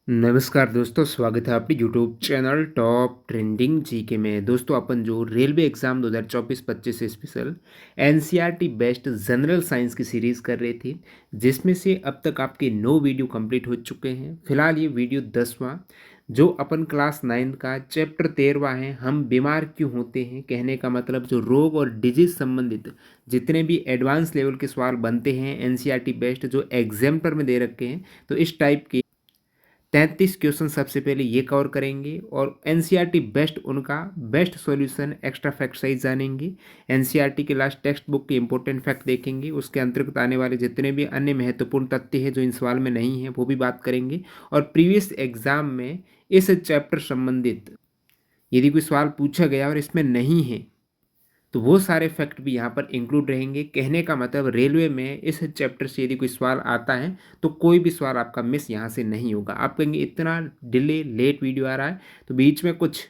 नमस्कार दोस्तों, स्वागत है आपके YouTube channel top trending GK में। दोस्तों अपन जो railway exam 2024-25 special NCERT best general science की सीरीज़ कर रहे थे, जिसमें से अब तक आपके 9 वीडियो कंप्लीट हो चुके हैं। फिलहाल ये वीडियो 10वां जो अपन क्लास 9 का चैप्टर 13वां है, हम बीमार क्यों होते हैं। कहने का मतलब जो रोग और डिजीज संबंधित जितने भी एडवांस लेवल के सवाल बनते हैं एनसीईआरटी बेस्ट जो एग्जाम्पटर में दे रखे हैं, तो इस टाइप के 33 क्वेश्चन सबसे पहले ये कवर करेंगे और एनसीईआरटी बेस्ट उनका best solution extra fact size जानेंगे। एनसीईआरटी के लास्ट टेक्स्ट बुक के इंपॉर्टेंट फैक्ट देखेंगे, उसके अंतर्गत आने वाले जितने भी अन्य महत्वपूर्ण तथ्य हैं जो इन सवाल में नहीं है वो भी बात करेंगे। और प्रीवियस एग्जाम में इस चैप्टर संबंधित यदि कोई सवाल पूछा गया और इसमें नहीं है तो वो सारे फैक्ट भी यहाँ पर इंक्लूड रहेंगे। कहने का मतलब रेलवे में इस चैप्टर से यदि कोई सवाल आता है तो कोई भी सवाल आपका मिस यहाँ से नहीं होगा। आप कहेंगे इतना डिले लेट वीडियो आ रहा है, तो बीच में कुछ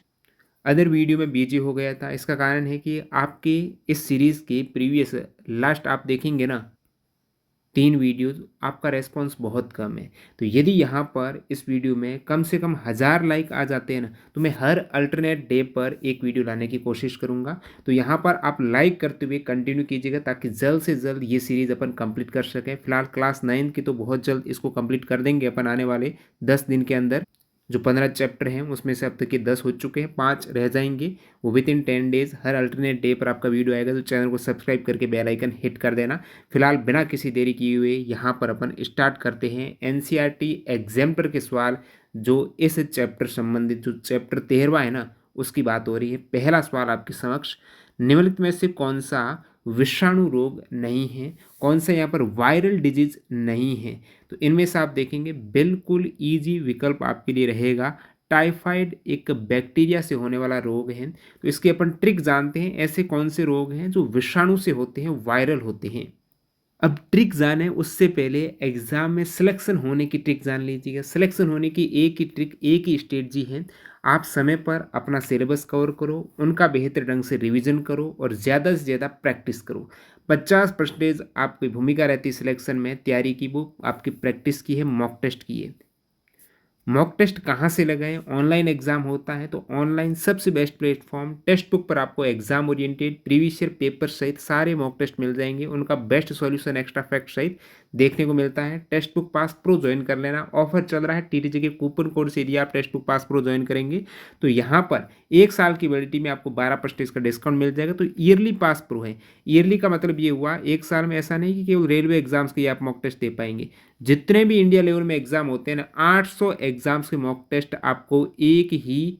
अदर वीडियो में बिजी हो गया था। इसका कारण है कि आपकी इस सीरीज़ की प्रीवियस लास्ट आप देखेंगे ना 3 वीडियोज़, आपका रेस्पॉन्स बहुत कम है। तो यदि यहाँ पर इस वीडियो में कम से कम 1000 लाइक आ जाते हैं ना, तो मैं हर अल्टरनेट डे पर एक वीडियो लाने की कोशिश करूँगा। तो यहाँ पर आप लाइक करते हुए कंटिन्यू कीजिएगा ताकि जल्द से जल्द ये सीरीज़ अपन कंप्लीट कर सकें। फिलहाल क्लास 9 की तो बहुत जल्द इसको कंप्लीट कर देंगे अपन आने वाले 10 दिन के अंदर। जो 15 चैप्टर हैं उसमें से अब तक के 10 हो चुके हैं, 5 रह जाएंगे, वो with in 10 days her alternate day पर आपका वीडियो आएगा। तो चैनल को सब्सक्राइब करके बेल आइकन हिट कर देना। फिलहाल बिना किसी देरी किए हुए यहाँ पर अपन स्टार्ट करते हैं एनसीईआरटी एग्जाम्पटर के सवाल जो इस चैप्टर संबंधित जो चैप्टर 13वां है ना उसकी बात हो रही है। पहला सवाल आपके समक्ष, निम्नलिखित में से कौन सा विषाणु रोग नहीं है, कौन सा यहाँ पर वायरल डिजीज नहीं है। तो इनमें से आप देखेंगे बिल्कुल इजी विकल्प आपके लिए रहेगा। टाइफाइड एक बैक्टीरिया से होने वाला रोग है। तो इसके अपन ट्रिक जानते हैं, ऐसे कौन से रोग हैं जो विषाणु से होते हैं, वायरल होते हैं। अब ट्रिक जाने उससे पहले एग्जाम में सिलेक्शन होने की ट्रिक जान लीजिएगा। सिलेक्शन होने की एक ही ट्रिक, एक ही स्ट्रेटजी है। आप समय पर अपना सिलेबस कवर करो, उनका बेहतर ढंग से रिवीजन करो और ज़्यादा से ज़्यादा प्रैक्टिस करो। 50% आपकी भूमिका रहती है सिलेक्शन में, तैयारी की वो आपकी प्रैक्टिस की है, मॉक टेस्ट की है। मॉक टेस्ट कहाँ से लगाएं? ऑनलाइन एग्जाम होता है तो ऑनलाइन सबसे बेस्ट प्लेटफॉर्म। टेक्स्ट बुक पर आपको exam oriented previous year paper सहित सारे मॉक टेस्ट मिल जाएंगे, उनका बेस्ट सॉल्यूशन एक्स्ट्रा फैक्ट सहित देखने को मिलता है। Text book pass pro join कर लेना, ऑफर चल रहा है टीटीजे के कूपन कोड से। यदि आप text book pass pro join करेंगे तो यहाँ पर 1 साल की वैलिडिटी में आपको 12% का डिस्काउंट मिल जाएगा। तो ईयरली पास प्रो है। ईयरली का मतलब ये हुआ 1 साल में ऐसा नहीं कि केवल रेलवे एग्जाम्स के आप मॉक टेस्ट दे पाएंगे। जितने भी इंडिया लेवल में एग्जाम होते हैं ना, 800 एग्जाम्स के मॉक टेस्ट आपको एक ही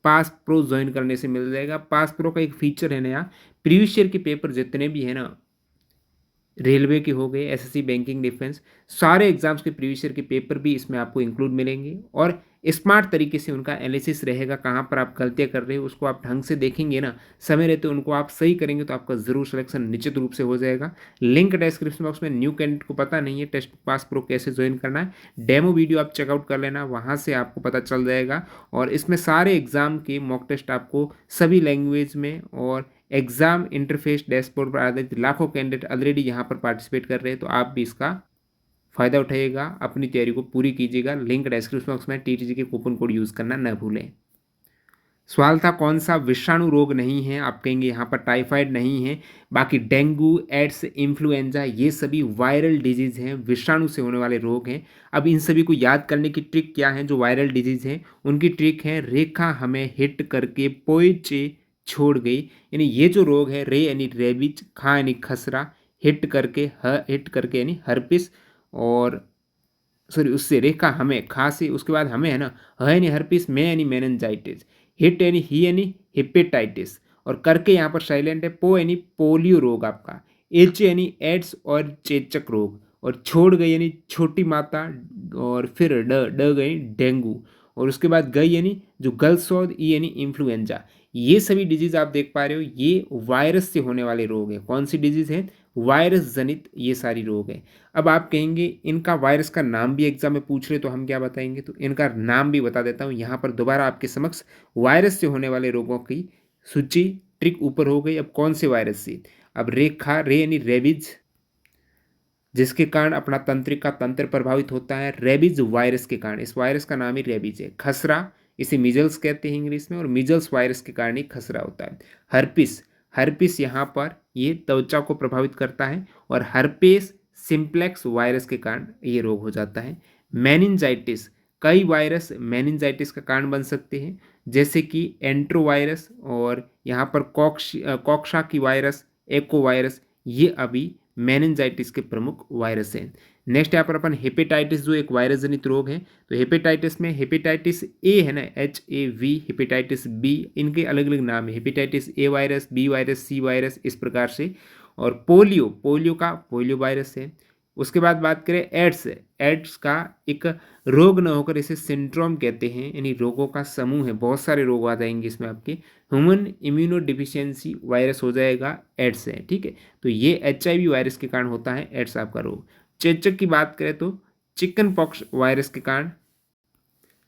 पास प्रो ज्वाइन करने से मिल जाएगा। पास प्रो का एक फीचर है नया, प्रीवियस ईयर के पेपर जितने भी है ना, रेलवे के हो गए, एसएससी, बैंकिंग, डिफेंस, सारे एग्जाम्स के प्रीवियस ईयर के पेपर भी इसमें आपको इंक्लूड मिलेंगे और स्मार्ट तरीके से उनका एनालिसिस रहेगा। कहाँ पर आप गलतियाँ कर रहे हो उसको आप ढंग से देखेंगे ना, समय रहते उनको आप सही करेंगे तो आपका ज़रूर सिलेक्शन निश्चित रूप से हो जाएगा। लिंक डिस्क्रिप्शन बॉक्स में। न्यू कैंडिडेट को पता नहीं है टेस्ट पास प्रो कैसे ज्वाइन करना है, डेमो वीडियो आप चेकआउट कर लेना, वहाँ से आपको पता चल जाएगा। और इसमें सारे एग्जाम के मॉक टेस्ट आपको सभी लैंग्वेज में और एग्जाम इंटरफेस डैशबोर्ड पर आधारित लाखों कैंडिडेट ऑलरेडी यहाँ पर पार्टिसिपेट कर रहे हैं। तो आप भी इसका फ़ायदा उठाइएगा, अपनी तैयारी को पूरी कीजिएगा। लिंक डिस्क्रिप्शन बॉक्स में, टीटीजी के कूपन कोड यूज़ करना न भूलें। सवाल था कौन सा विषाणु रोग नहीं है, आप कहेंगे यहाँ पर टाइफाइड नहीं है। बाकी डेंगू, एड्स, इन्फ्लुएंजा ये सभी वायरल डिजीज़ हैं, विषाणु से होने वाले रोग हैं। अब इन सभी को याद करने की ट्रिक क्या है? जो वायरल डिजीज़ हैं उनकी ट्रिक है रेखा हमें हिट करके पोइचे छोड़ गई। यानी ये जो रोग है, रे यानी रेबीज, खा यानी खसरा, हिट करके यानी हर्पिस, और सॉरी उससे रेखा हमें खा से, उसके बाद हमें है ना, ह यानी हर्पिस, में यानी मेनिनजाइटिस, हिट यानी ही यानी हिपेटाइटिस, और करके यहाँ पर साइलेंट है, पो यानी पोलियो रोग आपका, एच यानी एड्स और चेचक रोग, और छोड़ गई यानी छोटी माता, और फिर ड ड गई डेंगू, और उसके बाद गई यानी जो गलसौद, ई यानी इन्फ्लुएंजा। ये सभी डिजीज आप देख पा रहे हो, ये वायरस से होने वाले रोग हैं। कौन सी डिजीज है? वायरस जनित ये सारी रोग हैं। अब आप कहेंगे इनका वायरस का नाम भी एग्जाम में पूछ रहे तो हम क्या बताएंगे, तो इनका नाम भी बता देता हूँ यहाँ पर दोबारा आपके समक्ष। वायरस से होने वाले रोगों की सूची ट्रिक ऊपर हो गई। अब कौन से वायरस से? अब रेखा, रे यानी रेबीज, जिसके कारण अपना तंत्रिका तंत्र प्रभावित होता है। रेबीज वायरस के कारण, इस वायरस का नाम ही रेबीज है। खसरा, इसे मीजल्स कहते हैं इंग्लिश में, और मीजल्स वायरस के कारण ही खसरा होता है। हर्पिस, हर्पिस यहाँ पर ये त्वचा को प्रभावित करता है, और हर्पेस सिंप्लेक्स वायरस के कारण ये रोग हो जाता है। मेनिंजाइटिस, कई वायरस मेनिंजाइटिस का कारण बन सकते हैं, जैसे कि एंट्रोवायरस, और यहाँ पर कॉक्शा की वायरस, एको वायरस, ये अभी मेनिंजाइटिस के प्रमुख वायरस हैं। नेक्स्ट यहाँ पर अपन हेपेटाइटिस, जो एक वायरस जनित रोग है, तो हेपेटाइटिस में हेपेटाइटिस ए है ना, HAV, हेपेटाइटिस बी, इनके अलग अलग नाम है। Hepatitis A virus, B virus, C virus, इस प्रकार से। और पोलियो, पोलियो का पोलियो वायरस है। उसके बाद बात करें एड्स, एड्स का एक रोग न होकर इसे सिंड्रोम कहते हैं, यानी रोगों का समूह है, बहुत सारे रोग आ जाएंगे इसमें आपके। ह्यूमन इम्यूनो डिफिशियंसी वायरस हो जाएगा, एड्स है, ठीक है। तो ये HIV वायरस के कारण होता है एड्स आपका रोग। चेचक की बात करें तो चिकन पॉक्स वायरस के कारण,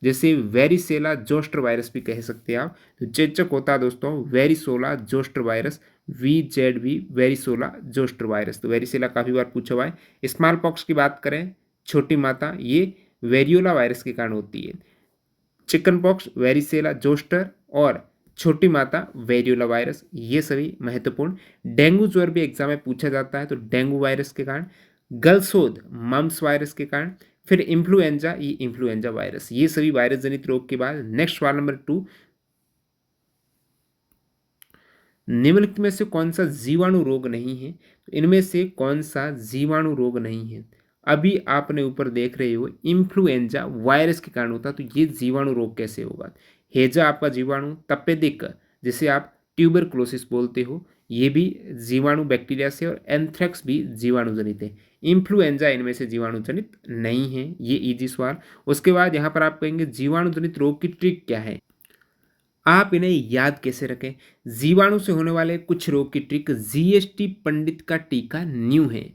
जैसे वेरिसेला जोस्टर वायरस भी कह सकते हैं आप। तो चेचक होता है दोस्तों varicella zoster virus, VZV, varicella zoster virus. तो वेरिसेला काफ़ी बार पूछा हुआ है। स्मॉल पॉक्स की बात करें, छोटी माता, ये वेरियोला वायरस के कारण होती है। चिकन पॉक्स वेरिसेला जोस्टर, और छोटी माता वेरियोला वायरस, ये सभी महत्वपूर्ण। डेंगू ज्वर भी एग्जाम में पूछा जाता है, तो डेंगू वायरस के कारण। गलसोद मम्स वायरस के कारण। फिर इन्फ्लुएंजा, ये इन्फ्लुएंजा वायरस, ये सभी वायरस जनित रोग के बाद नेक्स्ट सवाल नंबर 2, निम्नलिखित में से कौन सा जीवाणु रोग नहीं है? तो इनमें से कौन सा जीवाणु रोग नहीं है? अभी आपने ऊपर देख रहे हो इन्फ्लुएंजा वायरस के कारण होता, तो ये जीवाणु रोग कैसे होगा? हेजा आपका जीवाणु, तपेदिक जिसे आप ट्यूबरक्लोसिस बोलते हो, ये भी जीवाणु बैक्टीरिया से, और एंथ्रेक्स भी जीवाणु जनित है। इन्फ्लुएंजा इनमें से जीवाणु जनित नहीं है, ये इजी सवाल। उसके बाद यहाँ पर आप कहेंगे जीवाणु जनित रोग की ट्रिक क्या है, आप इन्हें याद कैसे रखें? जीवाणु से होने वाले कुछ रोग की ट्रिक, GST पंडित का टीका न्यू है,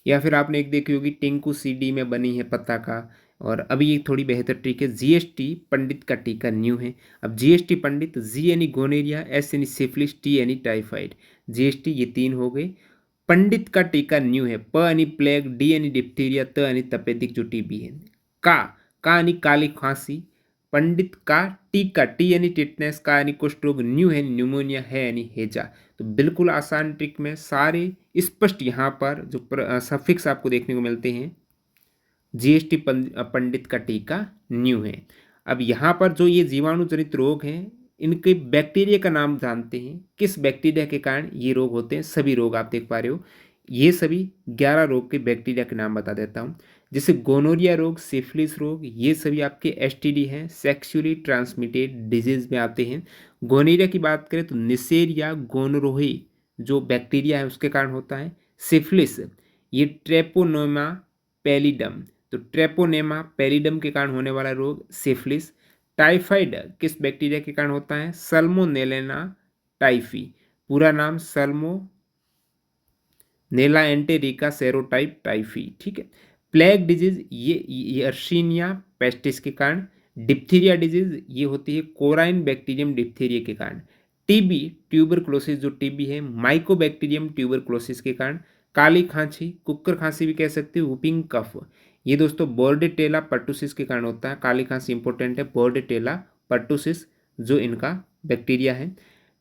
या फिर आपने एक देखी होगी टिंकू CD में बनी है पता का, और अभी ये थोड़ी बेहतर ट्रिक है, GST पंडित का टीका न्यू है। अब GST पंडित, G यानी गोनेरिया, S यानी सिफिलिस, T यानी टाइफाइड, GST ये 3 हो गए। पंडित का टीका न्यू है, प यानी प्लेग, D यानी डिप्थीरिया, त यानी तपेदिक जो TB है। का यानी काली खांसी, पंडित का टीका, T यानी टिटनेस, का यानी कुष्ठ रोग, न्यू है न्यूमोनिया, है यानी हेजा। तो बिल्कुल आसान ट्रिक में सारे स्पष्ट यहाँ पर जो सफिक्स आपको देखने को मिलते हैं, GST पंडित का टीका न्यू है। अब यहाँ पर जो ये जीवाणु जनित रोग हैं, इनके बैक्टीरिया का नाम जानते हैं, किस बैक्टीरिया के कारण ये रोग होते हैं? सभी रोग आप देख पा रहे हो, ये सभी 11 रोग के बैक्टीरिया के नाम बता देता हूँ। जैसे गोनोरिया रोग, सिफिलिस रोग, ये सभी आपके STD हैं, सेक्सुअली ट्रांसमिटेड डिजीज में आते हैं। गोनोरिया की बात करें तो निसेरिया गोनोरोही जो बैक्टीरिया है उसके कारण होता है। सिफिलिस, ये ट्रेपोनोमा पैलिडम, तो ट्रेपोनेमा पैलिडम के कारण होने वाला रोग सिफिलिस। टाइफाइड किस बैक्टीरिया के कारण होता है? सल्मोनेला टाइफी, पूरा नाम सल्मोनेला एंटेरिका सेरोटाइप टाइफी, ठीक है। प्लेग डिजीज, ये यर्शीनिया पेस्टिस के कारण। डिप्थीरिया डिजीज, ये होती है कोराइन बैक्टीरियम डिप्थीरिया के कारण। TB ट्यूबरक्लोसिस, जो TB है माइकोबैक्टीरियम ट्यूबरक्लोसिस के कारण। काली खांसी, कुकर खांसी भी कह सकते हो, वुपिंग कफ, ये दोस्तों बोर्डेटेला पर्टुसिस के कारण होता है। काली खांसी इंपॉर्टेंट है, बोर्डेटेला पर्टुसिस जो इनका बैक्टीरिया है।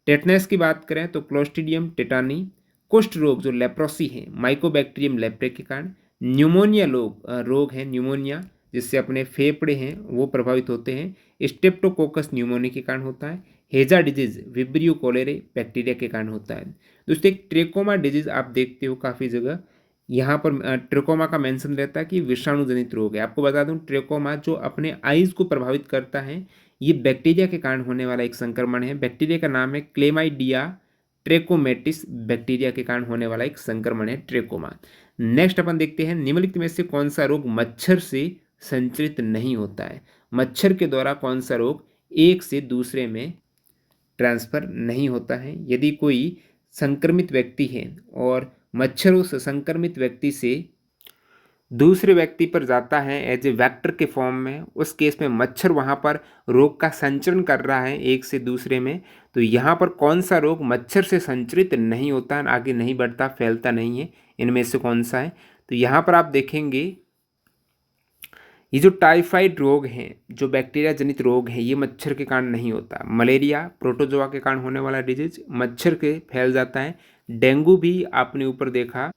टेटनस की बात करें तो क्लोस्ट्रीडियम टेटानी। कुष्ठ रोग जो लेप्रोसी है, माइकोबैक्टीरियम लेप्रे के कारण। न्यूमोनिया रोग है, न्यूमोनिया जिससे अपने फेफड़े हैं वो प्रभावित होते हैं, स्टेप्टोकोकस न्यूमोनिया के कारण होता है। हेजा डिजीज विब्रियो कोलेरे बैक्टीरिया के कारण होता है। दोस्तों एक ट्रेकोमा डिजीज आप देखते हो काफ़ी जगह, यहाँ पर ट्रेकोमा का मेंशन रहता है कि विषाणु जनित रोग है। आपको बता दूं ट्रेकोमा जो अपने आइज को प्रभावित करता है, ये बैक्टीरिया के कारण होने वाला एक संक्रमण है। बैक्टीरिया का नाम है क्लेमाइडिया ट्रेकोमेटिस, बैक्टीरिया के कारण होने वाला एक संक्रमण है ट्रेकोमा। नेक्स्ट अपन देखते हैं निम्नलिखित में से कौन सा रोग मच्छर से संचरित नहीं होता है? मच्छर के द्वारा कौन सा रोग एक से दूसरे में ट्रांसफर नहीं होता है? यदि कोई संक्रमित व्यक्ति है और मच्छर उस संक्रमित व्यक्ति से दूसरे व्यक्ति पर जाता है एज ए वेक्टर के फॉर्म में, उस केस में मच्छर वहाँ पर रोग का संचरण कर रहा है एक से दूसरे में, तो यहाँ पर कौन सा रोग मच्छर से संचरित नहीं होता है, आगे नहीं बढ़ता, फैलता नहीं है, इनमें से कौन सा है? तो यहाँ पर आप देखेंगे ये जो टाइफाइड रोग हैं, जो बैक्टीरिया जनित रोग हैं, ये मच्छर के कारण नहीं होता। मलेरिया प्रोटोजोआ के कारण होने वाला डिजीज मच्छर के फैल जाता है। डेंगू भी आपने ऊपर देखा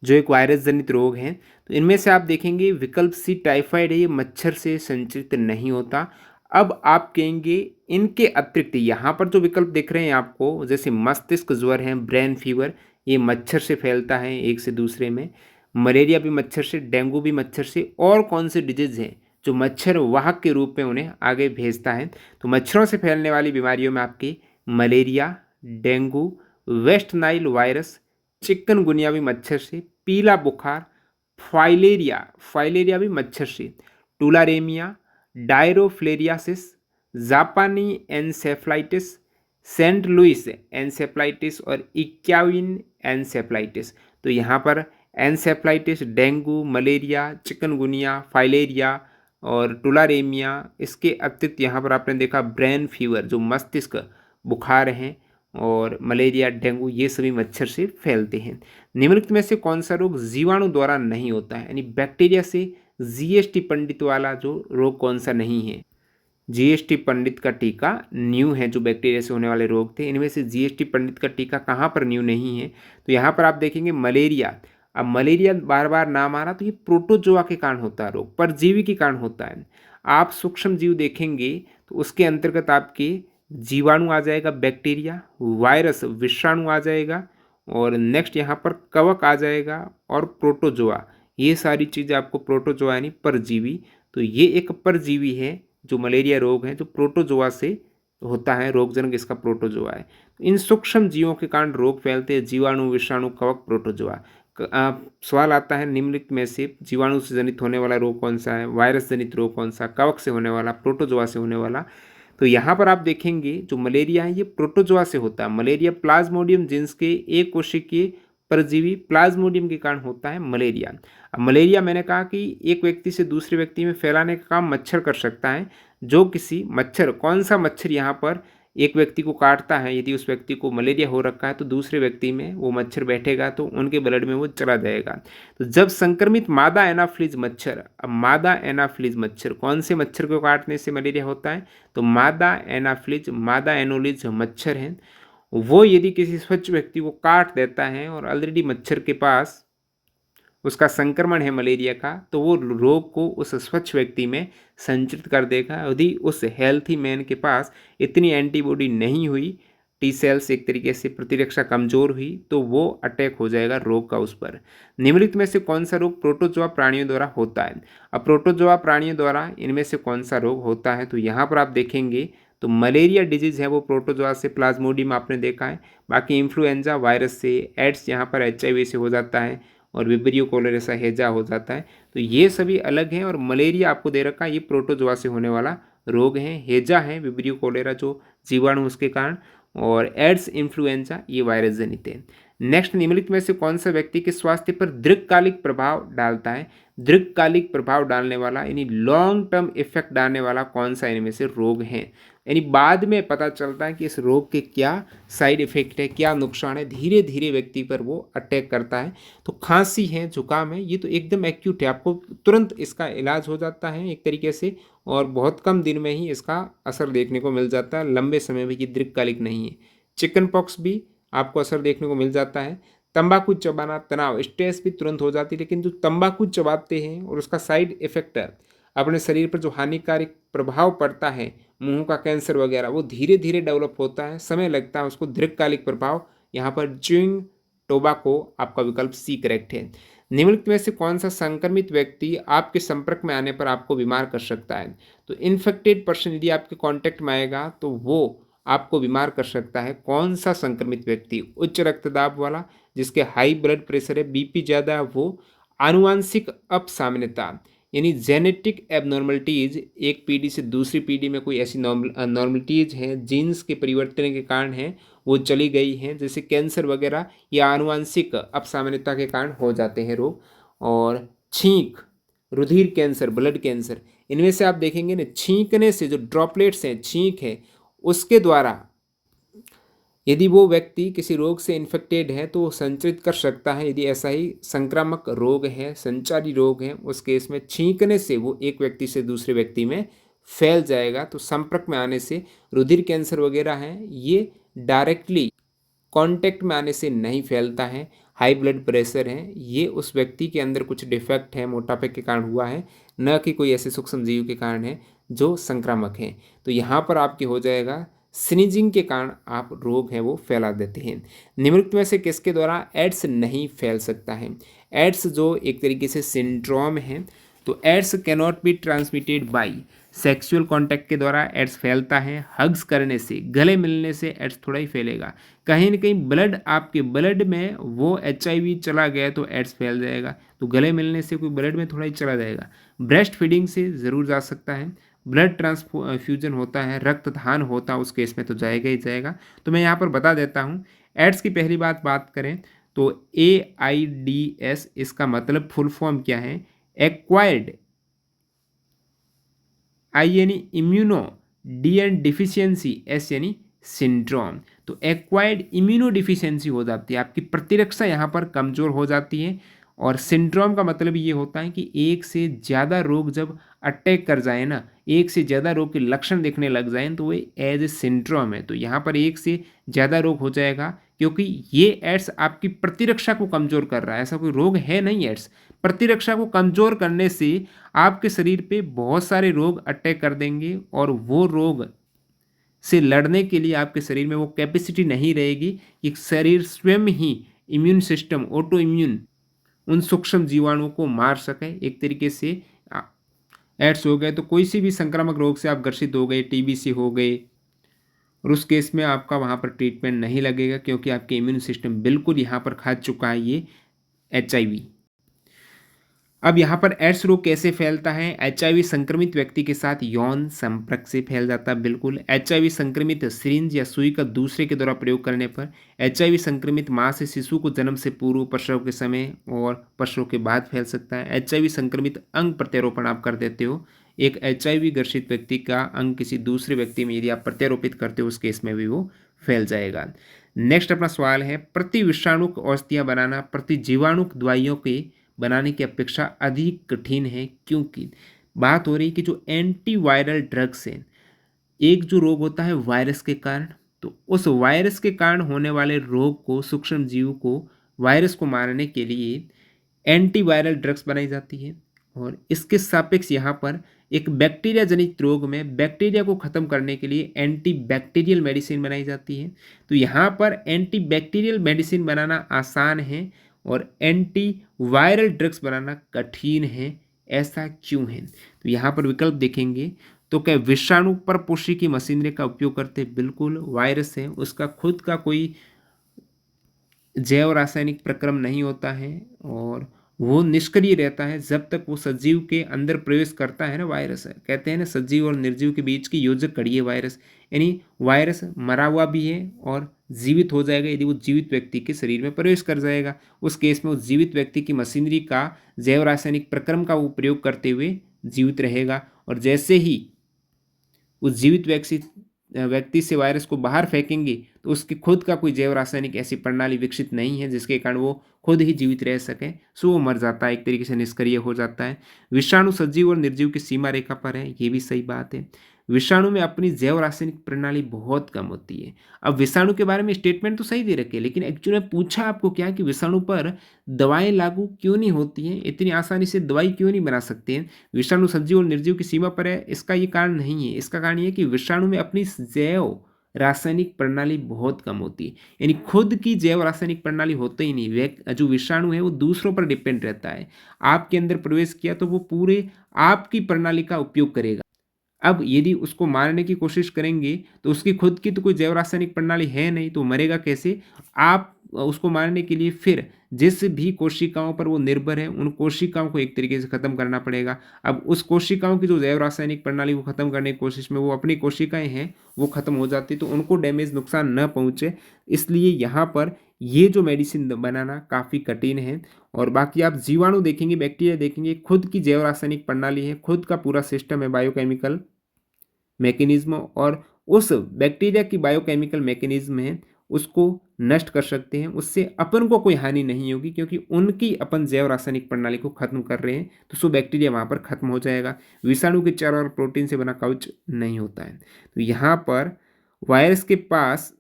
जो एक वायरस जनित रोग है। तो इनमें से आप देखेंगे विकल्प सी टाइफाइड है, ये मच्छर से संचरित नहीं होता। अब आप कहेंगे इनके अतिरिक्त यहाँ पर जो विकल्प दिख रहे हैं आपको, जैसे मस्तिष्क ज्वर है, ब्रेन फीवर, ये मच्छर से फैलता है एक से दूसरे में। मलेरिया भी मच्छर से, डेंगू भी मच्छर से, और कौन से डिजीज हैं जो मच्छर वाहक के रूप में उन्हें आगे भेजता है। तो मच्छरों से फैलने वाली बीमारियों में आपकी malaria, dengue, West Nile virus, chikungunya भी मच्छर से, पीला बुखार, फाइलेरिया, फाइलेरिया भी मच्छर से, टुलारेमिया, डायरोफ्लेरियासिस, जापानी एनसेफ्लाइटिस, सेंट लुइस एनसेफ्लाइटिस और इक्याविन एनसेफ्लाइटिस। तो यहाँ पर एनसेफ्लाइटिस, डेंगू, मलेरिया, चिकनगुनिया, फाइलेरिया और टुलारेमिया, इसके अतिरिक्त यहाँ पर आपने देखा ब्रेन फीवर जो मस्तिष्क बुखार हैं, और मलेरिया, डेंगू, ये सभी मच्छर से फैलते हैं। निम्नलिखित में से कौन सा रोग जीवाणु द्वारा नहीं होता है, यानी बैक्टीरिया से जीएसटी पंडित वाला जो रोग कौन सा नहीं है। जीएसटी पंडित का टीका न्यू है, जो बैक्टीरिया से होने वाले रोग थे। इनमें से जीएसटी पंडित का टीका कहाँ पर न्यू नहीं है, तो यहाँ पर आप देखेंगे मलेरिया। अब मलेरिया बार बार नाम आ रहा, तो ये प्रोटोजोआ के कारण होता है रोग, परजीवी के कारण होता है। आप सूक्ष्म जीव देखेंगे तो उसके अंतर्गत आपके जीवाणु आ जाएगा, बैक्टीरिया, वायरस विषाणु आ जाएगा, और नेक्स्ट यहाँ पर कवक आ जाएगा, और प्रोटोजोआ। ये सारी चीज़ें आपको प्रोटोजोआ यानी परजीवी। तो ये एक परजीवी है जो मलेरिया रोग है, जो प्रोटोजोआ से होता है, रोगजनक इसका प्रोटोजोआ है। तो इन सूक्ष्म जीवों के कारण रोग फैलते हैं, जीवाणु, विषाणु, कवक, प्रोटोजोआ। सवाल आता है निम्नलिखित में से जीवाणु से जनित होने वाला रोग कौन सा है, वायरस जनित रोग कौन सा, कवक से होने वाला, प्रोटोजोआ से होने वाला। तो यहाँ पर आप देखेंगे जो मलेरिया है ये प्रोटोजोआ से होता है। मलेरिया प्लाज्मोडियम जींस के एक कोशिकीय परजीवी प्लाज्मोडियम के कारण होता है मलेरिया। अब मलेरिया मैंने कहा कि एक व्यक्ति से दूसरे व्यक्ति में फैलाने का काम मच्छर कर सकता है। जो किसी मच्छर, कौन सा मच्छर यहाँ पर एक व्यक्ति को काटता है, यदि उस व्यक्ति को मलेरिया हो रखा है तो दूसरे व्यक्ति में वो मच्छर बैठेगा तो उनके ब्लड में वो चला जाएगा। तो जब संक्रमित मादा एनाफ्लीज मच्छर, अब मादा एनाफ्लीज मच्छर कौन से मच्छर को काटने से मलेरिया होता है, तो मादा एनाफ्लीज, मादा एनोलिज मच्छर हैं, वो यदि किसी स्वच्छ व्यक्ति को काट देता है और ऑलरेडी मच्छर के पास उसका संक्रमण है मलेरिया का, तो वो रोग को उस स्वच्छ व्यक्ति में संचित कर देगा। यदि उस हेल्थी मैन के पास इतनी एंटीबॉडी नहीं हुई, टी सेल्स एक तरीके से प्रतिरक्षा कमजोर हुई, तो वो अटैक हो जाएगा रोग का उस पर। निम्नलिखित में से कौन सा रोग प्रोटोजोआ प्राणियों द्वारा होता है। अब प्रोटोजोआ प्राणियों द्वारा इनमें से कौन सा रोग होता है, तो यहाँ पर आप देखेंगे तो मलेरिया डिजीज़ है वो प्रोटोजोआ से, प्लाज्मोडियम आपने देखा है। बाकी इन्फ्लुएंजा वायरस से, एड्स यहाँ पर HIV से हो जाता है, और विब्रियो कोलेरा हैजा हो जाता है। तो ये सभी अलग हैं, और मलेरिया आपको दे रखा है ये प्रोटोजोआ से होने वाला रोग है। हैजा है विब्रियो कोलेरा जो जीवाणु उसके कारण, और एड्स, इन्फ्लुएंजा ये वायरस जनित है। नेक्स्ट, निम्नलिखित में से कौन सा व्यक्ति के स्वास्थ्य पर दीर्घकालिक प्रभाव डालता है। दीर्घकालिक प्रभाव डालने वाला यानी लॉन्ग टर्म इफेक्ट डालने वाला कौन सा इनमें से रोग है, यानी बाद में पता चलता है कि इस रोग के क्या साइड इफेक्ट है, क्या नुकसान है, धीरे धीरे व्यक्ति पर वो अटैक करता है। तो खांसी है, जुकाम है, ये तो एकदम एक्यूट है, आपको तुरंत इसका इलाज हो जाता है एक तरीके से, और बहुत कम दिन में ही इसका असर देखने को मिल जाता है, लंबे समय में, ये दीर्घकालिक नहीं है। चिकन पॉक्स भी आपको असर देखने को मिल जाता है। तंबाकू चबाना, तनाव, स्ट्रेस भी तुरंत हो जाती है, लेकिन जो तंबाकू चबाते हैं और उसका साइड इफेक्ट है अपने शरीर पर जो हानिकारक प्रभाव पड़ता है, मुंह का कैंसर वगैरह, वो धीरे धीरे डेवलप होता है, समय लगता है उसको, दीर्घकालिक प्रभाव। यहाँ पर च्यूइंग टोबैको आपका विकल्प सी करेक्ट है। निम्नलिखित में से कौन सा संक्रमित व्यक्ति आपके संपर्क में आने पर आपको बीमार कर सकता है, तो इन्फेक्टेड पर्सन यदि आपके कांटेक्ट में आएगा तो वो आपको बीमार कर सकता है। कौन सा संक्रमित व्यक्ति, उच्च रक्तदाब वाला, जिसके हाई ब्लड प्रेशर है, बीपी ज़्यादा है, वो, आनुवांशिक अपसाम्यता यानी जेनेटिक एबनॉर्मलिटीज़, एक पीढ़ी से दूसरी पीढ़ी में कोई ऐसी नॉर्मलिटीज़ हैं जीन्स के परिवर्तन के कारण हैं, वो चली गई हैं, जैसे कैंसर वगैरह या आनुवांशिक अपसाम्यता के कारण हो जाते हैं रोग। और छींक, रुधिर कैंसर, ब्लड कैंसर, इनमें से आप देखेंगे ना, छींकने से जो ड्रॉपलेट्स हैं, छींक है, उसके द्वारा यदि वो व्यक्ति किसी रोग से इन्फेक्टेड है तो वो संचरित कर सकता है। यदि ऐसा ही संक्रामक रोग है, संचारी रोग है, उस केस में छींकने से वो एक व्यक्ति से दूसरे व्यक्ति में फैल जाएगा। तो संपर्क में आने से रुधिर कैंसर वगैरह है, ये डायरेक्टली कांटेक्ट में आने से नहीं फैलता है। हाई ब्लड प्रेशर है, ये उस व्यक्ति के अंदर कुछ डिफेक्ट है, मोटापे के कारण हुआ है, न कि कोई ऐसे सूक्ष्म जीव के कारण है जो संक्रामक है। तो यहाँ पर आपके हो जाएगा स्नीजिंग के कारण आप रोग है वो फैला देते हैं। निम्नलिखित में से किसके द्वारा एड्स नहीं फैल सकता है? एड्स जो एक तरीके से सिंड्रोम है, तो AIDS cannot be transmitted by sexual contact के द्वारा एड्स फैलता है। हग्स करने से, गले मिलने से एड्स थोड़ा ही फैलेगा। कहीं ना कहीं ब्लड, आपके ब्लड में वो HIV चला गया तो एड्स फैल जाएगा। तो गले मिलने से कोई ब्लड में थोड़ा ही चला जाएगा। ब्रेस्ट फीडिंग से ज़रूर जा सकता है। ब्लड ट्रांसफ्यूजन होता है, रक्तदान होता है, उस केस में तो जाएगा ही जाएगा। तो मैं यहाँ पर बता देता हूँ। एड्स की पहली बात करें तो AIDS इसका मतलब फुल फॉर्म क्या है? एक्वायर्ड, I यानी immuno, D and deficiency, S यानी सिंड्रोम। तो एक्वायर्ड इम्यूनो डिफिशियंसी हो जाती है, आपकी प्रतिरक्षा यहाँ पर कमज़ोर हो जाती है। और सिंड्रोम का मतलब ये होता है कि एक से ज़्यादा रोग जब अटैक कर जाए ना, एक से ज़्यादा रोग के लक्षण दिखने लग जाए तो वो एज ए सिंड्रोम है। तो यहाँ पर एक से ज़्यादा रोग हो जाएगा, क्योंकि ये एड्स आपकी प्रतिरक्षा को कमज़ोर कर रहा है। ऐसा कोई रोग है नहीं एड्स। प्रतिरक्षा को कमज़ोर करने से आपके शरीर पे बहुत सारे रोग अटैक कर देंगे, और वो रोग से लड़ने के लिए आपके शरीर में वो कैपेसिटी नहीं रहेगी कि शरीर स्वयं ही इम्यून सिस्टम, ऑटो इम्यून, उन सूक्ष्म जीवाणुओं को मार सके। एक तरीके से एड्स हो गए तो कोई सी भी संक्रामक रोग से आप ग्रसित हो गए, TB से हो गए, और उस केस में आपका वहाँ पर ट्रीटमेंट नहीं लगेगा, क्योंकि आपके इम्यून सिस्टम बिल्कुल यहाँ पर खा चुका है ये HIV। अब यहाँ पर एड्स रोग कैसे फैलता है? HIV संक्रमित व्यक्ति के साथ यौन संपर्क से फैल जाता है। बिल्कुल। HIV संक्रमित सिरिंज या सुई का दूसरे के द्वारा प्रयोग करने पर, HIV संक्रमित माँ से शिशु को जन्म से पूर्व, प्रसव के समय और प्रसव के बाद फैल सकता है। HIV संक्रमित अंग प्रत्यारोपण आप कर देते हो, एक HIV ग्रसित व्यक्ति का अंग किसी दूसरे व्यक्ति में यदि आप प्रत्यारोपित करते हो, उस केस में भी वो फैल जाएगा। नेक्स्ट अपना सवाल है, प्रति विषाणुक औषधियाँ बनाना प्रति जीवाणुक दवाइयों के बनाने की अपेक्षा अधिक कठिन है, क्योंकि बात हो रही कि जो एंटीवायरल ड्रग्स हैं, एक जो रोग होता है वायरस के कारण, तो उस वायरस के कारण होने वाले रोग को, सूक्ष्म जीव को, वायरस को मारने के लिए एंटीवायरल ड्रग्स बनाई जाती है। और इसके सापेक्ष यहाँ पर एक बैक्टीरिया जनित रोग में बैक्टीरिया को ख़त्म करने के लिए एंटी बैक्टीरियल मेडिसिन बनाई जाती है। तो यहाँ पर एंटी बैक्टीरियल मेडिसिन बनाना आसान है और एंटी वायरल ड्रग्स बनाना कठिन है। ऐसा क्यों है? तो यहाँ पर विकल्प देखेंगे तो क्या विषाणु पर पुष्टि की मशीनरी का उपयोग करते? बिल्कुल। वायरस है, उसका खुद का कोई जैव रासायनिक प्रक्रम नहीं होता है और वो निष्क्रिय रहता है जब तक वो सजीव के अंदर प्रवेश करता है ना। वायरस है, कहते हैं ना, सजीव और निर्जीव के बीच की योजक कड़ी है वायरस। यानी वायरस मरा हुआ भी है और जीवित हो जाएगा यदि वो जीवित व्यक्ति के शरीर में प्रवेश कर जाएगा। उस केस में वो जीवित व्यक्ति की मशीनरी का, जैव रासायनिक प्रक्रम का वो प्रयोग करते हुए जीवित रहेगा। और जैसे ही उस जीवित व्यक्ति से वायरस को बाहर फेंकेंगे तो उसकी खुद का कोई जैव रासायनिक ऐसी प्रणाली विकसित नहीं है जिसके कारण वो खुद ही जीवित रह सके, सो वो मर जाता है, एक तरीके से निष्क्रिय हो जाता है। विषाणु सजीव और निर्जीव की सीमा रेखा पर है, ये भी सही बात है। विषाणु में अपनी जैव रासायनिक प्रणाली बहुत कम होती है। अब विषाणु के बारे में स्टेटमेंट तो सही दे रखे, लेकिन एक्चुअली पूछा आपको क्या कि विषाणु पर दवाएं लागू क्यों नहीं होती हैं, इतनी आसानी से दवाई क्यों नहीं बना सकते हैं? विषाणु सजीव और निर्जीव की सीमा पर है, इसका ये कारण नहीं है। इसका कारण ये है कि विषाणु में अपनी जैव रासायनिक प्रणाली बहुत कम होती है, यानी खुद की जैव रासायनिक प्रणाली होती ही नहीं। जो विषाणु है वो दूसरों पर डिपेंड रहता है। आपके अंदर प्रवेश किया तो वो पूरे आपकी प्रणाली का उपयोग करेगा। अब यदि उसको मारने की कोशिश करेंगे तो उसकी खुद की तो कोई जैव रासायनिक प्रणाली है नहीं, तो मरेगा कैसे? आप उसको मारने के लिए फिर जिस भी कोशिकाओं पर वो निर्भर है, उन कोशिकाओं को एक तरीके से ख़त्म करना पड़ेगा। अब उस कोशिकाओं की जो जैव रासायनिक प्रणाली को ख़त्म करने की कोशिश में वो अपनी कोशिकाएं हैं वो ख़त्म हो जाती, तो उनको डैमेज, नुकसान न पहुँचे, इसलिए यहाँ पर ये जो मेडिसिन बनाना काफ़ी कठिन है। और बाकी आप जीवाणु देखेंगे, बैक्टीरिया देखेंगे, खुद की जैव रासायनिक प्रणाली है, खुद का पूरा सिस्टम है, बायोकेमिकल मैकेनिज्म, और उस बैक्टीरिया की बायोकेमिकल मैकेनिज्म है उसको नष्ट कर सकते हैं, उससे अपन को कोई हानि नहीं होगी क्योंकि उनकी अपन जैव रासायनिक प्रणाली को खत्म कर रहे हैं, तो सो बैक्टीरिया वहाँ पर खत्म हो जाएगा। विषाणु के चारों ओर प्रोटीन से बना कवच नहीं होता है। तो यहाँ पर वायरस के पास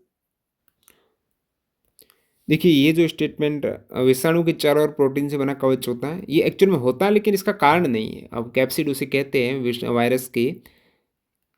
देखिए, ये जो स्टेटमेंट विषाणु के चारों ओर प्रोटीन से बना कवच होता है, ये एक्चुअल में होता है लेकिन इसका कारण नहीं है। अब कैप्सिड उसे कहते हैं, वायरस के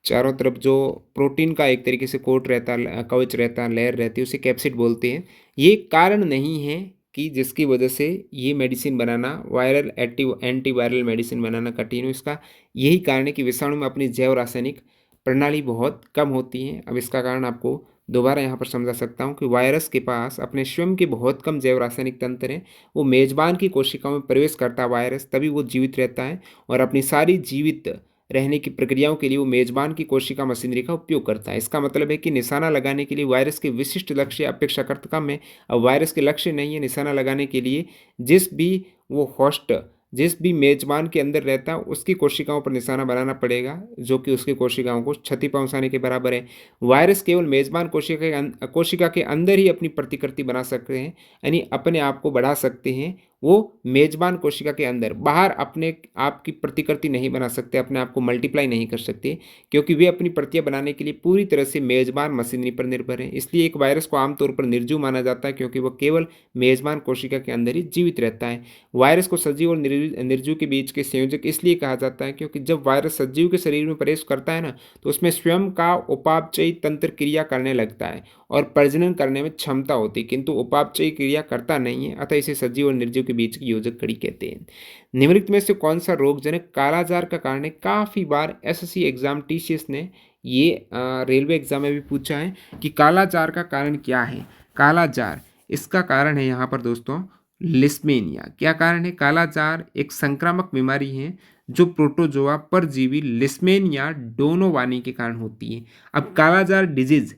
चारों तरफ जो प्रोटीन का एक तरीके से कोट रहता है, कवच रहता है, लेयर रहती है, उसे कैप्सिड बोलते हैं। ये कारण नहीं है कि जिसकी वजह से ये मेडिसिन बनाना, वायरल एंटीवायरल मेडिसिन बनाना कठिन हो। इसका यही कारण है कि विषाणु में अपनी जैव रासायनिक प्रणाली बहुत कम होती है। अब इसका कारण आपको दोबारा यहाँ पर समझा सकता हूँ कि वायरस के पास अपने स्वयं के बहुत कम जैव रासायनिक तंत्र हैं। वो मेजबान की कोशिकाओं में प्रवेश करता है वायरस, तभी वो जीवित रहता है, और अपनी सारी जीवित रहने की प्रक्रियाओं के लिए वो मेजबान की कोशिका मशीनरी का उपयोग करता है। इसका मतलब है कि निशाना लगाने के लिए वायरस के विशिष्ट लक्ष्य अपेक्षाकृत कम है। अब वायरस के लक्ष्य नहीं है निशाना लगाने के लिए, जिस भी वो होस्ट, जिस भी मेजबान के अंदर रहता है उसकी कोशिकाओं पर निशाना बनाना पड़ेगा, जो कि उसकी कोशिकाओं को क्षति पहुंचाने के बराबर है। वायरस केवल मेजबान कोशिका के अंदर ही अपनी प्रतिकृति बना सकते हैं, यानी अपने आप को बढ़ा सकते हैं। वो मेजबान कोशिका के अंदर, बाहर अपने आप की प्रतिकृति नहीं बना सकते, अपने आप को मल्टीप्लाई नहीं कर सकते, क्योंकि वे अपनी प्रतियां बनाने के लिए पूरी तरह से मेजबान मशीनरी पर निर्भर है। इसलिए एक वायरस को आमतौर पर निर्जीव माना जाता है, क्योंकि वह केवल मेजबान कोशिका के अंदर ही जीवित रहता है। वायरस को सजीव और निर्जीव के बीच के संयोजक इसलिए कहा जाता है क्योंकि जब वायरस सजीव के शरीर में प्रवेश करता है ना, तो उसमें स्वयं का उपापचयी तंत्र क्रिया करने लगता है और प्रजनन करने में क्षमता होती है, किंतु उपापचयी क्रिया करता नहीं है, अतः इसे सजीव और निर्जीव के बीच की योजक कड़ी कहते हैं। निम्नलिखित में से कौन सा रोगजनक कालाजार का कारण है? काफ़ी बार एसएससी एग्जाम टीसीएस ने ये रेलवे एग्जाम में भी पूछा है कि कालाजार का कारण क्या है। कालाजार, इसका कारण है यहाँ पर दोस्तों लिस्मेनिया। क्या कारण है? कालाजार एक संक्रामक बीमारी है जो प्रोटोजोआ, परजीवी, लिस्मेनिया दोनों वानी के कारण होती है। अब कालाजार डिजीज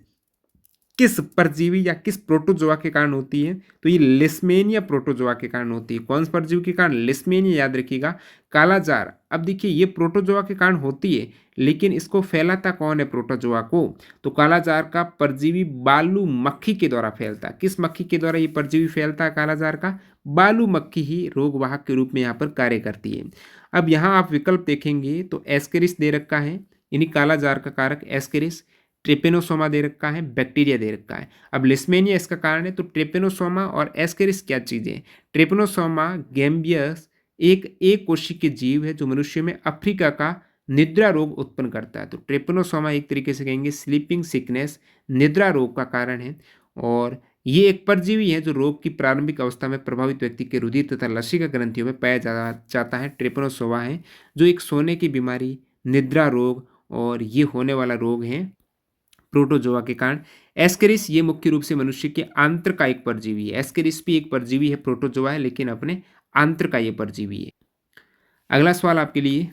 किस परजीवी या किस प्रोटोजोआ के कारण होती है? तो ये लिस्मेनिया प्रोटोजोआ के कारण होती है। कौन से परजीवी के कारण? लिस्मेनिया, याद रखिएगा। कालाजार, अब देखिए ये प्रोटोजोआ के कारण होती है, लेकिन इसको फैलाता कौन है प्रोटोजोआ को? तो कालाजार का परजीवी बालू मक्खी के द्वारा फैलता है। किस मक्खी के द्वारा ये परजीवी फैलता है कालाजार का? बालू मक्खी ही रोगवाहक के रूप में यहाँ पर कार्य करती है। अब यहाँ आप विकल्प देखेंगे तो एस्केरिस दे रखा है, यानी कालाजार का कारक एस्केरिस। ट्रिपेनोसोमा दे रखा है, बैक्टीरिया दे रखा है। अब लिस्मेनिया इसका कारण है, तो ट्रिपेनोसोमा और एस्केरिस क्या चीज़ें? ट्रिपेनोसोमा गैम्बियस एक कोशिकीय जीव है जो मनुष्य में अफ्रीका का निद्रा रोग उत्पन्न करता है। तो ट्रिपेनोसोमा एक तरीके से कहेंगे स्लीपिंग सिकनेस, निद्रा रोग का कारण है, और ये एक परजीवी है जो रोग की प्रारंभिक अवस्था में प्रभावित व्यक्ति के रुधिर तथा लसिका ग्रंथियों में पाया जाता है। ट्रिपेनोसोमा है जो एक सोने की बीमारी, निद्रा रोग, और ये होने वाला रोग है प्रोटोजोआ के कारण। एस्केरिस ये मुख्य रूप से मनुष्य के आंत्र का एक परजीवी है। एस्केरिस भी एक परजीवी है, प्रोटोजोआ है, लेकिन अपने आंत्र का ये परजीवी है। अगला सवाल आपके लिए,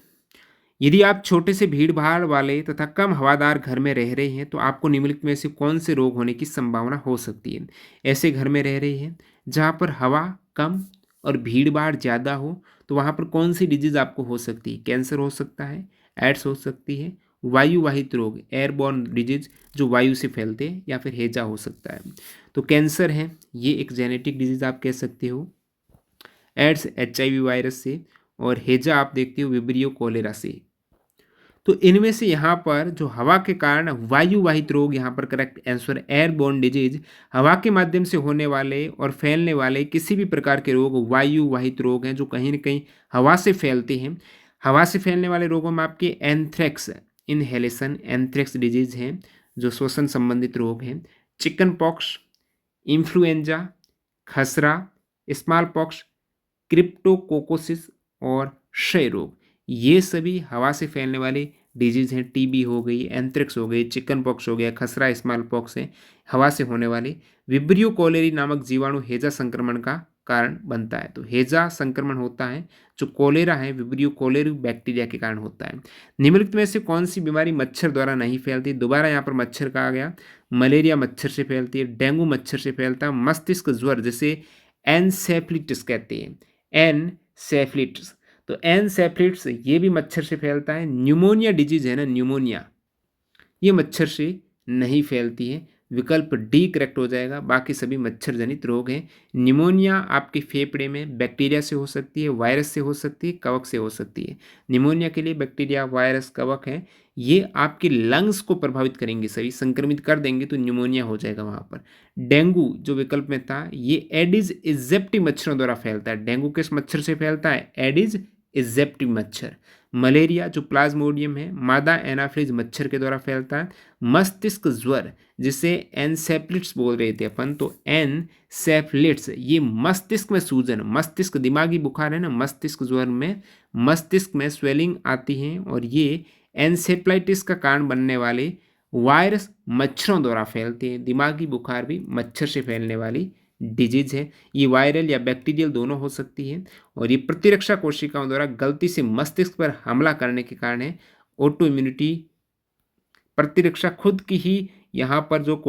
यदि आप छोटे से भीड़ भाड़ वाले तथा कम हवादार घर में रह रहे हैं तो आपको निम्नलिखित में से कौन से रोग होने की संभावना हो सकती है? ऐसे घर में रह रहे हैं जहाँ पर हवा कम और भीड़ भाड़ ज़्यादा हो, तो वहाँ पर कौन सी डिजीज आपको हो सकती है? कैंसर हो सकता है, एड्स हो सकती है, वायु वाहित रोग एयरबॉर्न डिजीज जो वायु से फैलते हैं, या फिर हैजा हो सकता है। तो कैंसर है, ये एक जेनेटिक डिजीज आप कह सकते हो, एड्स HIV वायरस से, और हैजा आप देखते हो विब्रियो कोलेरा से। तो इनमें से यहाँ पर जो हवा के कारण वायु वाहित रोग, यहाँ पर करेक्ट आंसर एयरबोर्न डिजीज, हवा के माध्यम से होने वाले और फैलने वाले किसी भी प्रकार के रोग वायु वाहित रोग हैं जो कहीं ना कहीं हवा से फैलते हैं। हवा से फैलने वाले रोगों में आपके एंथ्रेक्स इनहेलेशन, एंथ्रेक्स डिजीज हैं जो श्वसन संबंधित रोग हैं, चिकन पॉक्स, इन्फ्लुएंजा, खसरा, स्मॉल पॉक्स, क्रिप्टोकोकोसिस और क्षय रोग, ये सभी हवा से फैलने वाले डिजीज हैं। टीबी हो गई, एंथ्रेक्स हो गई, चिकन पॉक्स हो गया, खसरा, स्मॉल पॉक्स है हवा से होने वाले। विब्रियो कोलेरी नामक जीवाणु हैजा संक्रमण का कारण बनता है। तो हैजा संक्रमण होता है, जो कोलेरा है विब्रियो कोलेरी बैक्टीरिया के कारण होता है। निम्नलिखित में से कौन सी बीमारी मच्छर द्वारा नहीं फैलती? दोबारा यहाँ पर मच्छर कहा गया। मलेरिया मच्छर से फैलती है, डेंगू मच्छर से फैलता है, मस्तिष्क ज्वर जिसे एनसेफ्लिटिस कहते हैं, एनसेफ्लिटिस, तो एनसेफ्लिटिस ये भी मच्छर से फैलता है। न्यूमोनिया डिजीज है ना, न्यूमोनिया, ये मच्छर से नहीं फैलती है। विकल्प डी करेक्ट हो जाएगा। बाकी सभी मच्छर जनित रोग हैं। निमोनिया आपके फेफड़े में बैक्टीरिया से हो सकती है, वायरस से हो सकती है, कवक से हो सकती है। निमोनिया के लिए बैक्टीरिया, वायरस, कवक है, ये आपके लंग्स को प्रभावित करेंगे, सभी संक्रमित कर देंगे तो निमोनिया हो जाएगा वहाँ पर। डेंगू जो विकल्प में था, ये एडिस इजेप्टी मच्छरों द्वारा फैलता है। डेंगू किस मच्छर से फैलता है? एडिस इजेप्टी मच्छर। मलेरिया जो प्लाज्मोडियम है, मादा एनाफिलीज मच्छर के द्वारा फैलता है। मस्तिष्क ज्वर जिसे एनसेफ्लिट्स बोल रहे थे अपन, तो एनसेफ्लिट्स ये मस्तिष्क में सूजन, मस्तिष्क दिमागी बुखार है ना, मस्तिष्क ज्वर में मस्तिष्क में स्वेलिंग आती है और ये एनसेफ्लाइटिस का कारण बनने वाले वायरस मच्छरों द्वारा फैलते हैं। दिमागी बुखार भी मच्छर से फैलने वाली डिजीज है। ये वायरल या बैक्टीरियल दोनों हो सकती है और ये प्रतिरक्षा कोशिकाओं द्वारा गलती से मस्तिष्क पर हमला करने के कारण है। ऑटो इम्यूनिटी प्रतिरक्षा खुद की ही यहाँ पर जो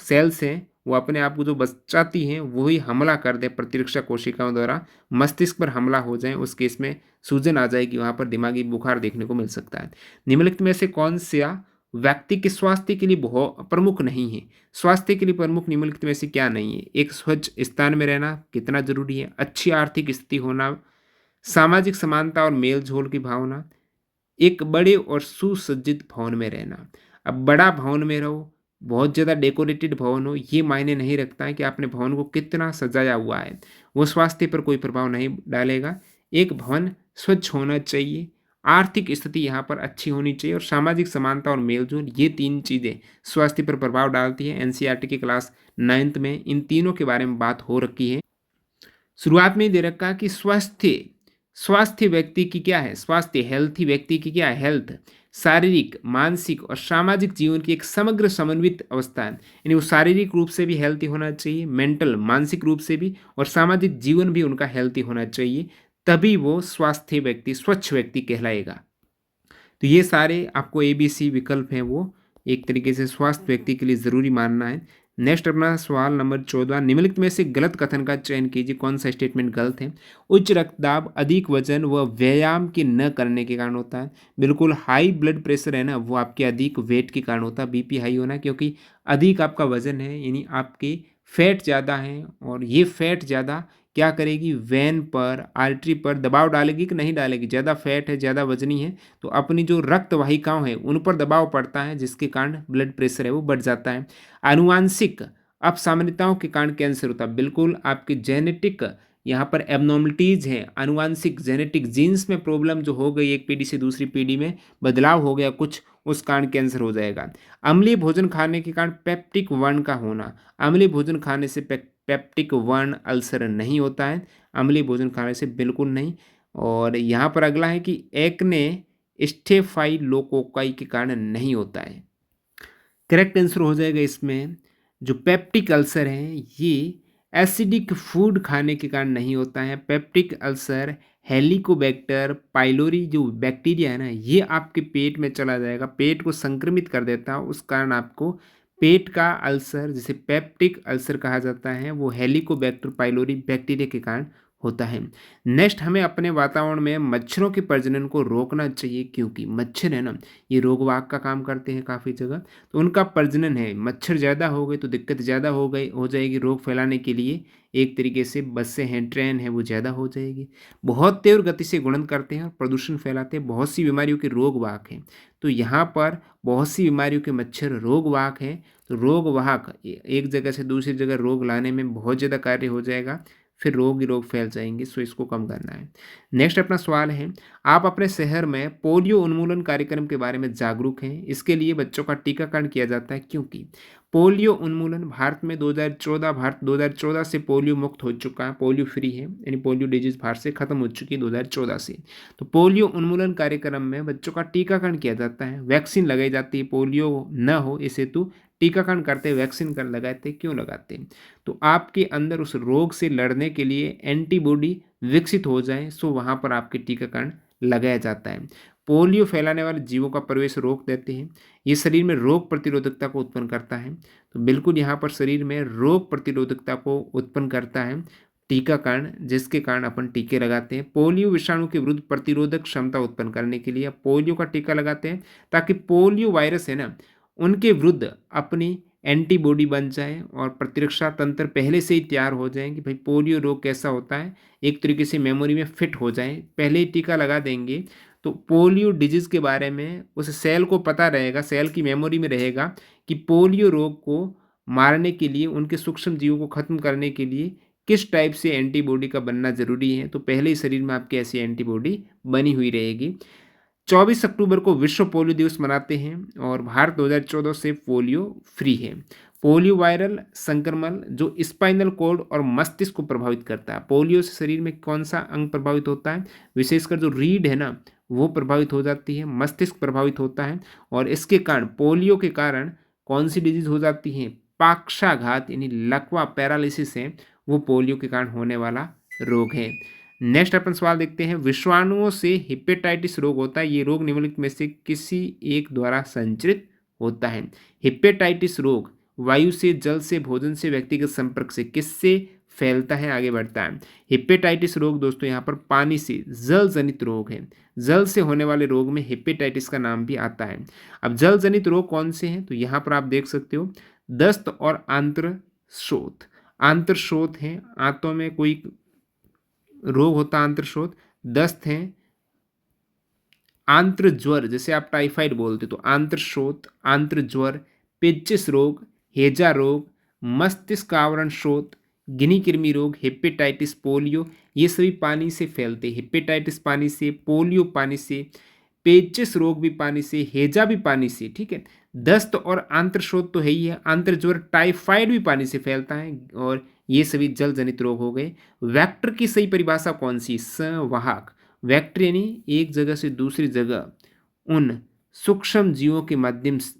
सेल्स हैं वो अपने आप को जो बचाती हैं वही हमला कर दे, प्रतिरक्षा कोशिकाओं द्वारा मस्तिष्क पर हमला हो जाए, उस केस में सूजन आ जाएगी, वहाँ पर दिमागी बुखार देखने को मिल सकता है। निम्नलिखित में से कौन सा व्यक्ति के स्वास्थ्य के लिए बहुत प्रमुख नहीं है? स्वास्थ्य के लिए प्रमुख निम्नलिखित में से क्या नहीं है? एक, स्वच्छ स्थान में रहना कितना जरूरी है? अच्छी आर्थिक स्थिति होना, सामाजिक समानता और मेल जोल की भावना, एक बड़े और सुसज्जित भवन में रहना। अब बड़ा भवन में रहो, बहुत ज़्यादा डेकोरेटेड भवन हो, ये मायने नहीं रखता है कि आपने भवन को कितना सजाया हुआ है, वो स्वास्थ्य पर कोई प्रभाव नहीं डालेगा। एक भवन स्वच्छ होना चाहिए, आर्थिक स्थिति यहाँ पर अच्छी होनी चाहिए और सामाजिक समानता और मेलजोल, ये तीन चीज़ें स्वास्थ्य पर प्रभाव डालती हैं। एनसीईआरटी की क्लास 9th में इन तीनों के बारे में बात हो रखी है। शुरुआत में ही दे रखा कि स्वास्थ्य स्वास्थ्य व्यक्ति की क्या है? स्वास्थ्य हेल्थी व्यक्ति की क्या है? हेल्थ शारीरिक, मानसिक और सामाजिक जीवन की एक समग्र समन्वित अवस्था है। यानी वो शारीरिक रूप से भी हेल्थी होना चाहिए, मेंटल मानसिक रूप से भी, और सामाजिक जीवन भी उनका हेल्थी होना चाहिए, तभी वो स्वास्थ्य व्यक्ति, स्वच्छ व्यक्ति कहलाएगा। तो ये सारे आपको ABC विकल्प हैं वो एक तरीके से स्वास्थ्य व्यक्ति के लिए ज़रूरी मानना है। नेक्स्ट अपना सवाल नंबर 14, निम्नलिखित में से गलत कथन का चयन कीजिए, कौन सा स्टेटमेंट गलत है? उच्च रक्तदाब अधिक वजन व व्यायाम के न करने के कारण होता है। बिल्कुल, हाई ब्लड प्रेशर है ना, वो आपके अधिक वेट के कारण होता है, BP हाई होना, क्योंकि अधिक आपका वजन है, यानी आपके फैट ज़्यादा है और ये फैट ज़्यादा क्या करेगी? वेन पर, आर्टरी पर दबाव डालेगी कि नहीं डालेगी? ज़्यादा फैट है, ज़्यादा वजनी है, तो अपनी जो रक्त वाहिकाओं हैं उन पर दबाव पड़ता है, जिसके कारण ब्लड प्रेशर है वो बढ़ जाता है। आनुवांशिक असामान्यताओं के कारण कैंसर होता है। बिल्कुल, आपकी जेनेटिक यहाँ पर एबनॉर्मलिटीज़ है, आनुवांशिक जेनेटिक जीन्स में प्रॉब्लम जो हो गई, एक पीढ़ी से दूसरी पीढ़ी में बदलाव हो गया कुछ, उस कारण कैंसर हो जाएगा। अम्लीय भोजन खाने के कारण पेप्टिक वर्ण का होना, अम्लीय भोजन खाने से पेप्टिक वर्ण अल्सर नहीं होता है, अम्लीय भोजन खाने से बिल्कुल नहीं। और यहाँ पर अगला है कि एक्ने स्टेफाइलोकोकाई के कारण नहीं होता है। करेक्ट आंसर हो जाएगा इसमें जो पेप्टिक अल्सर है ये एसिडिक फूड खाने के कारण नहीं होता है। पेप्टिक अल्सर हेलिकोबैक्टर पाइलोरी जो बैक्टीरिया है ना, ये आपके पेट में चला जाएगा, पेट को संक्रमित कर देता है, उस कारण आपको पेट का अल्सर जिसे पेप्टिक अल्सर कहा जाता है वो हेलिकोबैक्टर पाइलोरी बैक्टीरिया के कारण होता है। नेक्स्ट, हमें अपने वातावरण में मच्छरों के प्रजनन को रोकना चाहिए, क्योंकि मच्छर है ना, ये रोगवाहक का काम करते हैं काफ़ी जगह, तो उनका प्रजनन है, मच्छर ज़्यादा हो गए तो दिक्कत ज़्यादा हो जाएगी, रोग फैलाने के लिए एक तरीके से बसें हैं, ट्रेन है, वो ज़्यादा हो जाएगी। बहुत तीव्र गति से गुणन करते हैं और प्रदूषण फैलाते हैं, बहुत सी बीमारियों के रोगवाहक हैं। तो यहाँ पर बहुत सी बीमारियों के मच्छर रोगवाहक हैं, तो रोगवाहक एक जगह से दूसरी जगह रोग लाने में बहुत ज़्यादा कार्य हो जाएगा, फिर रोग ही रोग फैल जाएंगे, सो इसको कम करना है। नेक्स्ट अपना सवाल है, आप अपने शहर में पोलियो उन्मूलन कार्यक्रम के बारे में जागरूक हैं, इसके लिए बच्चों का टीकाकरण किया जाता है, क्योंकि पोलियो उन्मूलन भारत में 2014 भारत 2014 से पोलियो मुक्त हो चुका है, पोलियो फ्री है, यानी पोलियो डिजीज भारत से खत्म हो चुकी है 2014 से। तो पोलियो उन्मूलन कार्यक्रम में बच्चों का टीकाकरण किया जाता है, वैक्सीन लगाई जाती है, पोलियो न हो इस हेतु टीकाकरण करते, वैक्सीन कर लगाते, क्यों लगाते हैं? तो आपके अंदर उस रोग से लड़ने के लिए एंटीबॉडी विकसित हो जाए, सो वहाँ पर आपके टीकाकरण लगाया जाता है। पोलियो फैलाने वाले जीवों का प्रवेश रोक देते हैं, ये शरीर में रोग प्रतिरोधकता को उत्पन्न करता है, तो बिल्कुल यहाँ पर शरीर में रोग प्रतिरोधकता को उत्पन्न करता है टीकाकरण, जिसके कारण अपन टीके लगाते हैं। पोलियो विषाणु के विरुद्ध प्रतिरोधक क्षमता उत्पन्न करने के लिए पोलियो का टीका लगाते हैं, ताकि पोलियो वायरस है ना, उनके विरुद्ध अपनी एंटीबॉडी बन जाए और प्रतिरक्षा तंत्र पहले से ही तैयार हो जाए कि भाई पोलियो रोग कैसा होता है, एक तरीके से मेमोरी में फिट हो जाए, पहले ही टीका लगा देंगे तो पोलियो डिजीज़ के बारे में उस सेल को पता रहेगा, सेल की मेमोरी में रहेगा कि पोलियो रोग को मारने के लिए, उनके सूक्ष्म जीवों को खत्म करने के लिए किस टाइप से एंटीबॉडी का बनना ज़रूरी है, तो पहले ही शरीर में आपकी ऐसी एंटीबॉडी बनी हुई रहेगी। 24 अक्टूबर को विश्व पोलियो दिवस मनाते हैं और भारत 2014 से पोलियो फ्री है। पोलियो वायरल संक्रमण जो स्पाइनल कॉर्ड और मस्तिष्क को प्रभावित करता है। पोलियो से शरीर में कौन सा अंग प्रभावित होता है? विशेषकर जो रीढ़ है ना, वो प्रभावित हो जाती है, मस्तिष्क प्रभावित होता है और इसके कारण, पोलियो के कारण कौन सी डिजीज हो जाती है? पक्षाघात यानी लकवा पैरालिसिस है, वो पोलियो के कारण होने वाला रोग है। नेक्स्ट अपन सवाल देखते हैं, विषाणुओं से हेपेटाइटिस रोग होता है। ये रोग निम्नलिखित में से किसी एक द्वारा संचरित होता है। हेपेटाइटिस रोग वायु से, जल से, भोजन से, व्यक्तिगत संपर्क से किससे फैलता है, आगे बढ़ता है। हेपेटाइटिस रोग दोस्तों यहाँ पर पानी से, जल जनित रोग है। जल से होने वाले रोग में हेपेटाइटिस का नाम भी आता है। अब जल जनित रोग कौन से हैं, तो यहाँ पर आप देख सकते हो दस्त और आंत्र शोथ। आंत्र शोथ है, आंतों में कोई रोग होता है आंत्र शोथ। दस्त है, आंत्र ज्वर जैसे आप टाइफाइड बोलते तो आंत्र शोथ, आंत्र ज्वर, पेचिस रोग, हेजा रोग, मस्तिष्क आवरण शोथ, गिनी कृमि रोग, हेपेटाइटिस, पोलियो, ये सभी पानी से फैलते। हेपेटाइटिस पानी से, पोलियो पानी से, पेचिस रोग भी पानी से, हेजा भी पानी से, ठीक है। दस्त और आंत्र शोथ तो है ही है, आंत्र ज्वर, टाइफाइड भी पानी से फैलता है और ये सभी जल जनित रोग हो गए। वेक्टर की सही परिभाषा कौन सी? संवाहक। वेक्टर यानी एक जगह से दूसरी जगह उन सूक्ष्म जीवों के माध्यम से,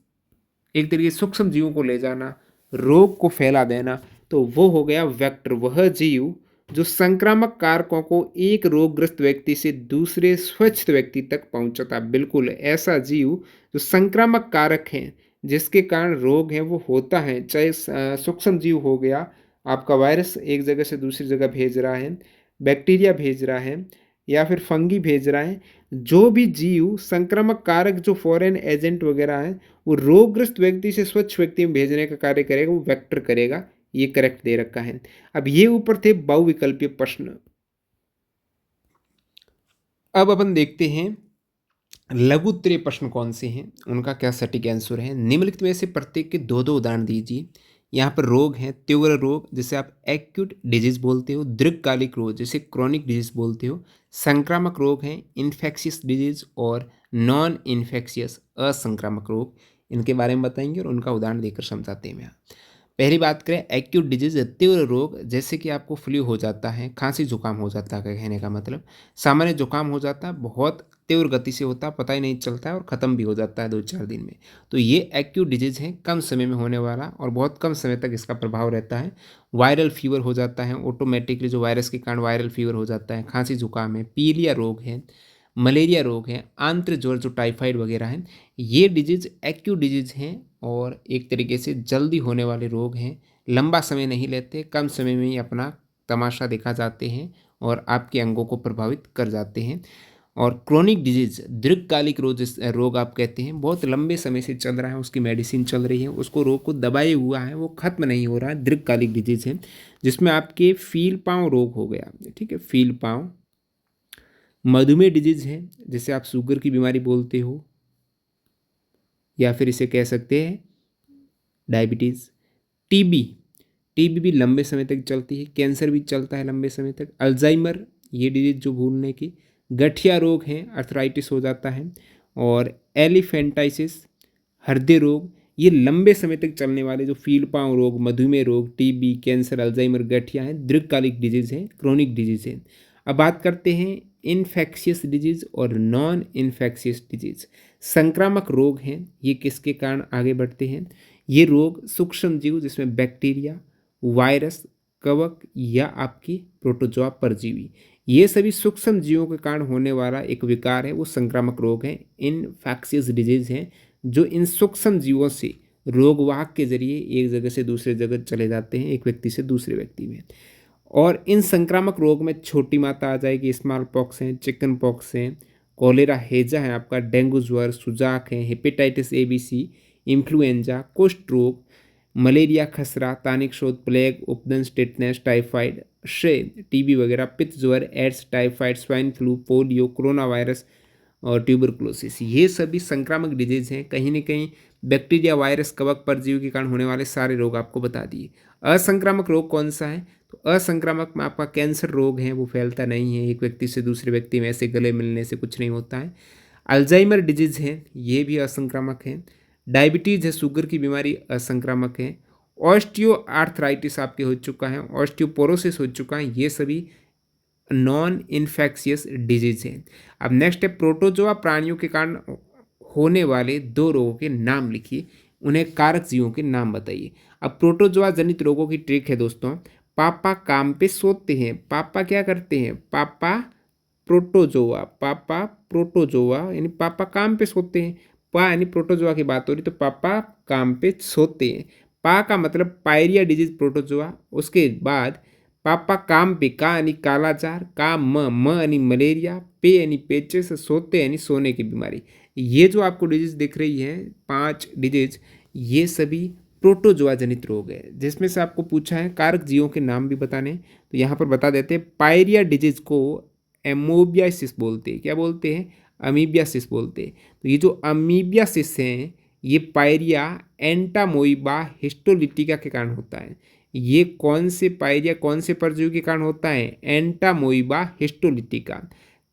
एक तरीके से सूक्ष्म जीवों को ले जाना, रोग को फैला देना, तो वो हो गया वेक्टर। वह जीव जो संक्रामक कारकों को एक रोगग्रस्त व्यक्ति से दूसरे स्वस्थ व्यक्ति तक पहुंचाता। बिल्कुल ऐसा जीव जो संक्रामक कारक है, जिसके कारण रोग है वो होता है, चाहे सूक्ष्म जीव हो गया, आपका वायरस एक जगह से दूसरी जगह भेज रहा है, बैक्टीरिया भेज रहा है या फिर फंगी भेज रहा है, जो भी जीव संक्रामक कारक जो फॉरेन एजेंट वगैरह है वो रोगग्रस्त व्यक्ति से स्वच्छ व्यक्ति में भेजने का कार्य करेगा, वो वेक्टर करेगा। ये करेक्ट दे रखा है। अब ये ऊपर थे बहुविकल्पीय प्रश्न। अब अपन देखते हैं लघु उत्तरीय प्रश्न कौन से हैं, उनका क्या सटीक आंसर है। निम्नलिखित में से प्रत्येक के दो दो उदाहरण दीजिए। यहाँ पर रोग हैं, तीव्र रोग जिसे आप एक्यूट डिजीज बोलते हो, दीर्घकालिक रोग जिसे क्रॉनिक डिजीज बोलते हो, संक्रामक रोग हैं, इन्फेक्शियस डिजीज और नॉन इन्फेक्शियस असंक्रामक रोग। इनके बारे में बताएंगे और उनका उदाहरण देकर समझाते हैं। पहली बात करें एक्यूट डिजीज, तीव्र रोग, जैसे कि आपको फ्लू हो जाता है, खांसी जुकाम हो जाता है, कहने का मतलब सामान्य जुकाम हो जाता है, बहुत तीव्र गति से होता है, पता ही नहीं चलता है और ख़त्म भी हो जाता है 2-4 दिन में। तो ये एक्यूट डिजीज है, कम समय में होने वाला और बहुत कम समय तक इसका प्रभाव रहता है। वायरल फीवर हो जाता है, ऑटोमेटिकली जो वायरस के कारण वायरल फीवर हो जाता है, खांसी जुकाम है, पीलिया रोग है, मलेरिया रोग है, आंत्र ज्वर जो टाइफाइड वगैरह है, ये डिजीज एक्यूट डिजीज हैं और एक तरीके से जल्दी होने वाले रोग हैं, लंबा समय नहीं लेते, कम समय में ही अपना तमाशा दिखा जाते हैं और आपके अंगों को प्रभावित कर जाते हैं। और क्रोनिक डिजीज, दीर्घकालिक रोग आप कहते हैं, बहुत लंबे समय से चल रहा है, उसकी मेडिसिन चल रही है, उसको रोग को दबाए हुआ है, वो खत्म नहीं हो रहा है, दीर्घकालिक डिजीज है, जिसमें आपके फील पाँव रोग हो गया, ठीक है, फील पाँव। मधुमेह डिजीज है, जिसे आप शुगर की बीमारी बोलते हो या फिर इसे कह सकते हैं डायबिटीज़। टीबी, टीबी भी लंबे समय तक चलती है, कैंसर भी चलता है लंबे समय तक। अल्जाइमर, ये डिजीज जो भूलने की। गठिया रोग हैं, अर्थराइटिस हो जाता है। और एलिफेंटाइसिस, हृदय रोग, ये लंबे समय तक चलने वाले जो फील पाँव रोग, मधुमेह रोग, टीबी, कैंसर, अल्जाइमर, गठिया हैं, दीर्घकालिक डिजीज हैं, क्रोनिक डिजीज हैं। अब बात करते हैं इन्फेक्शियस डिजीज और नॉन इन्फेक्शियस डिजीज। संक्रामक रोग हैं, ये किसके कारण आगे बढ़ते हैं? ये रोग सूक्ष्म जीव जिसमें बैक्टीरिया, वायरस, कवक या आपकी प्रोटोजोआ परजीवी, ये सभी सूक्ष्म जीवों के कारण होने वाला एक विकार है, वो संक्रामक रोग है, इन्फेक्शियस डिजीज हैं, जो इन सूक्ष्म जीवों से रोगवाहक के जरिए एक जगह से दूसरे जगह चले जाते हैं, एक व्यक्ति से दूसरे व्यक्ति में। और इन संक्रामक रोग में छोटी माता आ जाएगी, स्मॉल पॉक्स हैं, चिकन पॉक्स हैं, कोलेरा, हेजा है आपका, डेंगू ज्वर, सुजाक है, hepatitis A B C, influenza, कुष्ठ रोग, मलेरिया, खसरा, तानिक शोथ, प्लेग, उपदंस, टिटनेस, टाइफाइड, क्षय, टीबी वगैरह, पित्त ज्वर, AIDS, typhoid, swine flu, polio, corona virus और ट्यूबरकुलोसिस, ये सभी संक्रामक डिजीज हैं। कहीं ना कहीं बैक्टीरिया, वायरस, कवक, परजीवी के कारण होने वाले सारे रोग आपको बता दिए। असंक्रामक रोग कौन सा है? तो असंक्रामक में आपका कैंसर रोग है, वो फैलता नहीं है, एक व्यक्ति से दूसरे व्यक्ति में ऐसे गले मिलने से कुछ नहीं होता है। अल्जाइमर डिजीज है, ये भी असंक्रामक है। डायबिटीज़ है, शुगर की बीमारी असंक्रामक है। ऑस्टियो आर्थराइटिस आपके हो चुका है, ऑस्टियोपोरोसिस हो चुका है, ये सभी नॉन इन्फेक्शियस डिजीज है। अब नेक्स्ट है प्रोटोजोआ प्राणियों के कारण होने वाले दो रोगों के नाम लिखिए, उन्हें कारक जीवों के नाम बताइए। अब प्रोटोजोआ जनित रोगों की ट्रिक है दोस्तों। पापा काम पे सोते हैं, पापा क्या करते हैं? पापा प्रोटोजोआ, पापा प्रोटोजोआ यानी पापा काम पे सोते हैं। पा यानी प्रोटोजोआ की बात हो रही तो पापा काम पे सोते हैं। पा का मतलब पायरिया डिजीज प्रोटोजोआ। उसके बाद पापा काम पे, का यानी कालाजार, का म यानी मलेरिया, पे यानी पेचिस, सोते यानी सोने की बीमारी। ये जो आपको डिजीज दिख रही है 5 डिजीज, ये सभी प्रोटोजोआ जनित रोग है, जिसमें से आपको पूछा है कारक जीवों के नाम भी बताने। तो यहाँ पर बता देते हैं, पायरिया डिजीज को एमोबियासिस बोलते हैं। क्या बोलते हैं? अमीबियासिस बोलते हैं। तो ये जो अमीबियासिस हैं, ये पायरिया एंटामोइबा हिस्टोलिटिका के कारण होता है। ये कौन से पायरिया कौन से परजीवी के कारण होता है? Entamoeba histolytica.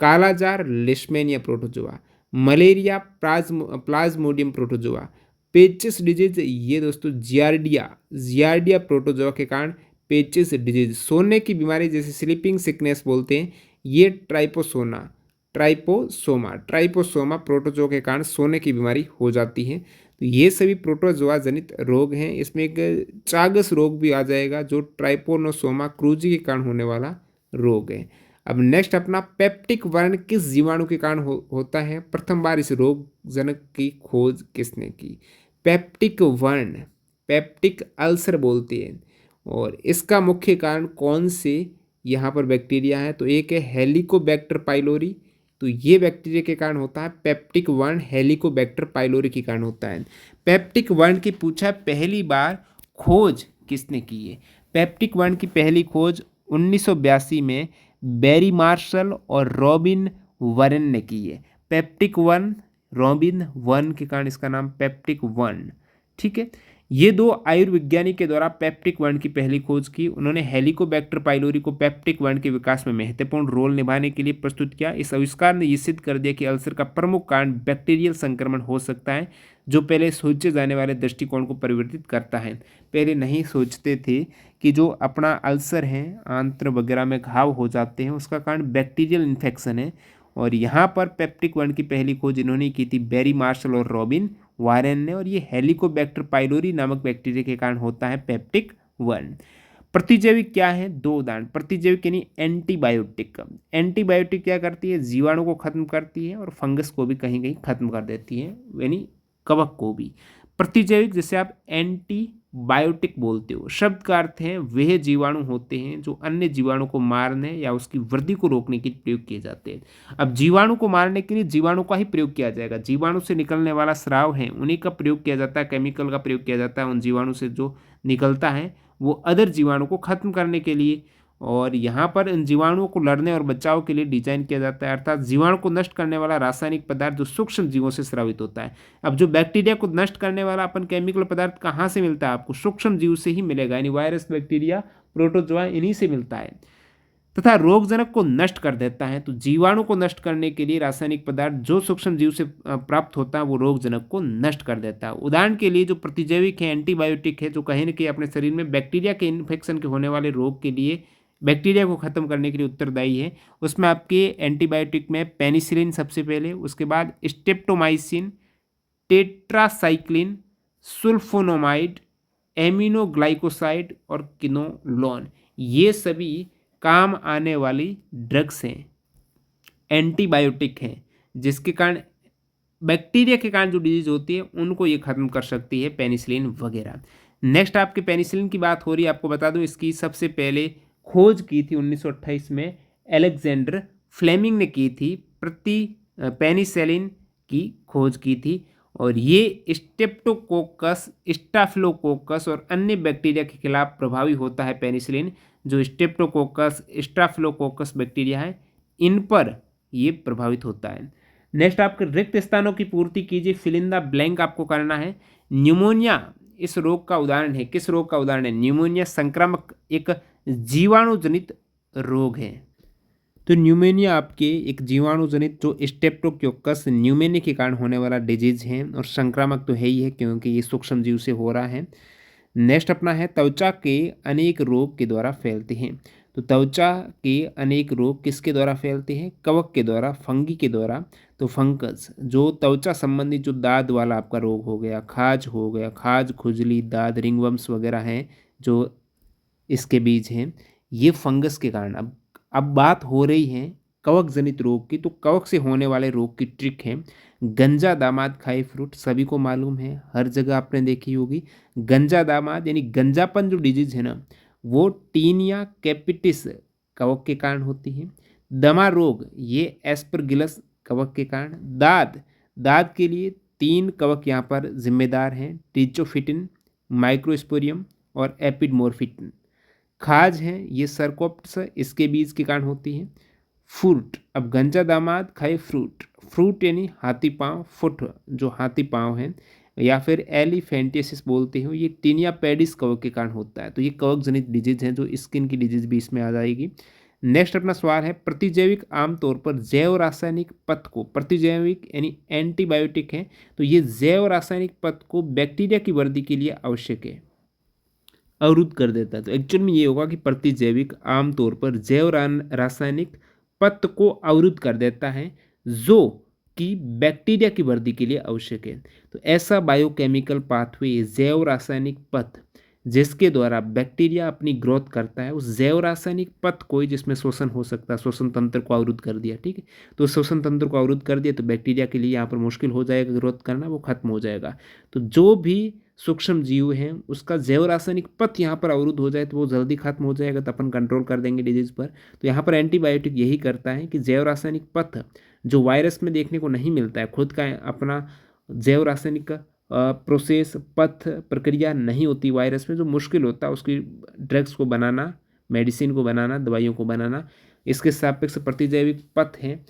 कालाजार Leishmania protozoa, malaria Plasmodium protozoa, पेचिस डिजीज ये दोस्तों जियार्डिया प्रोटोजोआ के कारण पेचिस डिजीज। सोने की बीमारी जैसे स्लीपिंग सिकनेस बोलते हैं, ये ट्राइपोसोमा प्रोटोजोआ के कारण सोने की बीमारी हो जाती है। तो ये सभी प्रोटोजोआ जनित रोग हैं। इसमें एक चागस रोग भी आ जाएगा, जो ट्राइपोनोसोमा क्रूजी के कारण होने वाला रोग है। अब नेक्स्ट अपना पेप्टिक वर्ण किस जीवाणु के कारण होता है? प्रथम बार इस रोग जनक की खोज किसने की? पेप्टिक वर्ण, पेप्टिक अल्सर बोलते हैं। और इसका मुख्य कारण कौन से यहाँ पर बैक्टीरिया है? तो एक है हेलिकोबैक्टर पाइलोरी, तो ये बैक्टीरिया के कारण होता है। पेप्टिक वर्ण हेलिकोबैक्टर पाइलोरी के कारण होता है। पेप्टिक वर्ण की पूछा पहली बार खोज किसने की है? पेप्टिक वर्ण की पहली खोज 1982 में बैरी मार्शल और रॉबिन वरन ने की है। पेप्टिक वर्ण, रॉबिन वर्ण के कारण इसका नाम पेप्टिक वर्ण। ठीक है, ये दो आयुर्विज्ञानी के द्वारा पेप्टिक वर्ण की पहली खोज की। उन्होंने हेलिकोबैक्टर पाइलोरी को पेप्टिक वर्ण के विकास में महत्वपूर्ण रोल निभाने के लिए प्रस्तुत किया। इस आविष्कार ने यह सिद्ध कर दिया कि अल्सर का प्रमुख कारण बैक्टीरियल संक्रमण हो सकता है, जो पहले सोचे जाने वाले दृष्टिकोण को परिवर्तित करता है। पहले नहीं सोचते थे कि जो अपना अल्सर है, आंत्र वगैरह में घाव हो जाते हैं, उसका कारण बैक्टीरियल इन्फेक्शन है। और यहाँ पर पेप्टिक वर्ण की पहली खोज इन्होंने की थी बैरी मार्शल और रॉबिन वारेन ने। और ये हेलिकोबैक्टर पाइलोरी नामक बैक्टीरिया के कारण होता है पेप्टिक वर्ण। प्रतिजैविक क्या है? दो उदाहरण। प्रतिजैविक यानी एंटीबायोटिक। एंटीबायोटिक क्या करती है? जीवाणु को खत्म करती है और फंगस को भी कहीं कहीं खत्म कर देती है, यानी कवक को भी। प्रतिजैविक जैसे आप एंटीबायोटिक बोलते हो, शब्द का अर्थ है वह जीवाणु होते हैं जो अन्य जीवाणु को मारने या उसकी वृद्धि को रोकने के लिए प्रयोग किए जाते हैं। अब जीवाणु को मारने के लिए जीवाणु का ही प्रयोग किया जाएगा। जीवाणु से निकलने वाला स्राव है, उन्हीं का प्रयोग किया जाता है, केमिकल का प्रयोग किया जाता है उन जीवाणु से जो निकलता है वो अदर जीवाणु को खत्म करने के लिए। और यहाँ पर इन जीवाणुओं को लड़ने और बचाव के लिए डिजाइन किया जाता है, अर्थात जीवाणु को नष्ट करने वाला रासायनिक पदार्थ जो सूक्ष्म जीवों से स्रावित होता है। अब जो बैक्टीरिया को नष्ट करने वाला अपन केमिकल पदार्थ कहाँ से मिलता है? आपको सूक्ष्म जीव से ही मिलेगा, यानी वायरस, बैक्टीरिया, प्रोटोजोआ, इन्हीं से मिलता है। तथा रोगजनक को नष्ट कर देता है। तो जीवाणु को नष्ट करने के लिए रासायनिक पदार्थ जो सूक्ष्म जीव से प्राप्त होता है वो रोगजनक को नष्ट कर देता है। उदाहरण के लिए जो प्रतिजैविक है, एंटीबायोटिक है, जो कहीं न कहीं अपने शरीर में बैक्टीरिया के इन्फेक्शन के होने वाले रोग के लिए, बैक्टीरिया को खत्म करने के लिए उत्तरदायी है। उसमें आपके एंटीबायोटिक में पेनिसिलिन सबसे पहले, उसके बाद स्ट्रेप्टोमाइसिन, टेट्रासाइक्लिन, सुल्फोनामाइड, एमिनोग्लाइकोसाइड और किनोलोन, ये सभी काम आने वाली ड्रग्स हैं, एंटीबायोटिक हैं, जिसके कारण बैक्टीरिया के कारण जो डिजीज होती है उनको ये खत्म कर सकती है, पेनिसिलिन वगैरह। नेक्स्ट आपके पेनिसिलिन की बात हो रही है, आपको बता दूं इसकी सबसे पहले खोज की थी 1928 में अलेक्जेंडर फ्लेमिंग ने की थी। पेनिसिलिन की खोज की थी। और ये स्टेप्टोकोकस, स्टाफिलोकोकस और अन्य बैक्टीरिया के खिलाफ प्रभावी होता है पेनिसिलिन। जो स्टेप्टोकोकस, स्टाफिलोकोकस बैक्टीरिया है, इन पर ये प्रभावित होता है। नेक्स्ट, आपके रिक्त स्थानों की पूर्ति कीजिए, फिल इन द ब्लैंक आपको करना है। न्यूमोनिया इस रोग का उदाहरण है। किस रोग का उदाहरण है? न्यूमोनिया संक्रामक एक जीवाणुजनित रोग है। तो न्यूमोनिया आपके एक जीवाणुजनित जो स्टेप्टोकोकस न्यूमोनिया के कारण होने वाला डिजीज है और संक्रामक तो है ही है क्योंकि ये सूक्ष्म जीव से हो रहा है। नेक्स्ट अपना है त्वचा के अनेक रोग के द्वारा फैलते हैं। तो त्वचा के अनेक रोग किसके द्वारा फैलते हैं? कवक के द्वारा, फंगी के द्वारा। तो फंगस जो त्वचा संबंधी जो दाद वाला आपका रोग हो गया, खाज हो गया, खाज, खुजली, दाद, रिंगवर्म्स वगैरह हैं जो इसके बीज हैं, ये फंगस के कारण। अब बात हो रही है कवक जनित रोग की। तो कवक से होने वाले रोग की ट्रिक है गंजा दामाद खाए फ्रूट। सभी को मालूम है, हर जगह आपने देखी होगी। गंजा दामाद यानी गंजापन जो डिजीज है ना, वो टीनिया कैपिटिस कवक के कारण होती है। दमा रोग ये एस्परगिलस कवक के कारण। दाद, दाद के लिए 3 कवक यहाँ पर जिम्मेदार हैं, टीचोफिटिन, माइक्रोस्पोरियम और एपिडमोरफिटिन। खाज है ये सरकोप्स, इसके बीज के कारण होती है। फ्रूट, अब गंजा दामाद खाए फ्रूट। फ्रूट यानी हाथी पाँव, फुट जो हाथी पाँव है, या फिर एलिफेंटियसिस बोलते हो, ये टीनिया पेडिस कवक के कारण होता है। तो ये कवक जनित डिजीज है, जो स्किन की डिजीज भी इसमें आ जाएगी। नेक्स्ट अपना सवाल है, प्रतिजैविक आमतौर पर जैव रासायनिक पथ को, प्रतिजैविक यानी एंटीबायोटिक है, तो ये जैव रासायनिक पथ को बैक्टीरिया की वृद्धि के लिए आवश्यक है, अवरुद्ध कर देता है। तो एक्चुअल में ये होगा कि प्रतिजैविक आमतौर पर जैव रासायनिक पथ को अवरुद्ध कर देता है, जो कि बैक्टीरिया की वृद्धि के लिए आवश्यक है। तो ऐसा बायोकेमिकल पाथवे, जैव रासायनिक पथ जिसके द्वारा बैक्टीरिया अपनी ग्रोथ करता है, उस जैव रासायनिक पथ कोई जिसमें शोषण हो सकता है, शोषण तंत्र को अवरुद्ध कर दिया। ठीक है, तो शोषण तंत्र को अवरुद्ध कर दिया तो बैक्टीरिया के लिए यहाँ पर मुश्किल हो जाएगा ग्रोथ करना, वो खत्म हो जाएगा। तो जो भी सूक्ष्म जीव हैं उसका जैव रासायनिक पथ यहाँ पर अवरुद्ध हो जाए तो वो जल्दी खत्म हो जाएगा, तो अपन कंट्रोल कर देंगे डिजीज पर। तो यहाँ पर एंटीबायोटिक यही करता है कि जैव रासायनिक पथ जो वायरस में देखने को नहीं मिलता है, खुद का अपना जैव रासायनिक प्रोसेस, पथ, प्रक्रिया नहीं होती वायरस में, जो मुश्किल होता है उसकी ड्रग्स को बनाना, मेडिसिन को बनाना, दवाइयों को बनाना, इसके सापेक्ष प्रतिजैविक पथ हैं,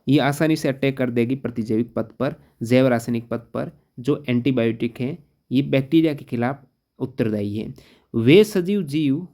ये आसानी से अटैक कर देगी प्रतिजैविक पथ पर, जैव रासायनिक पथ पर। जो एंटीबायोटिक हैं ये बैक्टीरिया के खिलाफ उत्तरदायी हैं। वे सजीव जीव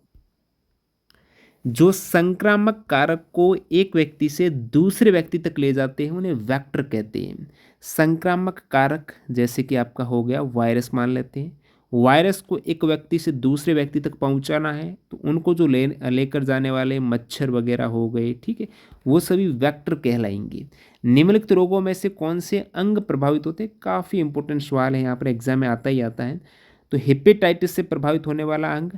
जो संक्रामक कारक को एक व्यक्ति से दूसरे व्यक्ति तक ले जाते हैं उन्हें वेक्टर कहते हैं। संक्रामक कारक जैसे कि आपका हो गया वायरस, मान लेते हैं वायरस को एक व्यक्ति से दूसरे व्यक्ति तक पहुंचाना है, तो उनको जो लेकर जाने वाले मच्छर वगैरह हो गए, ठीक है, वो सभी वेक्टर कहलाएंगे। निम्नलिखित रोगों में से कौन से अंग प्रभावित होते हैं? काफ़ी इंपॉर्टेंट सवाल है, यहाँ पर एग्जाम में आता ही आता है। तो हेपेटाइटिस से प्रभावित होने वाला अंग,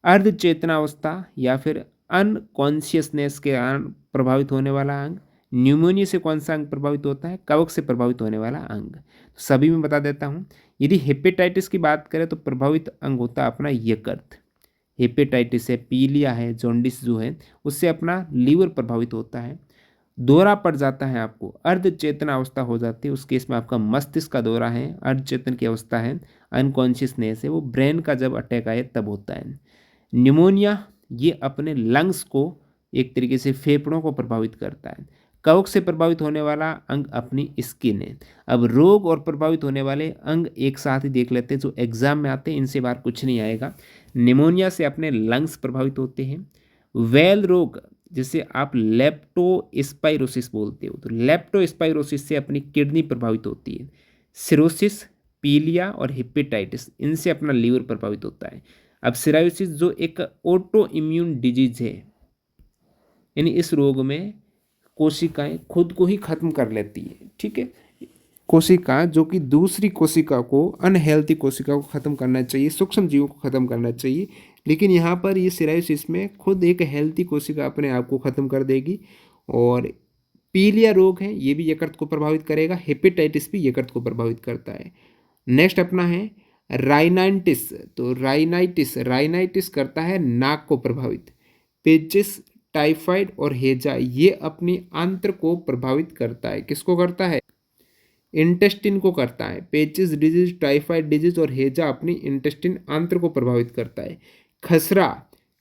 अर्ध चेतनावस्था या फिर अनकॉन्शियसनेस के कारण प्रभावित होने वाला अंग। न्यूमोनिया से कौन सा अंग प्रभावित होता है? कवक से प्रभावित होने वाला अंग। तो सभी में बता देता हूँ। यदि हेपेटाइटिस की बात करें तो प्रभावित अंग होता है अपना यकृत। हेपेटाइटिस है, पीलिया है, जॉन्डिस जो है, उससे अपना लीवर प्रभावित होता है। दौरा पड़ जाता है, आपको अर्ध चेतना अवस्था हो जाती है, उस केस में आपका मस्तिष्क का दौरा है, अर्ध चेतन की अवस्था है, अनकॉन्शियसनेस है, वो ब्रेन का जब अटैक आए तब होता है। निमोनिया ये अपने लंग्स को, एक तरीके से फेफड़ों को प्रभावित करता है। कवक से प्रभावित होने वाला अंग अपनी स्किन है। अब रोग और प्रभावित होने वाले अंग एक साथ ही देख लेते हैं जो एग्जाम में आते हैं, इनसे बाहर कुछ नहीं आएगा। निमोनिया से अपने लंग्स प्रभावित होते हैं। वेल रोग जिसे आप लेप्टोस्पाइरोसिस बोलते हो, तो लेप्टोस्पाइरोसिस से अपनी किडनी प्रभावित होती है। सिरोसिस, पीलिया और हेपेटाइटिस, इनसे अपना लीवर प्रभावित होता है। अब सिरायोसिस जो एक ऑटो इम्यून डिजीज है, यानी इस रोग में कोशिकाएं खुद को ही खत्म कर लेती है। ठीक है, कोशिका जो कि दूसरी कोशिका को, अनहेल्थी कोशिका को खत्म करना चाहिए, सूक्ष्म जीवों को खत्म करना चाहिए, लेकिन यहाँ पर ये सिरायोसिस में खुद एक हेल्थी कोशिका अपने आप को खत्म कर देगी। और पीलिया रोग है, ये भी यकृत को प्रभावित करेगा। हेपेटाइटिस भी यकृत को प्रभावित करता है। नेक्स्ट अपना है राइनाइटिस। तो राइनाइटिस करता है नाक को प्रभावित। पेचिस, टाइफाइड और हेजा ये अपनी आंत्र को प्रभावित करता है। किसको करता है? इंटेस्टिन को करता है। पेचिस डिजीज, टाइफाइड डिजीज और हैजा अपनी इंटेस्टिन आंत्र को प्रभावित करता है। खसरा,